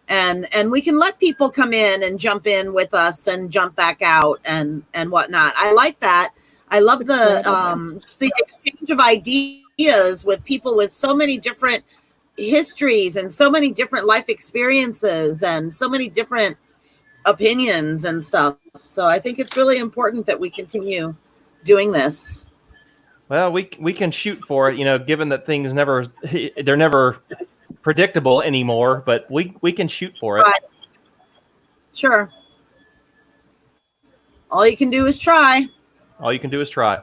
and we can let people come in and jump in with us and jump back out and whatnot. I like that. I love the exchange of ideas with people with so many different histories and so many different life experiences and so many different opinions and stuff. So I think it's really important that we continue doing this. Well, we can shoot for it, given that things they're never predictable anymore, but we can shoot for it. Right. Sure. All you can do is try. All you can do is try.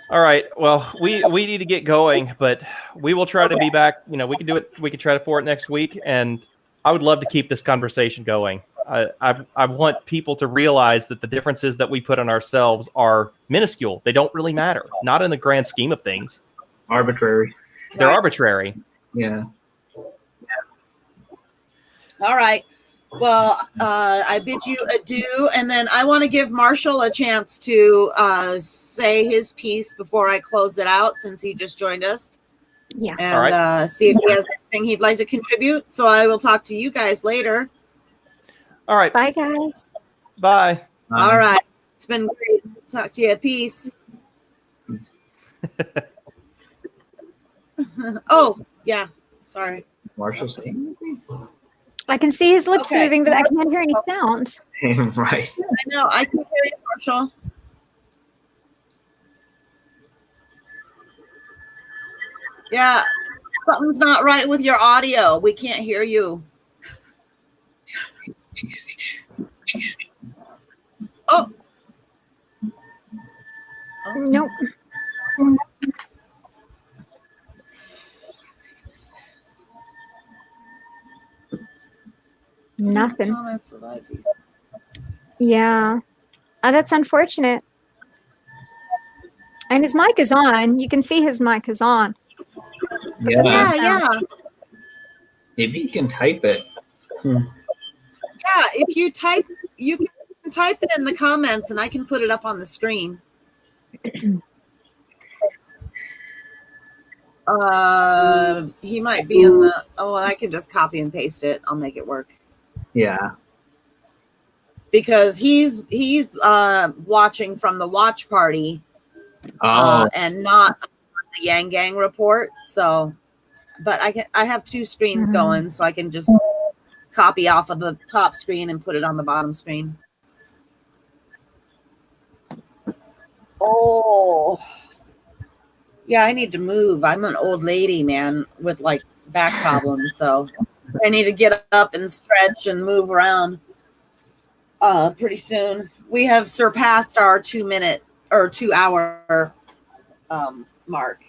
All right. Well, we need to get going, but we will try to be back. We can do it. We can try for it next week, and I would love to keep this conversation going. I want people to realize that the differences that we put on ourselves are minuscule. They don't really matter. Not in the grand scheme of things. Arbitrary. They're arbitrary. Yeah. All right. Well, I bid you adieu, and then I want to give Marshall a chance to say his piece before I close it out, since he just joined us. Yeah. And All right. see if he has anything he'd like to contribute. So I will talk to you guys later. All right. Bye, guys. Bye. All right. It's been great. Talk to you. Peace. Oh, yeah. Sorry. Marshall saying anything? I can see his lips Okay. moving, but I can't hear any sound. Right. I know. I can hear you, Marshall. Yeah. Something's not right with your audio. We can't hear you. Oh. Nope. Nothing. Yeah. Oh, that's unfortunate. And his mic is on. You can see his mic is on. Yeah. Maybe you can type it. Yeah, if you type, you can type it in the comments and I can put it up on the screen. He might be in the, I can just copy and paste it. I'll make it work. Yeah. Because he's watching from the watch party and not the Yang Gang report. So, but I have two screens going, so I can just copy off of the top screen and put it on the bottom screen. Oh, yeah, I need to move. I'm an old lady, man, with like back problems. So I need to get up and stretch and move around pretty soon. We have surpassed our 2 minute or 2 hour mark.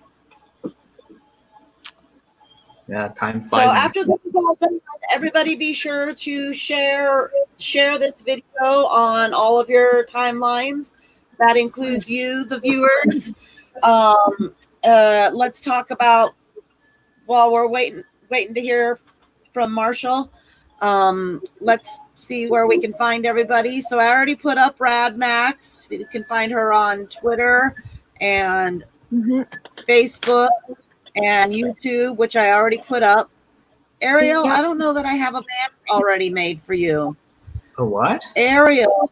Yeah, time. So after this is all done, everybody be sure to share this video on all of your timelines. That includes you, the viewers. Let's talk about, while we're waiting to hear from Marshall. Let's see where we can find everybody. So I already put up Rad Max. You can find her on Twitter and Facebook and YouTube, which I already put up. Ariel, I don't know that I have a banner already made for you. A what? Ariel,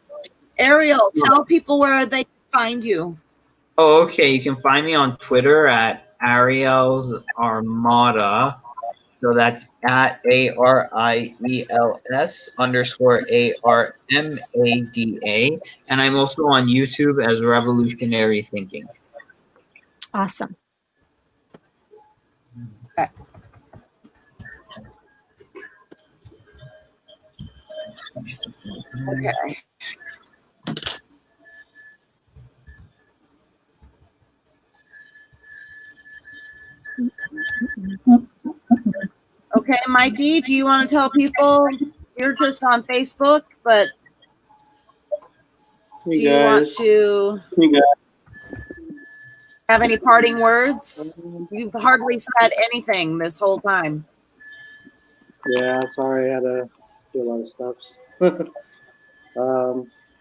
tell people where they can find you. Oh, okay. You can find me on Twitter at Ariel's Armada. So that's at ARIELS_ARMADA. And I'm also on YouTube as Revolutionary Thinking. Awesome. Okay. Okay. Okay, Mikey, do you want to tell people you're just on Facebook, but do you want to have any parting words? You've hardly said anything this whole time. Yeah, sorry, I had to do a lot of stuff.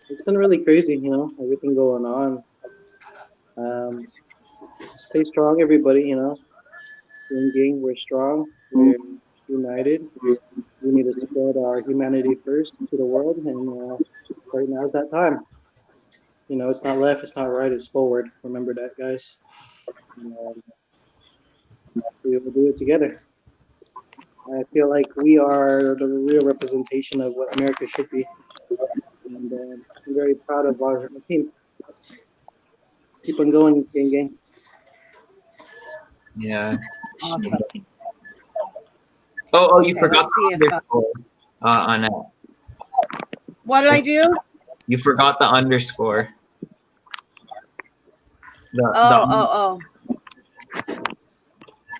It's been really crazy, everything going on. Stay strong, everybody, Team Gang, we're strong, we're united. We need to spread our humanity first to the world, and right now is that time. It's not left, it's not right, it's forward. Remember that, guys. And, we will do it together. I feel like we are the real representation of what America should be. And I'm very proud of our team. Keep on going, Gang Gang. Yeah. Awesome. Oh, you Okay, forgot let's see the if, underscore, Annette. what did I do? You forgot the underscore. Oh.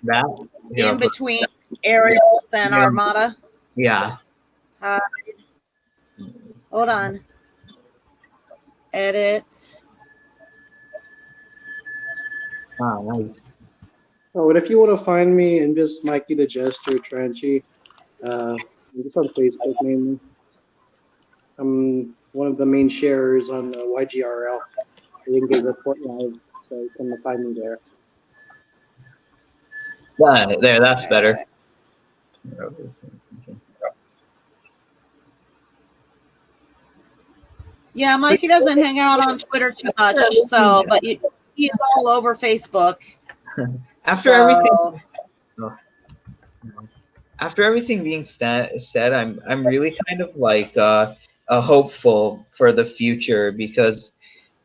That? Here, In between Aerials and Yeah. Armada. Yeah. Hold on. Edit. Oh, nice. Oh, and if you want to find me and just Mikey the Jester, Tranchy, I'm just on Facebook mainly. I'm one of the main sharers on YGRL. You can get report live, so you can find me there. Yeah, there, that's better. Yeah, Mikey doesn't hang out on Twitter too much, so but he's all over Facebook. After everything being said, I'm really kind of like hopeful for the future, because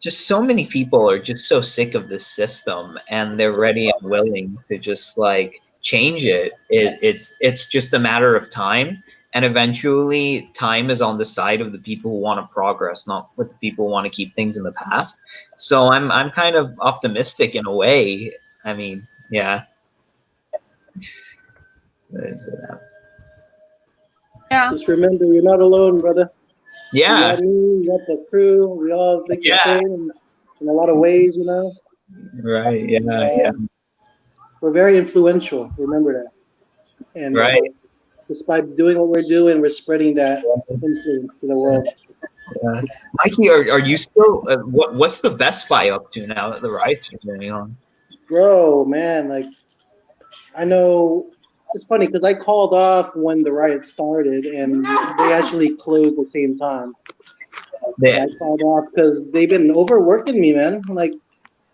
just so many people are just so sick of this system, and they're ready and willing to just like change it. It's just a matter of time, and eventually time is on the side of the people who want to progress, not with the people who want to keep things in the past. So I'm kind of optimistic in a way. I mean, yeah. Yeah. Just remember, you're not alone, brother. Yeah. You got me, you got the crew. We all think the same in a lot of ways, Right. Yeah. We're very influential. Remember that. And Right. despite doing what we're doing, we're spreading that influence to the world. Mikey, are you still? What's the Best Buy up to now that the riots are going on? Bro, man, like, I know it's funny because I called off when the riot started, and they actually closed the same time. I called off because they've been overworking me, man. Like,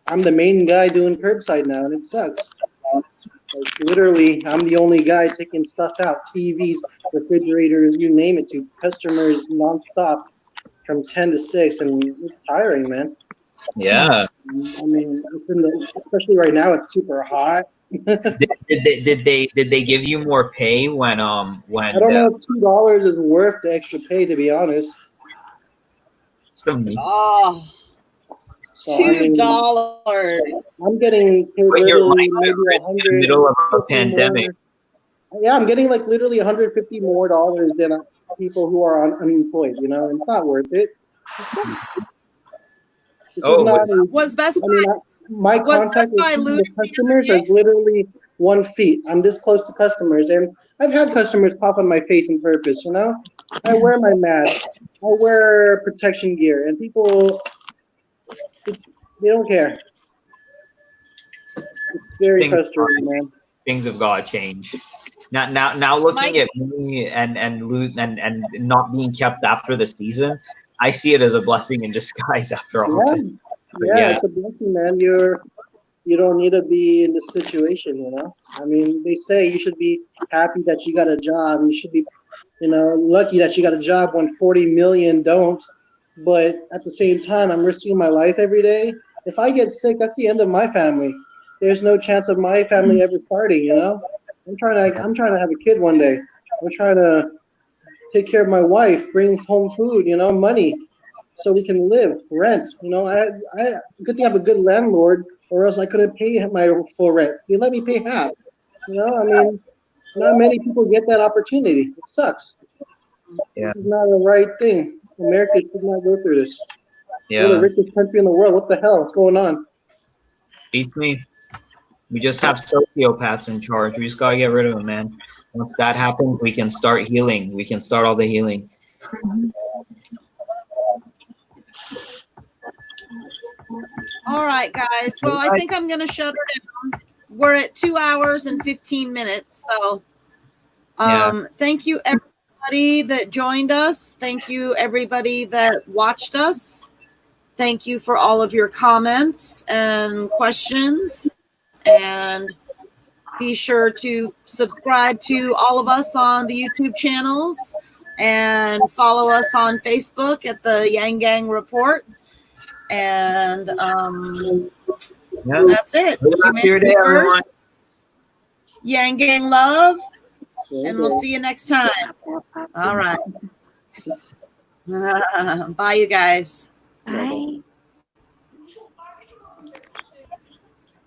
I'm the main guy doing curbside now, and it sucks. Like, literally, I'm the only guy taking stuff out, TVs, refrigerators, you name it, to customers nonstop from 10 to 6, and it's tiring, man. Yeah. I mean, especially right now, it's super hot. Did they give you more pay when I don't know if $2 is worth the extra pay, to be honest. Oh, $2. I'm getting paid literally maybe in the middle of a pandemic. Yeah, I'm getting like literally $150 more than people who are unemployed. It's not worth it. Was Best Buy? My contact with customers is literally 1 feet. I'm this close to customers, and I've had customers cough on my face on purpose. I wear my mask, I wear protection gear, and people, they don't care. It's very frustrating, man. Things have got to change. Now looking at me and not being kept after the season, I see it as a blessing in disguise after all. Yeah, it's a blessing, man. You don't need to be in this situation, I mean, they say you should be happy that you got a job. You should be, lucky that you got a job when 40 million don't. But at the same time, I'm risking my life every day. If I get sick, that's the end of my family. There's no chance of my family ever starting, I'm trying to have a kid one day. I'm trying to take care of my wife, bring home food, money, so we can live, rent. I good thing I have a good landlord, or else I couldn't pay my full rent. They let me pay half. I mean, not many people get that opportunity. It sucks. Yeah. This is not a right thing. America should not go through this. We're the Yeah. richest country in the world. What the hell is going on? Beats me. We just have sociopaths in charge. We just gotta get rid of them, man. Once that happens, we can start healing. We can start all the healing. All right, guys. Well, I think I'm going to shut her down. We're at 2 hours and 15 minutes. So thank you, everybody that joined us. Thank you, everybody that watched us. Thank you for all of your comments and questions. And be sure to subscribe to all of us on the YouTube channels and follow us on Facebook at the Yang Gang Report. And that's it. Humanity first. Yang Gang love. And we'll see you next time. All right. Bye, you guys. Bye.